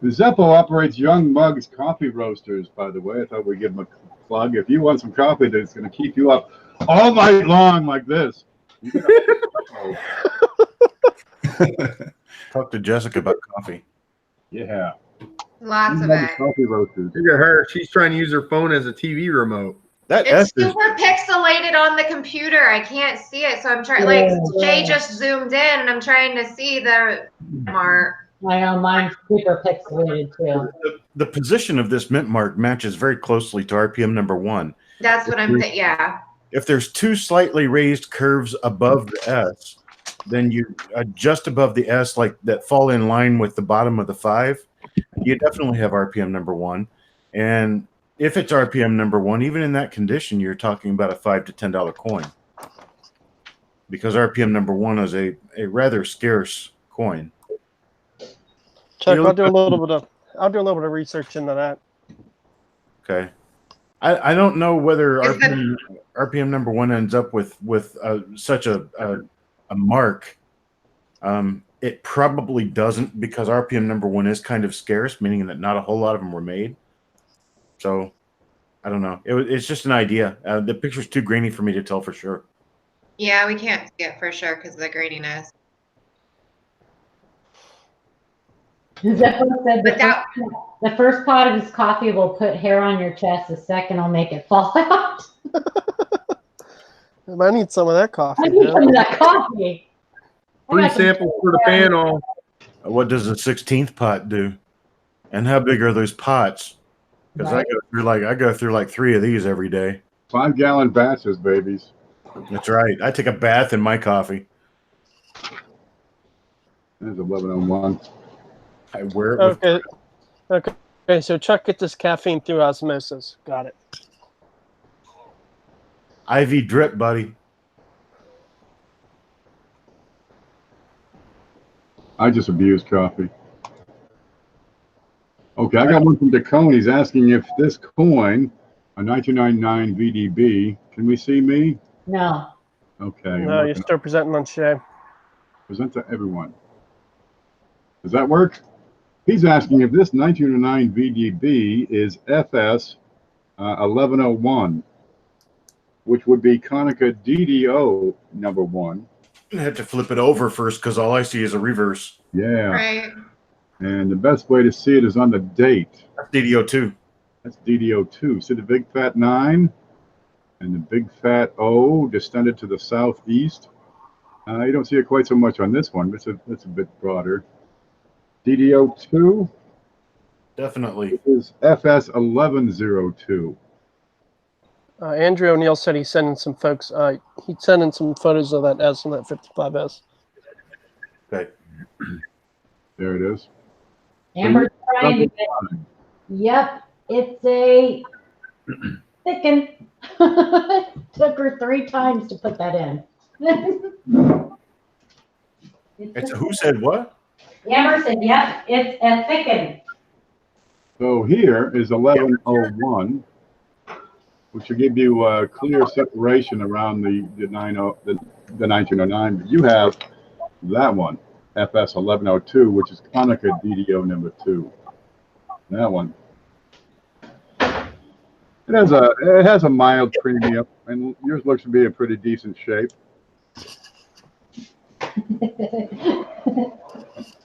The Zeppo operates Young Mugs coffee roasters, by the way. I thought we'd give them a plug. If you want some coffee that's going to keep you up all night long like this, you can Talk to Jessica about coffee. yeah. Lots of Young Mugs it. coffee roasters. Look at her. She's trying to use her phone as a TV remote. That It's S is super pixelated on the computer. I can't see it, so I'm trying. Like Jay just zoomed in, and I'm trying to see the mark. I know mine's super pixelated too. the position of this mint mark matches very closely to RPM number 1. That's what I'm. Yeah. If there's two slightly raised curves above the S, then you just above the S, like that fall in line with the bottom of the 5, you definitely have RPM number 1. And if it's RPM number 1, even in that condition, you're talking about a $5 to $10 coin, because RPM number 1 is a rather scarce coin. Chuck, I'll do a little bit of research into that. Okay. I don't know whether RPM number 1 ends up with such a mark. It probably doesn't, because RPM number 1 is kind of scarce, meaning that not a whole lot of them were made. So I don't know. It's just an idea. The picture's too grainy for me to tell for sure. Yeah, we can't see it for sure because of the graininess. Zeppo said But that, the first pot of his coffee will put hair on your chest. The second will make it fall out. I need some of that coffee. I need some of that coffee. Free samples for the panel. What does the 16th pot do? And how big are those pots? Because Right. I go through like 3 of these every day. 5-gallon batches, babies. That's right. I take a bath in my coffee. There's 1101. I wear it with Okay. So Chuck, get this caffeine through osmosis. Got it. IV drip, buddy. I just abuse coffee. Okay, I got one from DeCone. He's asking if this coin, a 1999 VDB, can we see me? No. Okay. No, you're still presenting on Shay. Present to everyone. Does that work? He's asking if this 1909 VDB is FS 1101, which would be Konica DDO number 1. I have to flip it over first because all I see is a reverse. Yeah. right. And the best way to see it is on the date. That's DDO2. That's DDO2. See the big fat 9 and the big fat O descended to the southeast. You don't see it quite so much on this one, but it's a bit broader. DDO2 Definitely. is FS 1102. Andrew O'Neill said he's sending some folks. He's sending some photos of that S and that 55S. Okay. There it is. Amber's trying to get. Yep, it's a thicken. Took her 3 times to put that in. It's who said what? Amber said, yep, it's a thicken. So here is 1101, which will give you a clear separation around the 1909. But you have that one, FS 1102, which is Konica DDO number 2. That one. It has a mild premium, and yours looks to be in pretty decent shape.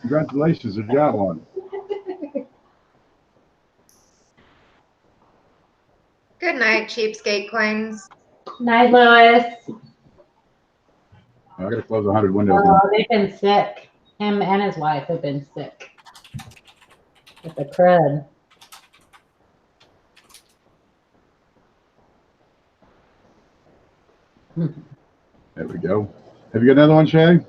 Congratulations, you got one. Good night, cheapskate coins. Night, Lois. I gotta close 100 windows. Oh, they've been sick. Him and his wife have been sick with the crud. There we go. Have you got another one, Shay?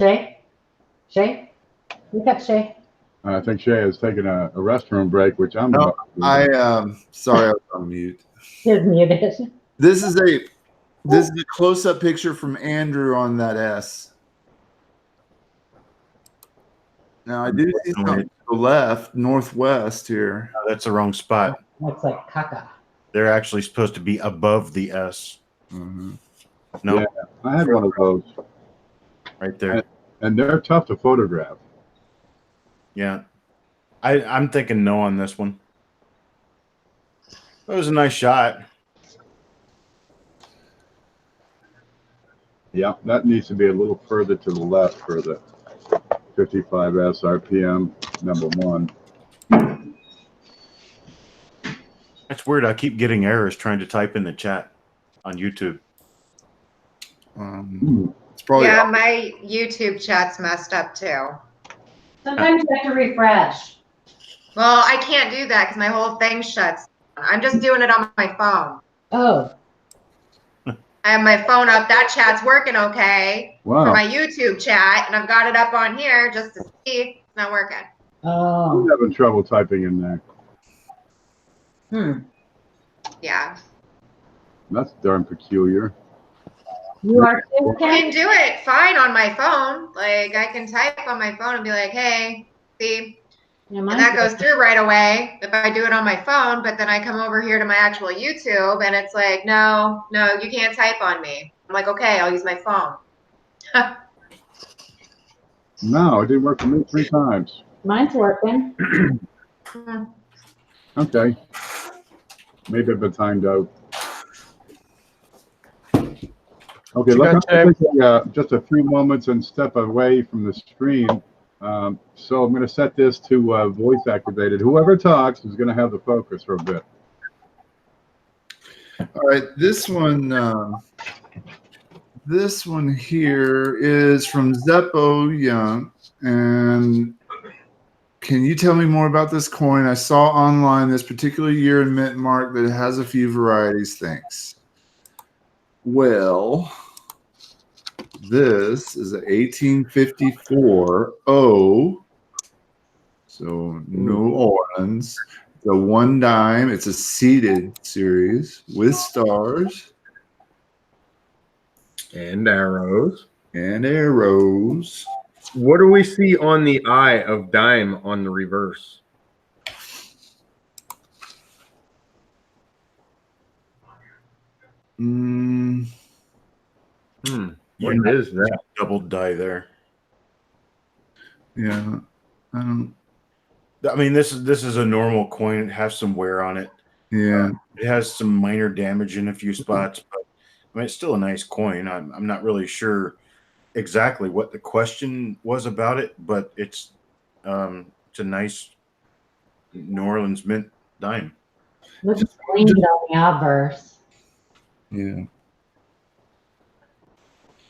Shay? Shay? Look up, Shay. I think Shay has taken a restroom break, which I'm No, about to do. Sorry, I was on mute. He's muted. This is a close-up picture from Andrew on that S. Now I do see something to the left, northwest here. No, that's the wrong spot. Looks like caca. They're actually supposed to be above the S. Mm-hmm. No, Yeah, I had one of those, right there. and they're tough to photograph. Yeah. I'm thinking no on this one. It was a nice shot. Yeah, that needs to be a little further to the left for the 55S RPM number 1. That's weird. I keep getting errors trying to type in the chat on YouTube. It's probably Yeah, my YouTube chat's messed up too. Sometimes you have to refresh. Well, I can't do that because my whole thing shuts. I'm just doing it on my phone. Oh, I have my phone up. That chat's working okay for Wow, my YouTube chat, and I've got it up on here just to see. It's not working. oh. I'm having trouble typing in there. Yeah. That's darn peculiar. You are too, I Ken? can do it fine on my phone. Like, I can type on my phone and be like, hey, see? Yeah, And mine's that goes working. through right away if I do it on my phone, but then I come over here to my actual YouTube and it's like, no, you can't type on me. I'm like, okay, I'll use my phone. No, it didn't work for me 3 times. Mine's working. Okay. Maybe I've been timed out. Okay, You let's got take just a few moments and step away from the screen. So I'm going to set this to voice activated. Whoever talks is going to have the focus for a bit. all right. This one here is from Zeppo Young, and can you tell me more about this coin? I saw online this particular year in mint mark that it has a few varieties. Thanks. Well, this is an 1854 O, so New Orleans. The 1 dime. It's a seeded series with stars And arrows. and arrows. What do we see on the eye of dime on the reverse? What is that? Double die there. Yeah. I mean, this is a normal coin. It has some wear on it. Yeah. It has some minor damage in a few spots, but I mean, it's still a nice coin. I'm not really sure exactly what the question was about it, but it's a nice New Orleans mint dime. Looks cleaned on the obverse. Yeah.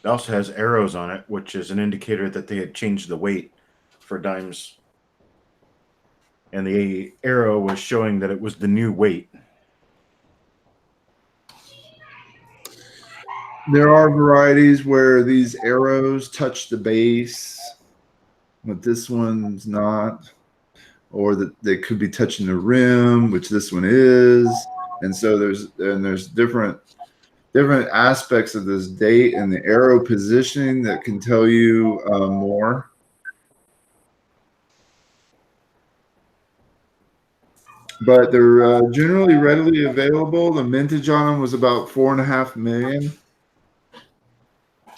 It also has arrows on it, which is an indicator that they had changed the weight for dimes. And the arrow was showing that it was the new weight. There are varieties where these arrows touch the base, but this one's not. Or that they could be touching the rim, which this one is. And so there's different different aspects of this date and the arrow positioning that can tell you more. But they're generally readily available. The mintage on them was about 4.5 million.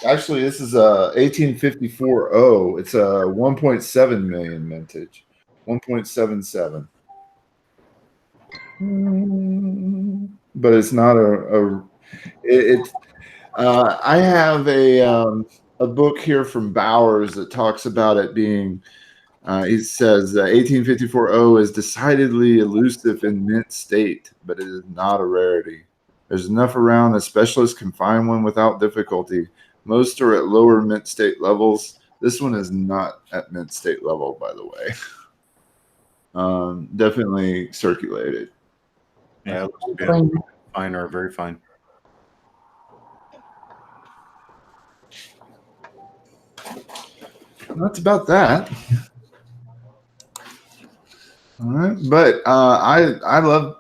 Actually, this is a 1854-0. It's a 1.7 million mintage, 1.77. But it's not I have a book here from Bowers that talks about it being. He says 1854-0 is decidedly elusive in mint state, but it is not a rarity. There's enough around that specialists can find one without difficulty. Most are at lower mint state levels. This one is not at mint state level, by the way. Definitely circulated. Yeah, it looks good. Fine or very fine. That's about that. All right, but I love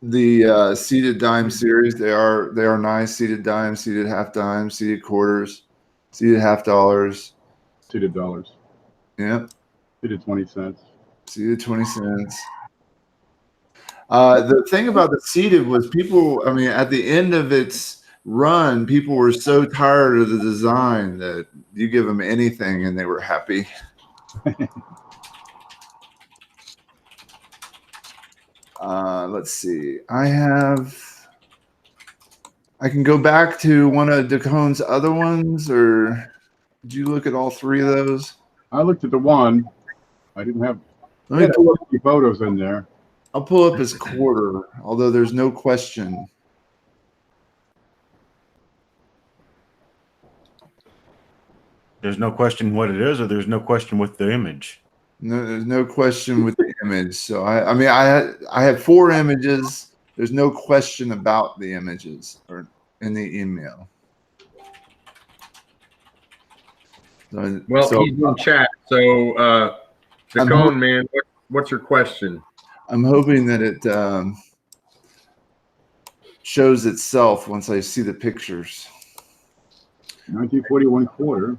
the seated dime series. They are nice. Seated dimes, seated half dimes, seated quarters, seated half dollars, Seated dollars. Yep. Seated 20 cents. Seated 20 cents. The thing about the seated was people, I mean, at the end of its run, people were so tired of the design that you give them anything and they were happy. Let's see. I can go back to one of DeCone's other ones, or did you look at all three of those? I looked at the one. I didn't have Let me pull up, photos in there. I'll pull up his quarter, although there's no question. There's no question what it is, or there's no question with the image. No, there's no question with the image. So I mean, I have 4 images. There's no question about the images or in the email. Well, he's in chat. So, DeCone, man, what's your question? I'm hoping that it shows itself once I see the pictures. 1941 quarter.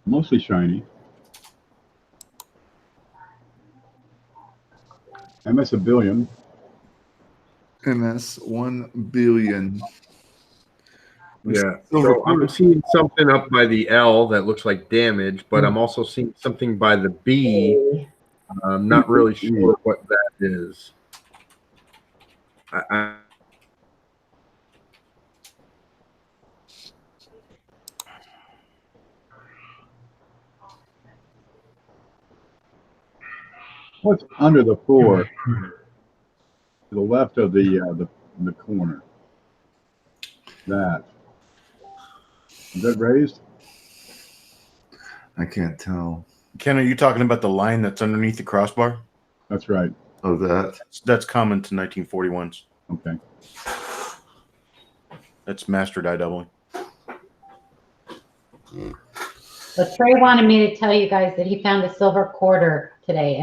Mostly shiny. MS a billion. MS 1 billion. Yeah. So I'm seeing something up by the L that looks like damage, but I'm also seeing something by the B. I'm not really sure what that is. What's under the 4 to the left of the corner? That. Is that raised? I can't tell. Ken, are you talking about the line that's underneath the crossbar? That's right. Oh, that. That's common to 1941s. Okay. That's master die doubling. But Trey wanted me to tell you guys that he found a silver quarter today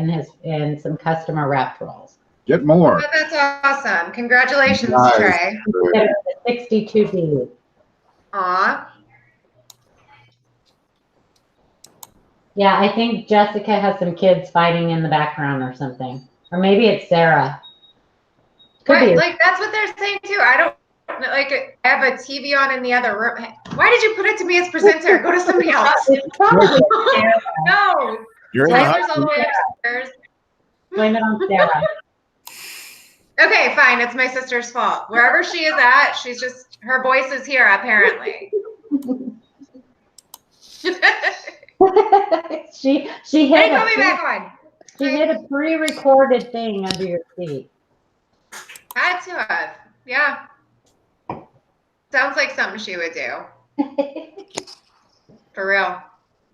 in some customer wrapped rolls. Get more. Oh, that's awesome. Congratulations, Nice. Trey. 62D. Aw. Yeah, I think Jessica has some kids fighting in the background or something. Or maybe it's Sarah. Could be. Like, that's what they're saying too. I don't, like, I have a TV on in the other room. Why did you put it to me as presenter? Go to somebody else. It's probably Sarah. No. You're in the hot Tyler's all the way upstairs. Blame it on Sarah. Okay, fine. It's my sister's fault. Wherever she is at, she's just, her voice is here, apparently. she hit Hey, put me back on. She hit a pre-recorded thing under your seat. Had to have. Yeah. Sounds like something she would do. For real.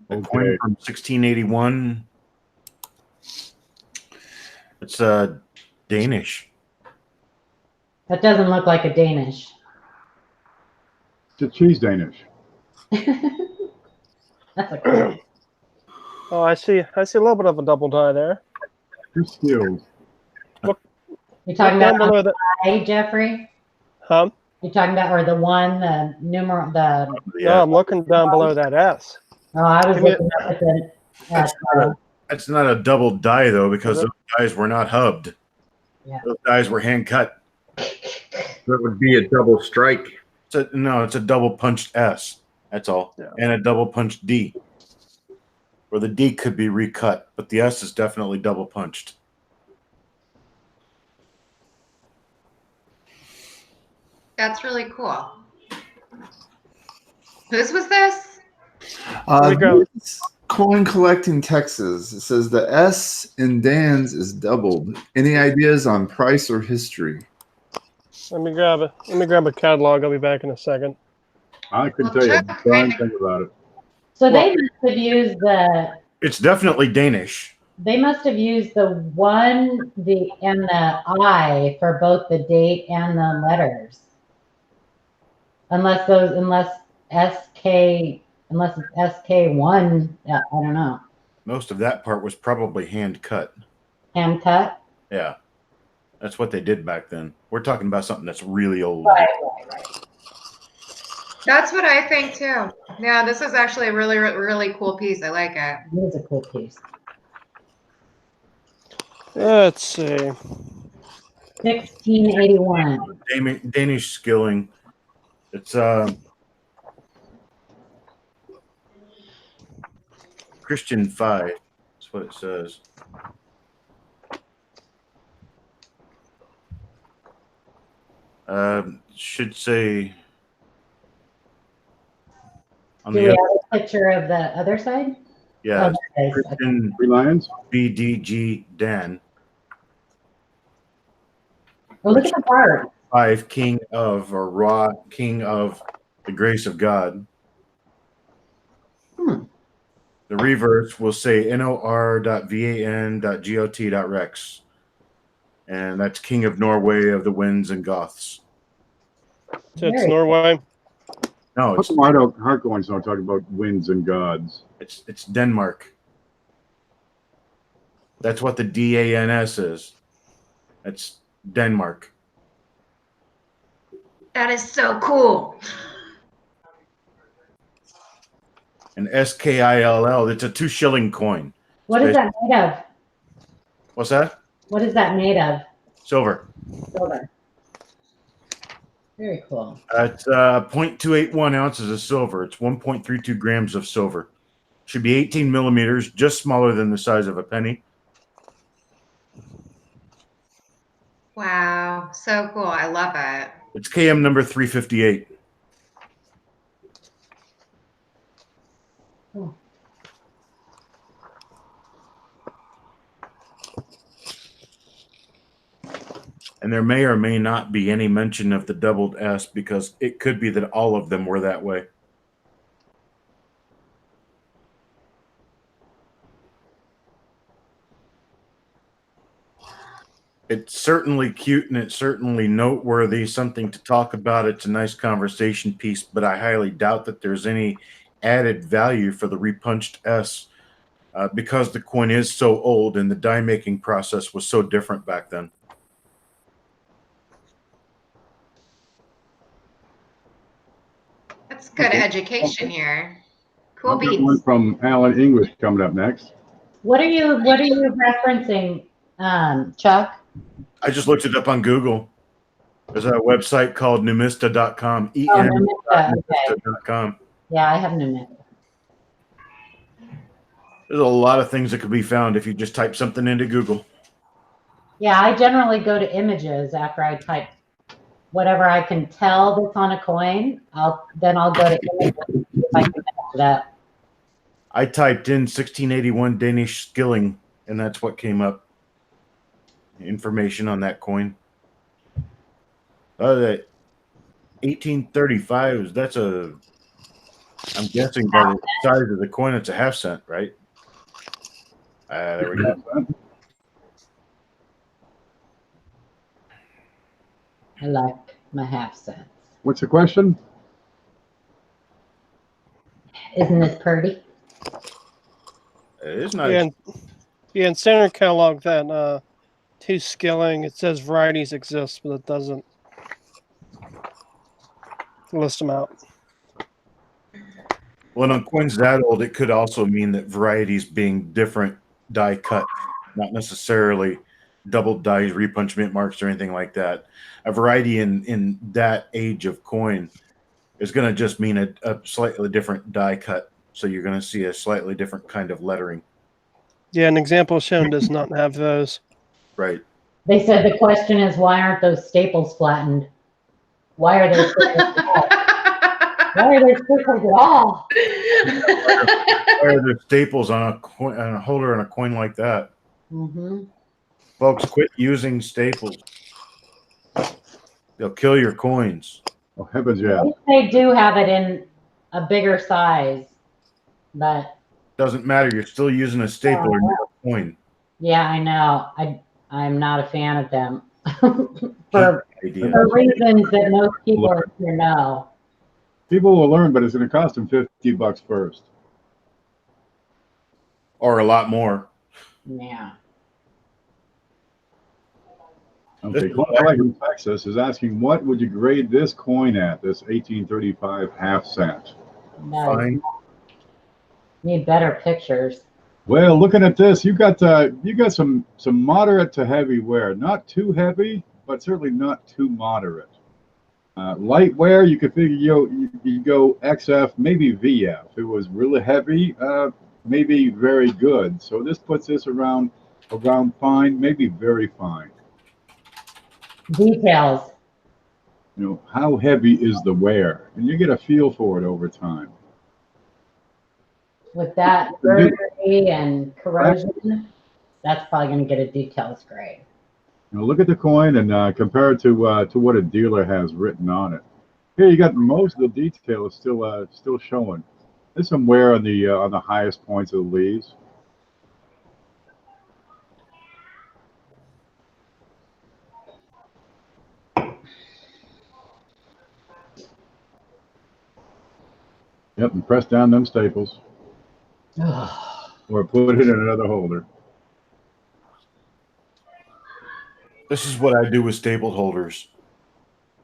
A coin from 1681. It's Danish. That doesn't look like a Danish. It's a cheese Danish. That's a cool. Oh, I see a little bit of a double die there. Two skills. You're talking Down about below that, I, Jeffrey? huh? You're talking about, or the one, the numeral, the, No, I'm looking down below that S. oh, I was Give me looking up at the, That's not a double die though, because Is it? those dies were not hubbed. Yeah. Those dies were hand cut. That would be a double strike. It's a double punched S. That's all, Yeah. and a double punched D. Or the D could be recut, but the S is definitely double punched. That's really cool. Whose was this? Here we go. This Coin Collecting Texas. It says the S in Dan's is doubled. Any ideas on price or history? Let me grab a catalog. I'll be back in a second. I can Well, tell you a Chuck darn kinda- thing about it. so they must have used It's definitely Danish. they must have used the one, the, and the I for both the date and the letters. Unless it's SK1, yeah, I don't know. Most of that part was probably hand cut. Hand cut? Yeah, that's what they did back then. We're talking about something that's really old. Right. That's what I think too. Yeah, this is actually a really, really cool piece. I like it. It is a cool piece. Let's see. 1681. Danish skilling. It's Christian 5. That's what it says. Should say on Do the we have other, a picture of the other side? yeah, Oh, there it is. Okay. Christian 3 lions? BDG Dan. Oh, look at the heart. 5 King of, or Ra King of the grace of God. Hmm. The reverse will say nor.van.got.rex. And that's King of Norway of the winds and Goths. So it's Very Norway. No, Put some heart going, so I'm talking about winds and gods. it's Denmark. That's what the DANS is. That's Denmark. That is so cool. And SKILL, it's a 2 shilling coin. What is that made of? What's that? What is that made of? Silver. Silver. Very cool. It's 0.281 ounces of silver. It's 1.32 grams of silver. Should be 18 millimeters, just smaller than the size of a penny. Wow, so cool. I love it. It's KM number 358. Cool. And there may or may not be any mention of the doubled S, because it could be that all of them were that way. It's certainly cute and it's certainly noteworthy, something to talk about. It's a nice conversation piece, but I highly doubt that there's any added value for the repunched S because the coin is so old and the die making process was so different back then. That's good education here. Cool I've got one beats. from Alan English coming up next. What are you referencing, Chuck? I just looked it up on Google. There's a website called numista.com. Oh, Numista, okay. numista.com. Yeah, I have Numista. There's a lot of things that could be found if you just type something into Google. Yeah, I generally go to images after I type whatever I can tell that's on a coin. I'll go to images if I can match it up. I typed in 1681 Danish skilling, and that's what came up. Information on that coin. That 1835, that's a, I'm guessing by the size of the coin, it's a half cent, right? There we go. I like my half cents. What's the question? Isn't this pretty? It is not. Yeah, in standard catalog that to skilling, it says varieties exist, but it doesn't list them out. Well, on coins that old, it could also mean that varieties being different die cut, not necessarily double dies, repunch mint marks, or anything like that. A variety in that age of coin is going to just mean a slightly different die cut. So you're going to see a slightly different kind of lettering. Yeah, an example shown does not have those. Right. They said the question is, why aren't those staples flattened? Why are they staples flat? Why are they staples at all? Why are there staples on a coin, on a holder and a coin like that? Mm-hmm. Folks, quit using staples. They'll kill your coins. Oh, heavens, yeah. They do have it in a bigger size, but Doesn't matter. You're still using a staple or not a coin. yeah, I know. I'm not a fan of them for Idea. reasons that most people here know. People will learn, but it's going to cost them $50 first. Or a lot more. Yeah. Okay, Clyde in Texas is asking, what would you grade this coin at, this 1835 half cent? No, Fine. need better pictures. Well, looking at this, you got some moderate to heavy wear. Not too heavy, but certainly not too moderate. Light wear, you could figure you go XF, maybe VF. If it was really heavy, maybe very good. So this puts this around fine, maybe very fine. Details. You know, how heavy is the wear? And you get a feel for it over time. With that verdigris and corrosion, that's probably going to get a details grade. You know, look at the coin and compare it to what a dealer has written on it. Here you got most of the detail is still showing. There's some wear on the highest points of the leaves. Yep, and press down them staples. Or put it in another holder. This is what I do with stapled holders.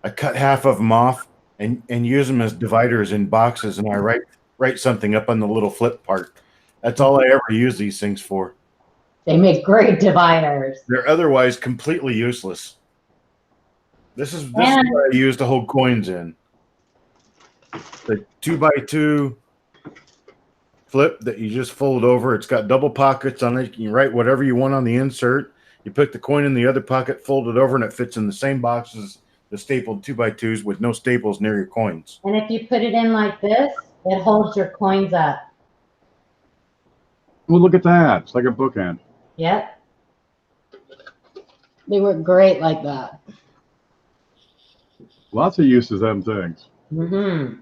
I cut half of them off and use them as dividers in boxes, and I write something up on the little flip part. That's all I ever use these things for. They make great dividers. They're otherwise completely useless. This is what I use to hold coins in. The 2x2 flip that you just fold over. It's got double pockets on it. You can write whatever you want on the insert. You put the coin in the other pocket, fold it over, and it fits in the same box as the stapled 2x2s with no staples near your coins. And if you put it in like this, it holds your coins up. Well, look at that. It's like a bookend. Yep. They work great like that. Lots of uses of them things. Mm-hmm.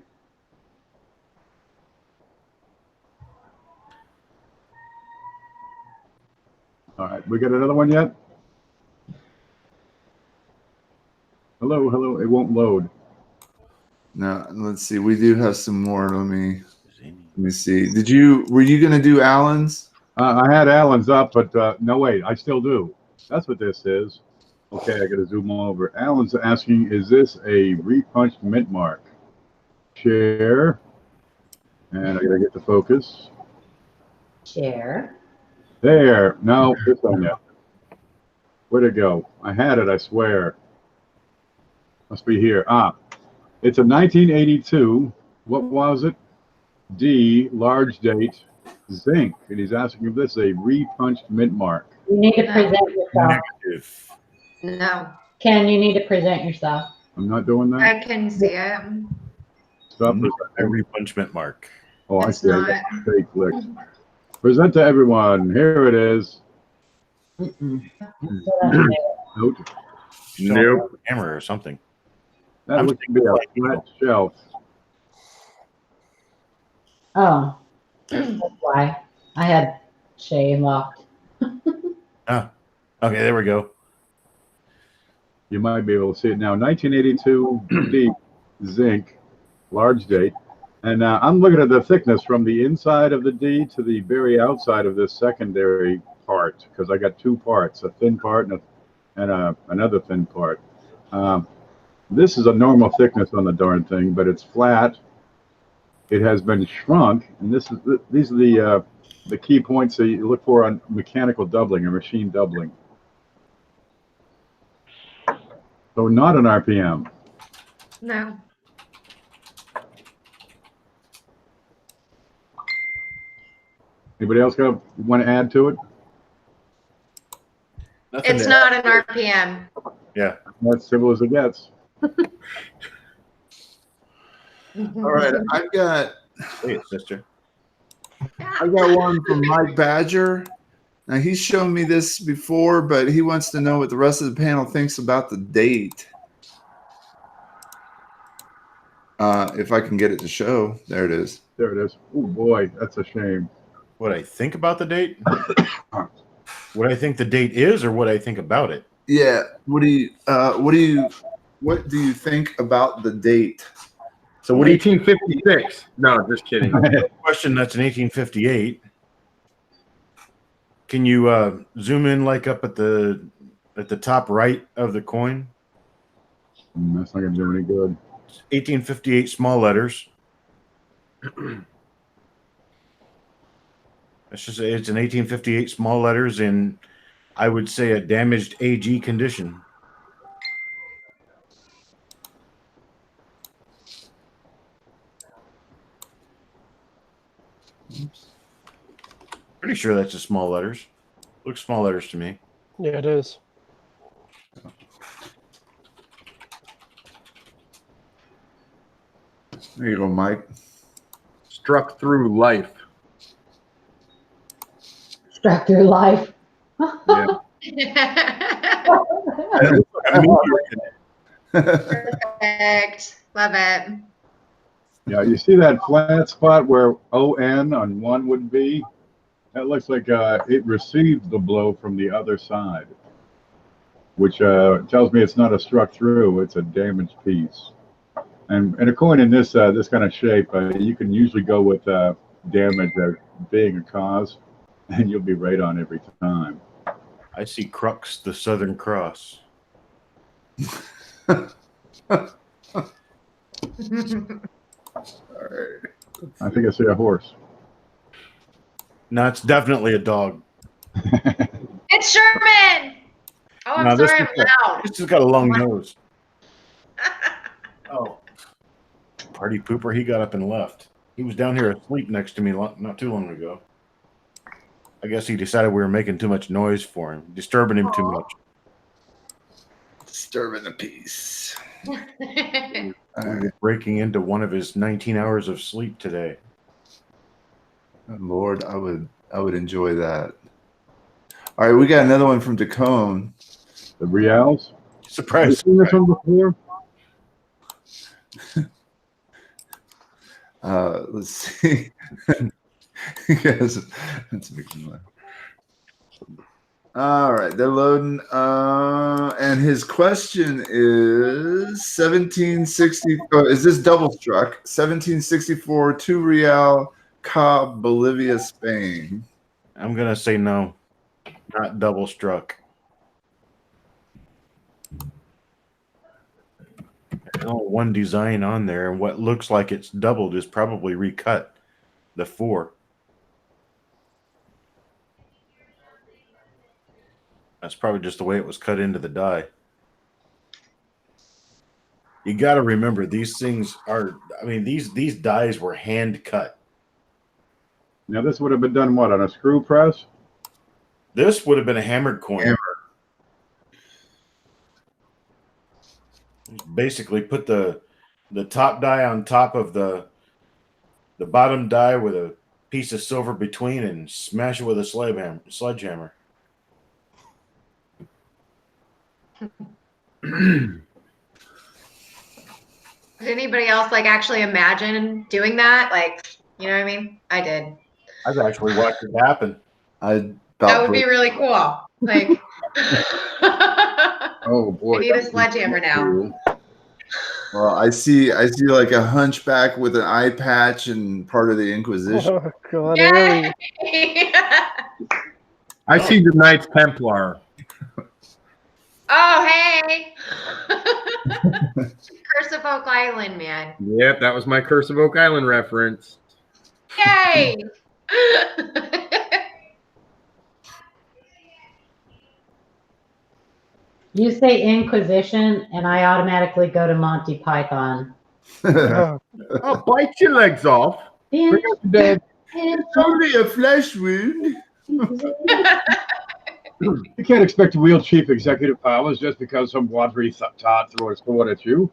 All right, we got another one yet? Hello. It won't load. No, let's see. We do have some more. Let me see. Were you going to do Alan's? I had Alan's up, but no, wait, I still do. That's what this is. Okay, I got to zoom over. Alan's asking, is this a repunched mint mark? Share. And I got to get the focus. Share. There. No, it's on yet. Where'd it go? I had it, I swear. Must be here. It's a 1982. What was it? D, large date, zinc. And he's asking if this is a repunched mint mark. You need to present yourself. Negative. No, Ken, you need to present yourself. I'm not doing that. I can see it. Stop. A repunchment mark. Oh, It's I see. I got fake click. Present to everyone. Here it is. Mm-mm. Note. Nope. Hammer or something. That looks to be a flat shelf. Oh, that's why I had Shay locked. Okay, there we go. You might be able to see it now. 1982 D, zinc, large date. And I'm looking at the thickness from the inside of the D to the very outside of this secondary part, because I got two parts, a thin part and another thin part. This is a normal thickness on the darn thing, but it's flat. It has been shrunk, and these are the key points that you look for on mechanical doubling or machine doubling. So not an RPM. No. Anybody else want to add to it? Nothing It's to not add. an RPM. Yeah. That's civil as it gets. All right, I've got Say it, sister. one from Mike Badger. Now he's shown me this before, but he wants to know what the rest of the panel thinks about the date. If I can get it to show, there it is. There it is. Oh boy, that's a shame. What I think about the date? What I think the date is, or what I think about it? Yeah. What do you think about the date? So 1856. No, just kidding. Question. That's in 1858. Can you zoom in like up at the top right of the coin? That's not going to do any good. 1858 small letters. It's just it's in 1858 small letters in, I would say, a damaged AG condition. Pretty sure that's just small letters. Looks small letters to me. Yeah, it is. There you go, Mike. Struck through life. Struck through life. Yeah. Perfect. Love it. Yeah, you see that flat spot where ON on one would be? That looks like it received the blow from the other side, which tells me it's not a struck through, it's a damaged piece. And a coin in this this kind of shape, you can usually go with damage as being a cause, and you'll be right on every time. I see Crux, the Southern Cross. All right. I think I see a horse. No, it's definitely a dog. It's Sherman. Oh, I'm No, this sorry, I'm loud. This has got a long nose. Oh, party pooper! He got up and left. He was down here asleep next to me not too long ago. I guess he decided we were making too much noise for him, disturbing him too much. Disturbing the peace. All We right. were breaking into one of his 19 hours of sleep today. Lord, I would enjoy that. All right, we got another one from Tacone. The Reals? Have you Surprise! seen this one before? Let's see. Yes, that's making me laugh. All right, they're loading. And his question is 1760. Oh, is this double struck? 1764, 2 Real, Cobb, Bolivia, Spain. I'm gonna say no, not double struck. There's only one design on there, and what looks like it's doubled is probably recut. The 4. That's probably just the way it was cut into the die. You got to remember, these things are, I mean, these dies were hand cut. Now this would have been done what, on a screw press? This would have been a hammered coin. Hammer. Basically put the top die on top of the bottom die with a piece of silver between and smash it with a sledgehammer. Did anybody else like actually imagine doing that? Like, you know what I mean? I did. I've actually watched it happen. That would be really cool. Like, Oh boy. I need a that would be sledgehammer now. cool. Well, I see like a hunchback with an eye patch and part of the Inquisition. Oh God, Harry. Yay! I see the Knights Templar. Oh, hey! Curse of Oak Island, man. Yep, that was my Curse of Oak Island reference. Yay! You say Inquisition, and I automatically go to Monty Python. Oh, I'll bite your legs off. In- Dead. It's only a flesh wound. You can't expect to wield chief executive powers just because some watery tot threw a sword at you.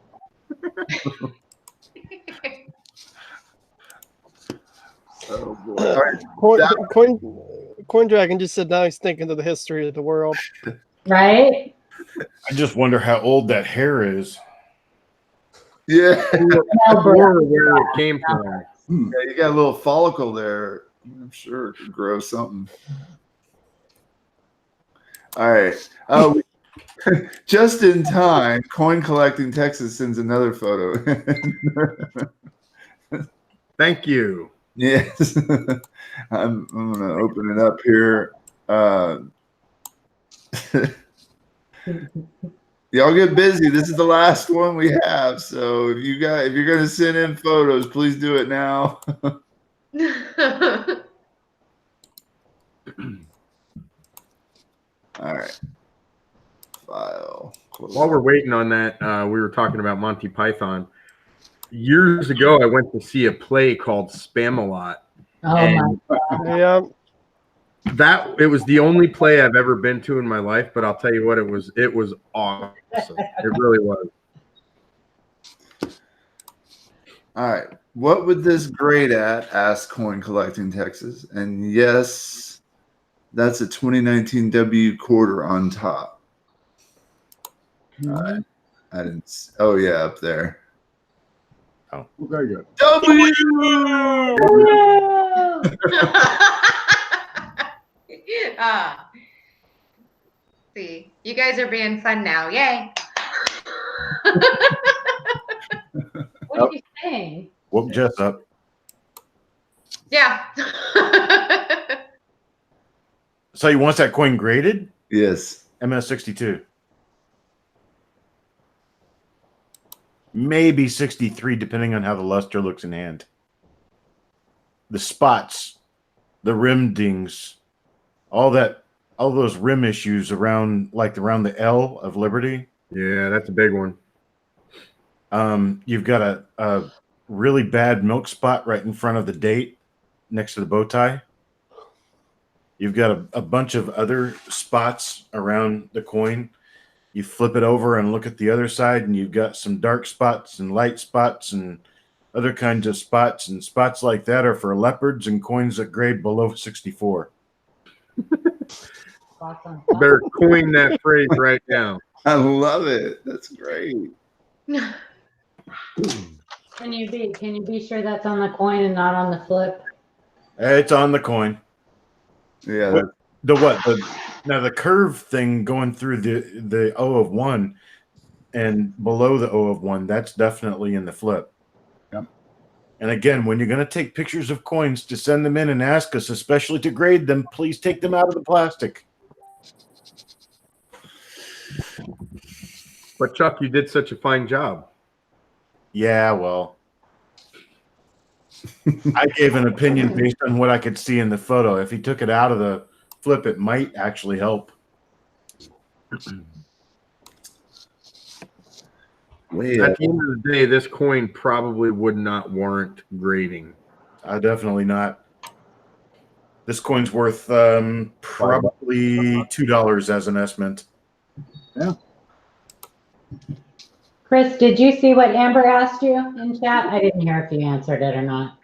Oh boy. Coin Dragon just said now he's thinking of the history of the world. Right? I just wonder how old that hair is. Yeah. Or where it came from. Yeah, you got a little follicle there. I'm sure it could grow something. All right. Just in time, Coin Collecting Texas sends another photo. Thank you. Yes. I'm going to open it up here. Y'all get busy. This is the last one we have. So if you're going to send in photos, please do it now. All right. File. While we're waiting on that, we were talking about Monty Python. Years ago, I went to see a play called Spam-A-Lot. Oh my God. Yeah. It was the only play I've ever been to in my life, but I'll tell you what, it was awesome. It really was. All right. What would this grade at? Asked Coin Collecting Texas. And yes, that's a 2019 W quarter on top. All right. I didn't. Oh, yeah, up there. Oh, very good. W! See, you guys are being fun now. Yay. What are you saying? Woke Jess up. Yeah. So you want that coin graded? Yes. MS62. Maybe 63, depending on how the luster looks in hand. The spots, the rim dings, all those rim issues around the L of Liberty. Yeah, that's a big one. You've got a really bad milk spot right in front of the date next to the bow tie. You've got a bunch of other spots around the coin. You flip it over and look at the other side, and you've got some dark spots and light spots and other kinds of spots. And spots like that are for leopards and coins that grade below 64. Awesome. You better coin that phrase right now. I love it. That's great. Can you be sure that's on the coin and not on the flip? It's on the coin. Yeah. Now the curve thing going through the O of 1 and below the O of 1, that's definitely in the flip. Yep. And again, when you're going to take pictures of coins to send them in and ask us, especially to grade them, please take them out of the plastic. But Chuck, you did such a fine job. Yeah, well, I gave an opinion based on what I could see in the photo. If he took it out of the flip, it might actually help. Way At up. the end of the day, this coin probably would not warrant grading. Definitely not. This coin's worth probably $2 as an estimate. Yeah. Chris, did you see what Amber asked you in chat? I didn't hear if you answered it or not.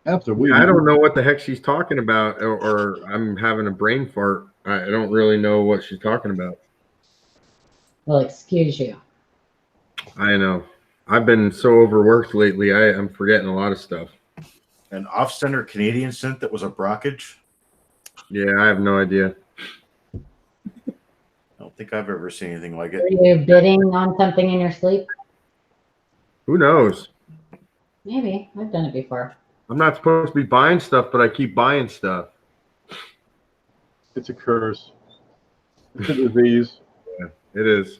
Absolutely. I don't know what the heck she's talking about, or I'm having a brain fart. I don't really know what she's talking about. Well, excuse you. I know. I've been so overworked lately. I'm forgetting a lot of stuff. An off-center Canadian cent that was a brockage. Yeah, I have no idea. Oh, don't think I've ever seen anything like Are it. you bidding on something in your sleep? Who knows? Maybe. I've done it before. I'm not supposed to be buying stuff, but I keep buying stuff. It's a curse. It's a disease. Yeah, it is.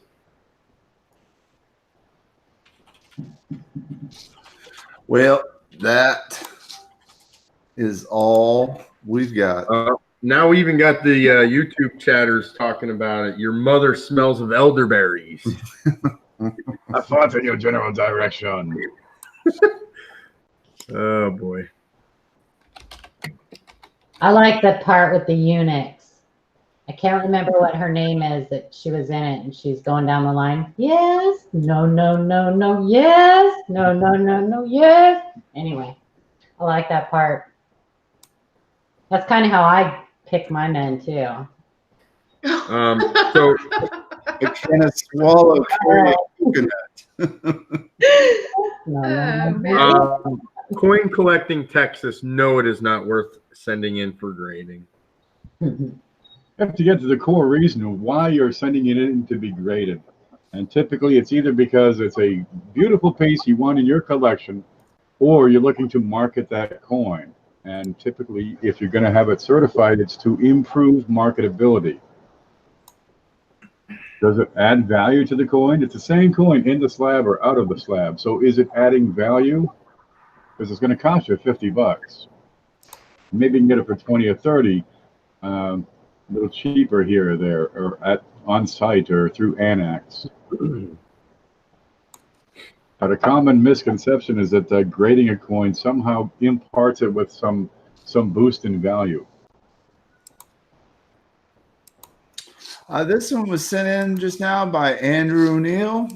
Well, that is all we've got. Now we even got the YouTube chatters talking about it. Your mother smells of elderberries. I thought in your general direction. Oh boy. I like the part with the eunuchs. I can't remember what her name is that she was in it, and she's going down the line. Yes, no, no, no, no, yes, no, no, no, no, yes. Anyway, I like that part. That's kind of how I pick my men too. So I can't swallow carrying coconut. No, no, no. coin collecting Texas, no, it is not worth sending in for grading. You have to get to the core reason of why you're sending it in to be graded. And typically it's either because it's a beautiful piece you want in your collection, or you're looking to market that coin. And typically, if you're going to have it certified, it's to improve marketability. Does it add value to the coin? It's the same coin in the slab or out of the slab. So is it adding value? Because it's going to cost you $50. Maybe you can get it for 20 or 30, a little cheaper here or there, or on site or through Annex. But a common misconception is that grading a coin somehow imparts it with some boost in value. This one was sent in just now by Andrew O'Neill,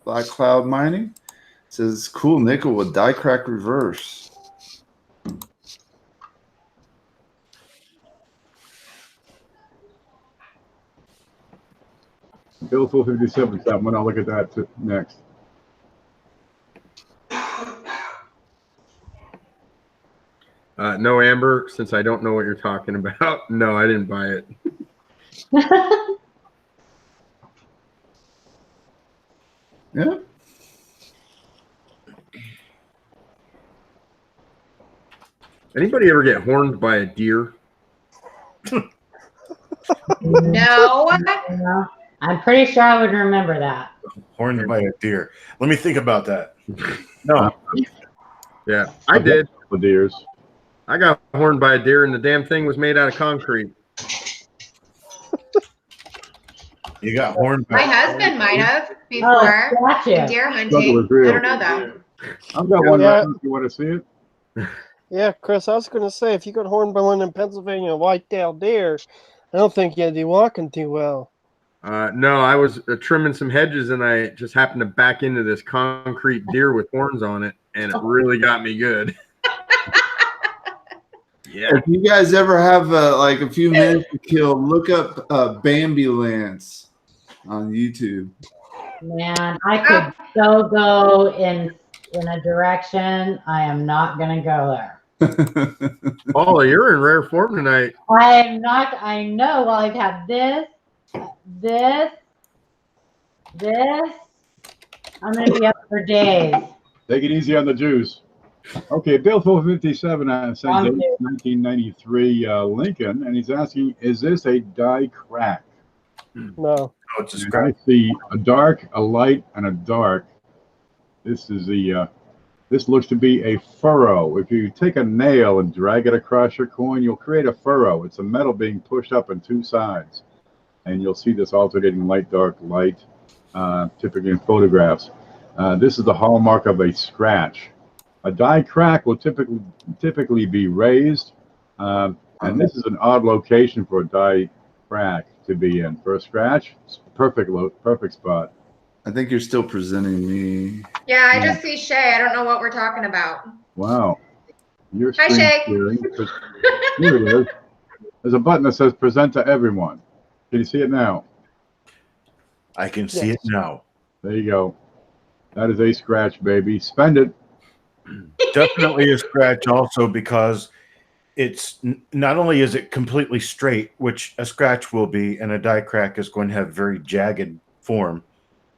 Black Cloud Mining. It says cool nickel with die crack reverse. Bill 457 something. I'll look at that next. No, Amber, since I don't know what you're talking about, no, I didn't buy it. Yeah. Anybody ever get horned by a deer? No. I'm pretty sure I would remember that. Horned by a deer. Let me think about that. No. Yeah, I did. The deers. I got horned by a deer, and the damn thing was made out of concrete. You got horned by My husband might have Oh, before gotcha. deer Struggle hunting. is real. I don't know that. I've got one Yeah. right now if you want to see it. Yeah, Chris, I was going to say, if you got horned by one in Pennsylvania, a white-tailed deer, I don't think you'd be walking too well. No, I was trimming some hedges, and I just happened to back into this concrete deer with horns on it, and it really got me good. Yeah. If you guys ever have like a few minutes to kill, look up Bambi Lance on YouTube. Man, I could so go in a direction. I am not going to go there. Oh, you're in rare form tonight. I am not. I know. Well, I've had this. I'm going to be up for days. Take it easy on the juice. Okay, Bill 457 sends a 1993 Lincoln, and he's asking, is this a die crack? No. Oh, it's a And scrap. I see a dark, a light, and a dark. This is this looks to be a furrow. If you take a nail and drag it across your coin, you'll create a furrow. It's a metal being pushed up on two sides. And you'll see this alternating light, dark, light, typically in photographs. This is the hallmark of a scratch. A die crack will typically be raised, and this is an odd location for a die crack to be in. For a scratch, it's perfect spot. I think you're still presenting me. Yeah, I just see Shay. I don't know what we're talking about. Wow. You're Hi, screen Shay. sharing. Here it is. There's a button that says present to everyone. Can you see it now? I can see it now. There you go. That is a scratch, baby. Spend it. Definitely a scratch also because not only is it completely straight, which a scratch will be, and a die crack is going to have very jagged form,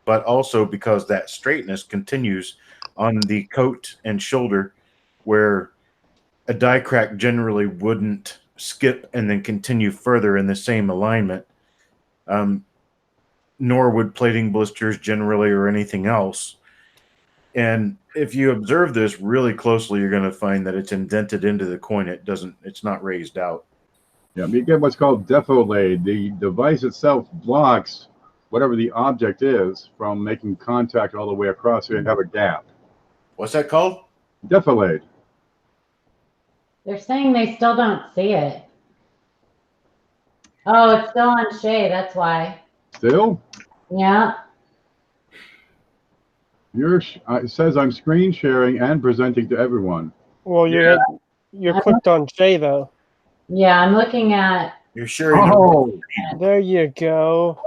but also because that straightness continues on the coat and shoulder, where a die crack generally wouldn't skip and then continue further in the same alignment, nor would plating blisters generally or anything else. And if you observe this really closely, you're going to find that it's indented into the coin. It's not raised out. Yeah, you get what's called defilade. The device itself blocks whatever the object is from making contact all the way across, so you have a gap. What's that called? Defilade. They're saying they still don't see it. Oh, it's still on Shay, that's why. Still? Yeah. It says I'm screen sharing and presenting to everyone. Well, you're clicked on Shay though. Yeah, I'm looking at. You're sharing. Oh, There you go.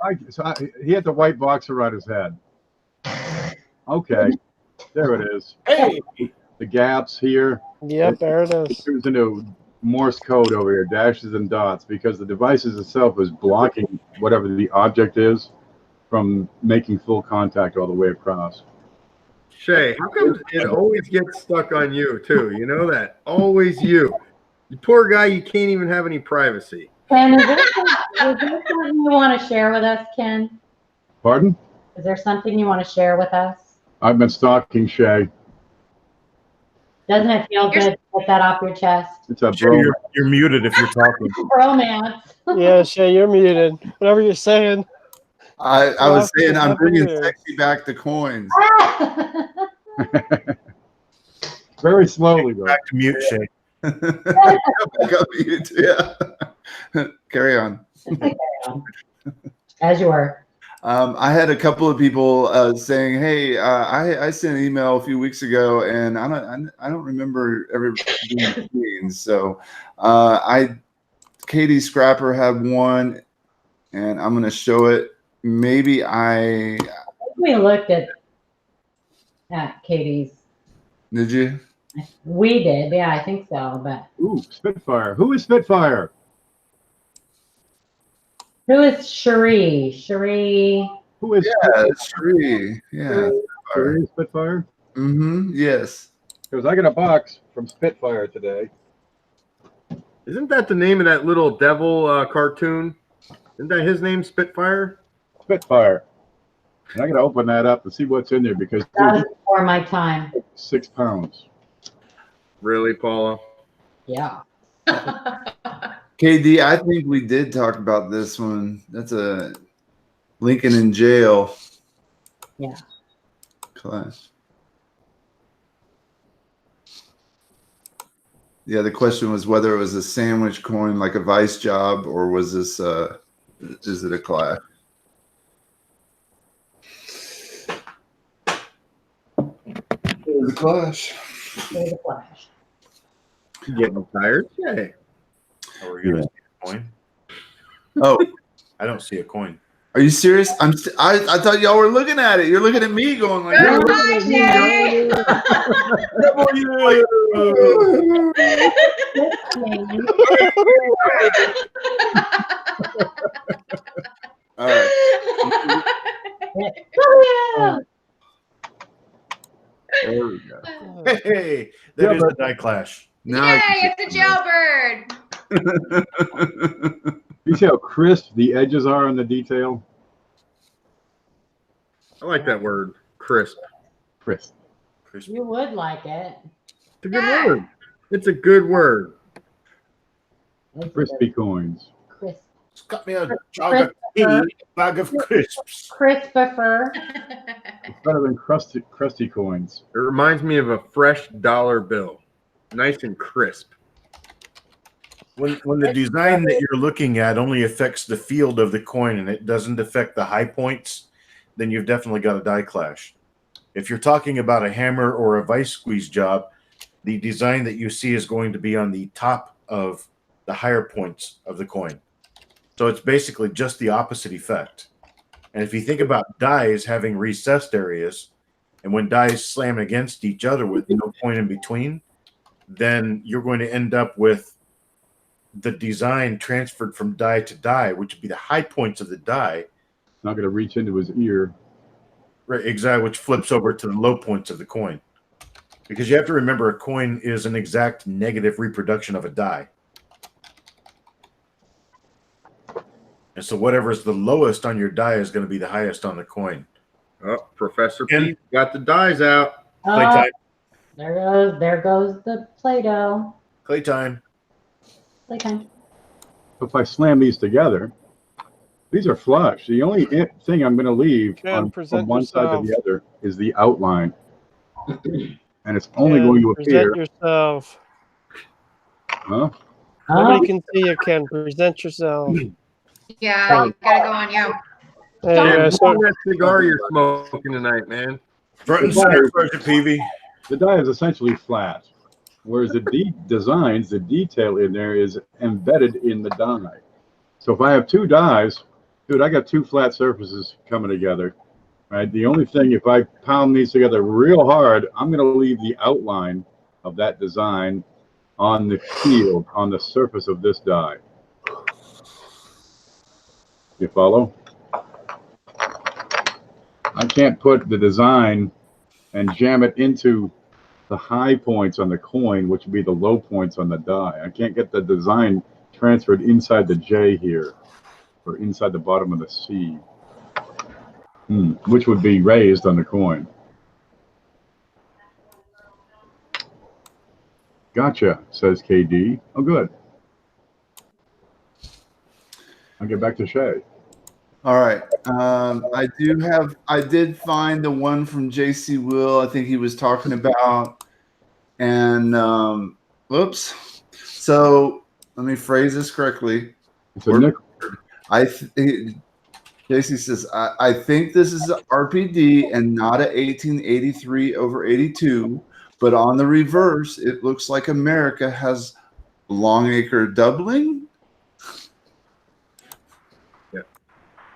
he had the white box around his head. Okay, there it is. Hey, The gaps here. Yep, there it is. It turns into Morse code over here, dashes and dots, because the device itself is blocking whatever the object is from making full contact all the way across. Shay, how come it always gets stuck on you too? You know that? Always you. You poor guy, you can't even have any privacy. Ken, is there something you want to share with us, Ken? Pardon? Is there something you want to share with us? I've been stalking Shay. Doesn't it feel good to get that off your chest? It's a Shay, bro. you're muted if you're talking. Romance. Yeah, Shay, you're muted. Whatever you're saying. I was saying I'm bringing Happy New Year. sexy back to coins. Very slowly, though. Back to mute, Shay. Yeah. Carry on. As you were. I had a couple of people saying, "Hey, I sent an email a few weeks ago, and I don't remember ever being seen." So, Katie Scrapper had one, and I'm going to show it. Maybe I think we looked at Katie's. Did you? We did, yeah, I think so. But Ooh, Spitfire. Who is Spitfire? who is Cherie? Cherie. Who is Yeah, Shree. Yeah. Spitfire? Spitfire? Mm-hmm. Yes. Because I got a box from Spitfire today. Isn't that the name of that little devil cartoon? Isn't that his name, Spitfire? Spitfire. And I got to open that up to see what's in there because That was before my time. 6 pounds. Really, Paula? Yeah. KD, I think we did talk about this one. That's a Lincoln in jail. Yeah. Class. Yeah, the question was whether it was a sandwich coin like a vice job or was this is it a clash? It was a clash. There's a flash. You getting tired? Shay. How are you going to see a coin? Oh, I don't see a coin. are you serious? I thought y'all were looking at it. You're looking at me going like, Good luck, Shay. all right. Oh, There we go. Hey, that is a die clash. Now I Yay, can it's a jailbird. You see how crisp the edges are on the detail? I like that word, crisp. Crisp. Crispy. you would like it. It's a good word. It's a good word. It's Crispy coins. Crisp. It's got me a jog of tea, a bag of crisps. Christopher. It's better than crusty coins. It reminds me of a fresh dollar bill. Nice and crisp. When the design that you're looking at only affects the field of the coin and it doesn't affect the high points, then you've definitely got a die clash. If you're talking about a hammer or a vice squeeze job, the design that you see is going to be on the top of the higher points of the coin. So it's basically just the opposite effect. And if you think about dies having recessed areas, and when dies slam against each other with no point in between, then you're going to end up with the design transferred from die to die, which would be the high points of the die. Not going to reach into his ear. Right, exactly, which flips over to the low points of the coin. Because you have to remember, a coin is an exact negative reproduction of a die. And so whatever is the lowest on your die is going to be the highest on the coin. Oh, Professor Pete got the dies out. Oh, there goes the Play-Doh. Clay time. Playtime. If I slam these together, these are flush. The only thing I'm going to leave from one side to the other is the outline. And it's only going to appear. Present yourself. Huh? Nobody can see you, Ken. Present yourself. Yeah, you gotta go on you. Hey, so that cigar you're smoking tonight, man. Front and center, Sergeant Peavy. The die is essentially flat, whereas the designs, the detail in there is embedded in the die. So if I have two dies, dude, I got two flat surfaces coming together. Right. The only thing, if I pound these together real hard, I'm going to leave the outline of that design on the field, on the surface of this die. You follow? I can't put the design and jam it into the high points on the coin, which would be the low points on the die. I can't get the design transferred inside the J here, or inside the bottom of the C, which would be raised on the coin. Gotcha, says KD. Oh, good. I'll get back to Shay. All right. I did find the one from JC Will, I think he was talking about. And whoops. So let me phrase this correctly. It's a nickel. JC says, I think this is an RPD and not a 1883/82, but on the reverse, it looks like America has Longacre doubling. Yeah.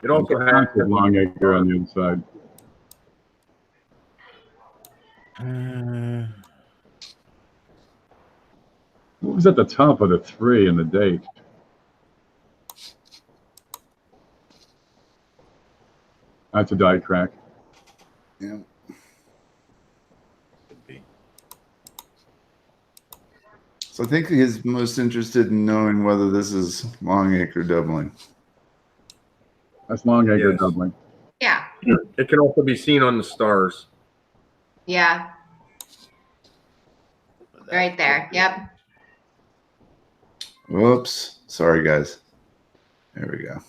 It also has a Longacre on the inside. What was at the top of the 3 in the date? That's a die crack. Yeah. So I think he's most interested in knowing whether this is Longacre doubling. That's Longacre doubling. Yeah. It can also be seen on the stars. Yeah. Right there. Yep. Whoops. Sorry, guys. There we go.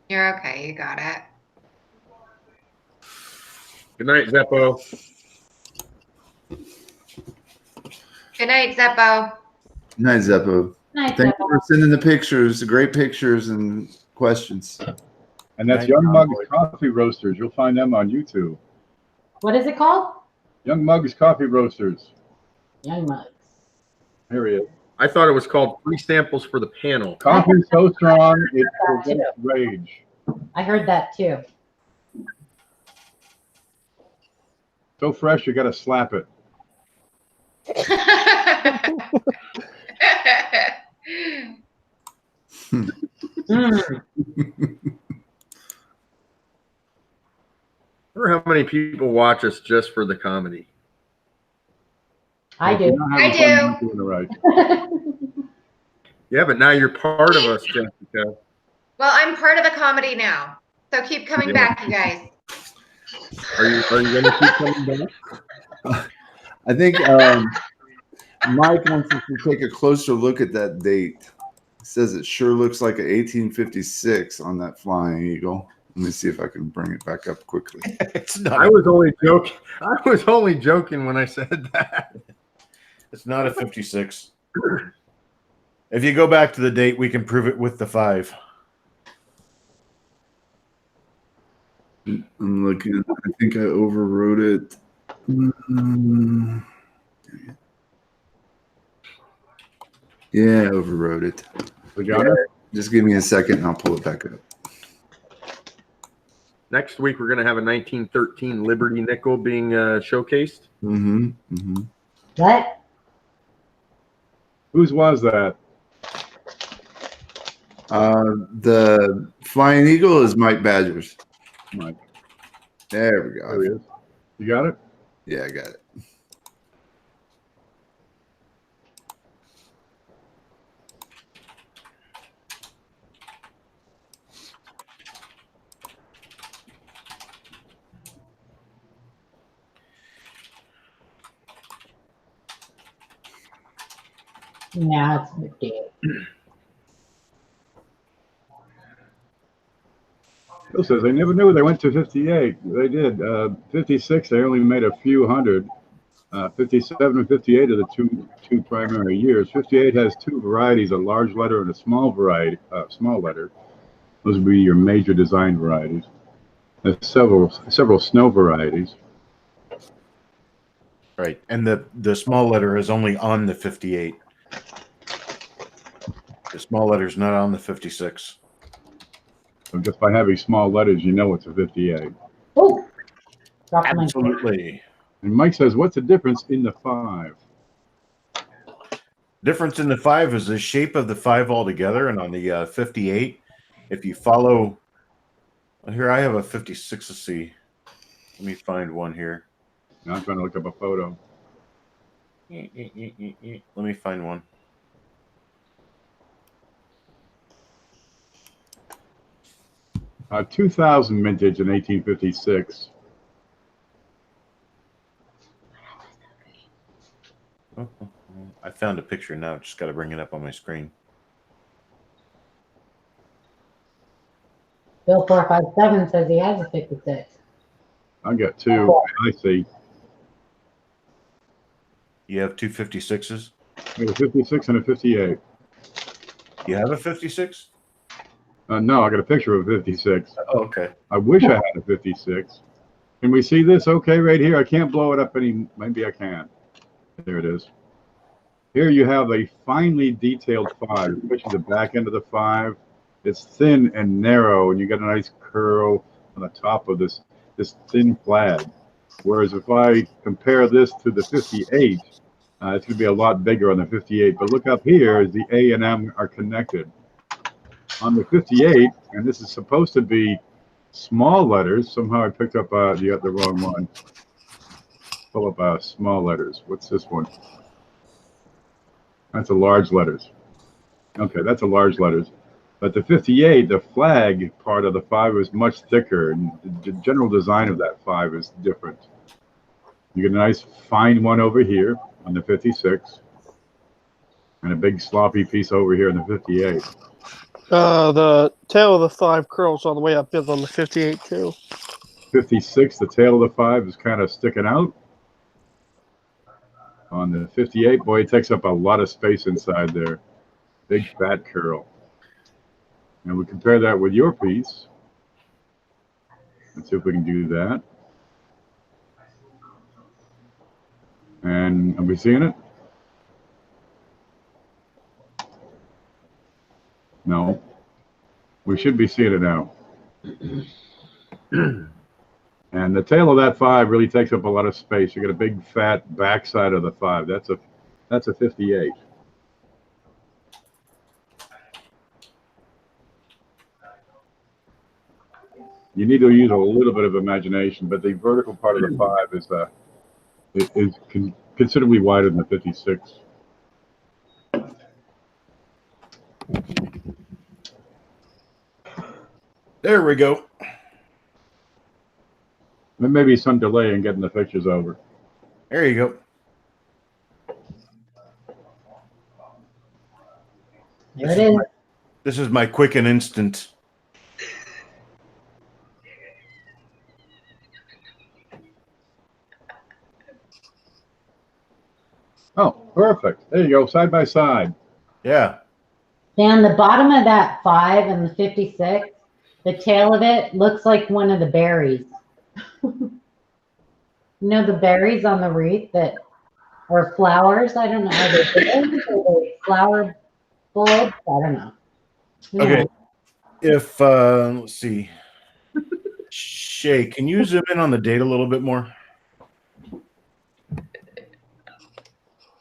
You're okay. You got it. Good night, Zeppo. Good night, Zeppo. Good night, Zeppo. Night, Thank you for sending the pictures, the great pictures and questions. And that's Young Mugs Coffee Roasters. You'll find them on YouTube. What is it called? Young Mugs Coffee Roasters. Young Mugs. Here he is. I thought it was called Free Samples for the Panel. Coffee so strong, it prevents rage. I heard that too. So fresh, you got to slap it. I wonder how many people watch us just for the comedy. I do. I do. Right. Yeah, but now you're part of us, Jessica. Well, I'm part of the comedy now. So keep coming back, you guys. Are you going to keep coming back? I think Mike wants us to take a closer look at that date. It says it sure looks like an 1856 on that flying eagle. Let me see if I can bring it back up quickly. It's not. I was only joking. I was only joking when I said that. It's not a 56. If you go back to the date, we can prove it with the 5. I'm looking. I think I overwrote it. Yeah, I overwrote it. Just give me a second and I'll pull it back up. Next week, we're going to have a 1913 Liberty nickel being showcased. What? Whose was that? The Flying Eagle is Mike Badgers. Mike. There we There he go. is. You got it? Yeah, I got it. Now it's 58. Bill says they never knew they went to 58. They did. 56, they only made a few hundred. 57 and 58 are the two primary years. 58 has two varieties, a large letter and a small variety, small letter. Those would be your major design varieties. There's several snow varieties. Right, and the small letter is only on the 58. The small letter is not on the 56. So just by having small letters, you know it's a 58. Oh, dropped my. Absolutely. And Mike says, what's the difference in the 5? Difference in the 5 is the shape of the 5 altogether, and on the 58, if you follow, here I have a 56. Let's see. Let me find one here. Now I'm trying to look up a photo. Let me find one. A 2000 vintage in 1856. I found a picture now. Just got to bring it up on my screen. Bill 457 says he has a 56. I got 2. I see. You have two 56s? I got a 56 and a 58. You have a 56? No, I got a picture of a 56. Oh, okay. I wish I had a 56. Can we see this okay right here? I can't blow it up any. Maybe I can. There it is. Here you have a finely detailed 5, especially the back end of the 5. It's thin and narrow, and you got a nice curl on the top of this thin flag. Whereas if I compare this to the 58, it's going to be a lot bigger on the 58. But look up here, as the A and M are connected. On the 58, and this is supposed to be small letters. Somehow I picked up the wrong one. Pull up small letters. What's this one? That's a large letters. Okay, that's a large letters. But the 58, the flag part of the 5 is much thicker, and the general design of that 5 is different. You get a nice fine one over here on the 56, and a big sloppy piece over here on the 58. The tail of the 5 curls all the way up on the 58 too. 56, the tail of the 5 is kind of sticking out. On the 58, boy, it takes up a lot of space inside there. Big fat curl. And we compare that with your piece. Let's see if we can do that. And are we seeing it? No. We should be seeing it now. And the tail of that 5 really takes up a lot of space. You got a big fat backside of the 5. That's a 58. You need to use a little bit of imagination, but the vertical part of the 5 is considerably wider than the 56. There we go. There may be some delay in getting the pictures over. There you go. There it is. This is my quick and instant. Oh, perfect. There you go, side by side. Yeah. Dan, the bottom of that 5 and the 56, the tail of it looks like one of the berries. You know the berries on the wreath that or flowers? I don't know. Are they berries or they flower bulbs? I don't know. Okay. If let's see. Shay, can you zoom in on the date a little bit more?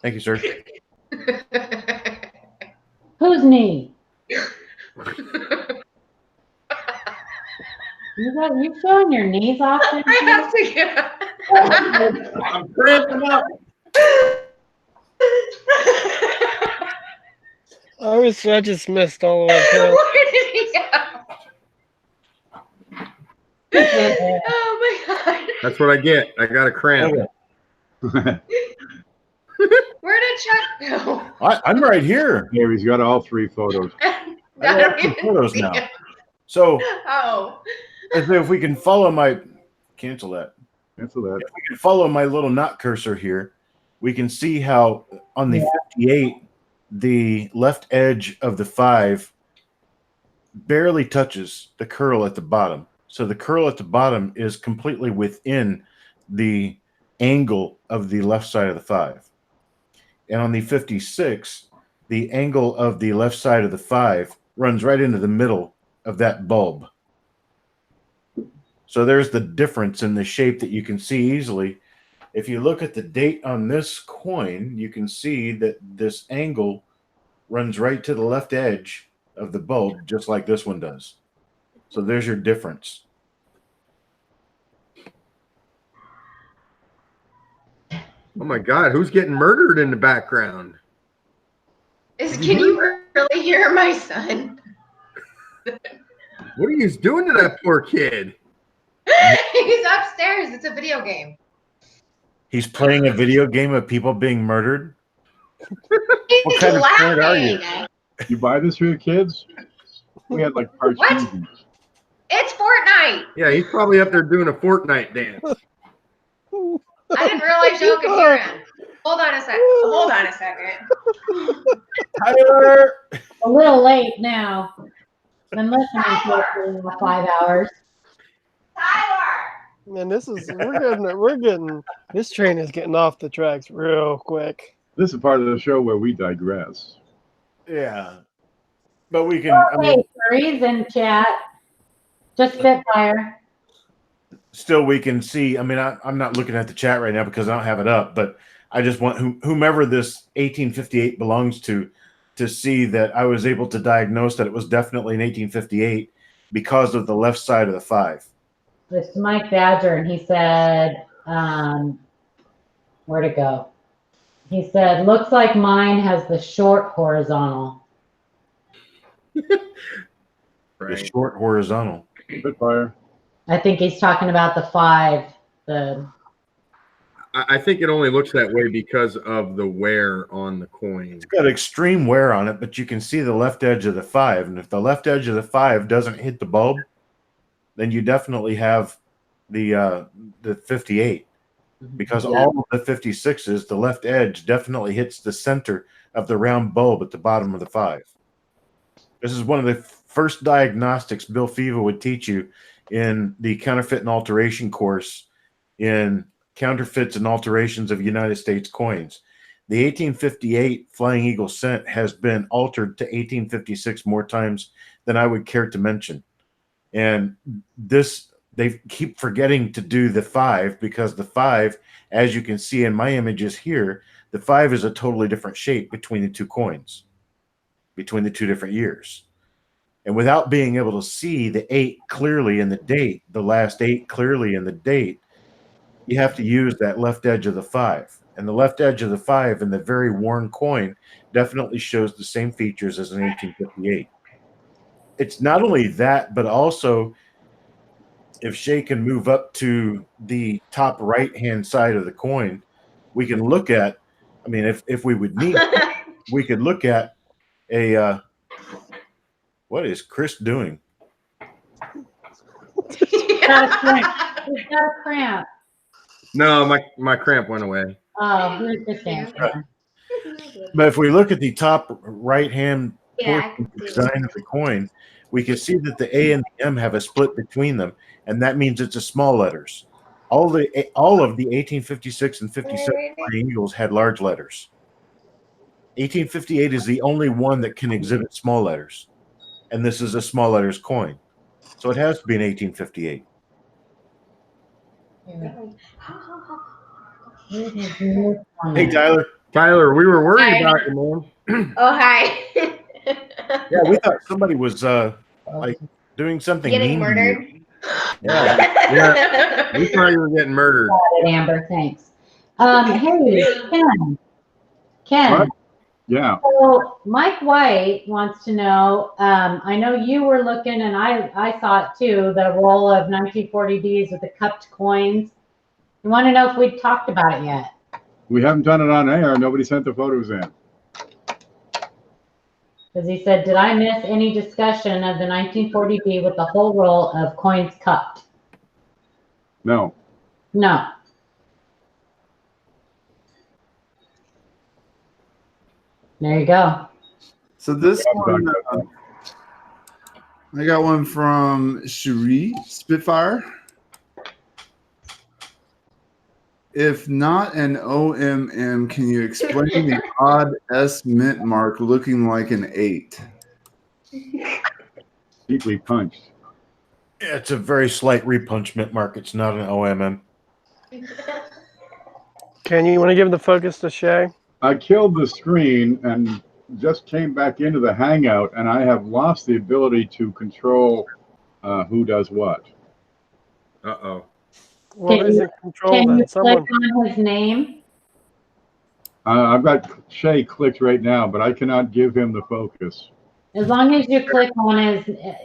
Thank you, sir. Whose knee? You showing your knees often? I have to get. I'm cramping up. I just missed all the way through. Where did he go? Oh my god. That's what I get. I got a cramp. Okay. Where did Chuck go? I'm right here. Oh. He's got all 3 photos. I I got don't two even photos see now. him. So Oh. if we can follow my cancel that. Cancel that. If we can follow my little knot cursor here, we can see how on the 58, the left edge of the 5 barely touches the curl at the bottom. So the curl at the bottom is completely within the angle of the left side of the 5. And on the 56, the angle of the left side of the 5 runs right into the middle of that bulb. So there's the difference in the shape that you can see easily. If you look at the date on this coin, you can see that this angle runs right to the left edge of the bulb, just like this one does. So there's your difference. Oh my God, who's getting murdered in the background? Can you really hear my son? What are you doing to that poor kid? He's upstairs. It's a video game. He's playing a video game of people being murdered. He's What kind of parent are you? laughing. You buy this for your kids? We had like parts. What? It's Fortnite. Yeah, he's probably up there doing a Fortnite dance. I didn't realize y'all could hear him. Hold on a second. Hold on a second. Tyler! A little late now. Been listening to it for 5 hours. Tyler. Man, we're getting this train is getting off the tracks real quick. This is part of the show where we digress. Yeah. But we can, I mean, Hey, Furry's in chat. Just Spitfire. still we can see. I mean, I'm not looking at the chat right now because I don't have it up, but I just want whomever this 1858 belongs to see that I was able to diagnose that it was definitely an 1858 because of the left side of the 5. It's Mike Badger, and he said, where'd it go? He said, looks like mine has the short horizontal. The short horizontal. Spitfire. I think he's talking about the 5. I think it only looks that way because of the wear on the coin. It's got extreme wear on it, but you can see the left edge of the 5. And if the left edge of the 5 doesn't hit the bulb, then you definitely have the 58. Because all of the 56s, the left edge definitely hits the center of the round bulb at the bottom of the 5. This is one of the first diagnostics Bill Feva would teach you in the counterfeit and alteration course in counterfeits and alterations of United States coins. The 1858 Flying Eagle cent has been altered to 1856 more times than I would care to mention. And this, they keep forgetting to do the 5 because the 5, as you can see in my images here, the 5 is a totally different shape between the two coins, between the two different years. And without being able to see the 8 clearly in the date, the last 8 clearly in the date, you have to use that left edge of the 5. And the left edge of the 5 in the very worn coin definitely shows the same features as an 1858. It's not only that, but also if Shay can move up to the top right-hand side of the coin, we can look at, I mean, if we would need, we could look at a, what is Chris doing? He's got a cramp. No, my cramp went away. Oh, who's this answer? But if we look at the top right-hand Yeah, I portion can of the see design of the coin, we can see that the A and the M have a split between them, and that means it's a small letters. All of the 1856 and 57 Flying Eagles had large letters. 1858 is the only one that can exhibit small letters, and this is a small letters coin, so it has to be an 1858. Hey, Hey, Tyler. Tyler, we were worried about you, man. Oh, hi. Yeah, we thought somebody was like doing something Getting mean to you. murdered. Yeah. We thought you were getting murdered. Got it, Amber, thanks. Hey, Ken. What? Yeah. So Mike White wants to know, I know you were looking, and I saw it too, the role of 1940Bs with the cupped coins. You want to know if we'd talked about it yet? We haven't done it on air. Nobody sent the photos in. Because he said, did I miss any discussion of the 1940B with the whole roll of coins cupped? No. No. There you go. So this one, I got one from Cherie Spitfire. If not an OMM, can you explain the odd S mint mark looking like an 8? Deeply punched. Yeah, it's a very slight repunchment mark. It's not an OMM. Ken, you want to give the focus to Shay? I killed the screen and just came back into the Hangout, and I have lost the ability to control who does what. Uh-oh. Well, Can who's you- in control Can you then? Someone. click on his name? I've got Shay clicked right now, but I cannot give him the focus. As long as you click on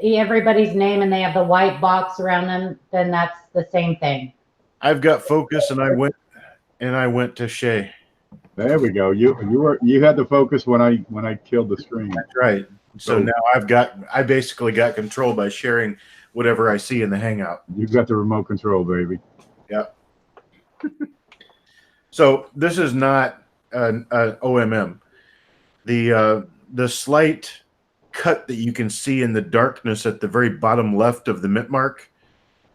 everybody's name and they have the white box around them, then that's the same thing. I've got focus, and I went to Shay. There we go. You had the focus when I killed the screen. That's right. So now I basically got control by sharing whatever I see in the Hangout. You've got the remote control, baby. Yep. So this is not an OMM. The slight cut that you can see in the darkness at the very bottom left of the mint mark,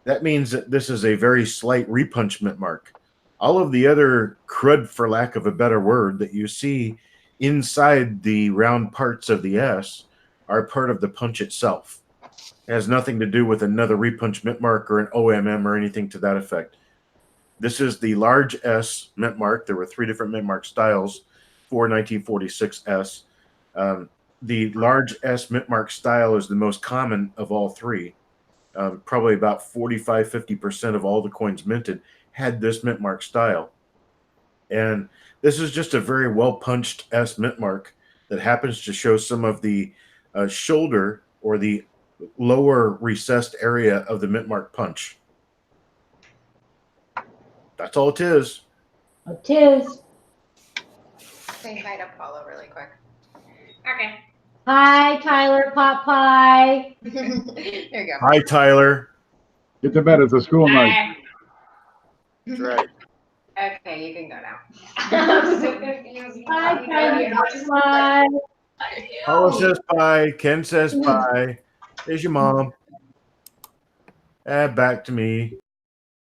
that means that this is a very slight repunch mint mark. All of the other crud, for lack of a better word, that you see inside the round parts of the S are part of the punch itself. It has nothing to do with another repunch mint mark or an OMM or anything to that effect. This is the large S mint mark. There were 3 different mint mark styles for 1946 S. The large S mint mark style is the most common of all 3. Probably about 45-50% of all the coins minted had this mint mark style. And this is just a very well punched S mint mark that happens to show some of the shoulder or the lower recessed area of the mint mark punch. That's all it is. It is. Say hi to Paula really quick. Okay. Hi, Tyler Pot Pie. There you go. Hi, Tyler. Get to bed. It's a school night. That's right. Okay, you can go now. I'm so confused. Hi, Tyler Pot Pie. Paula says bye. Ken says bye. There's your mom. Back to me.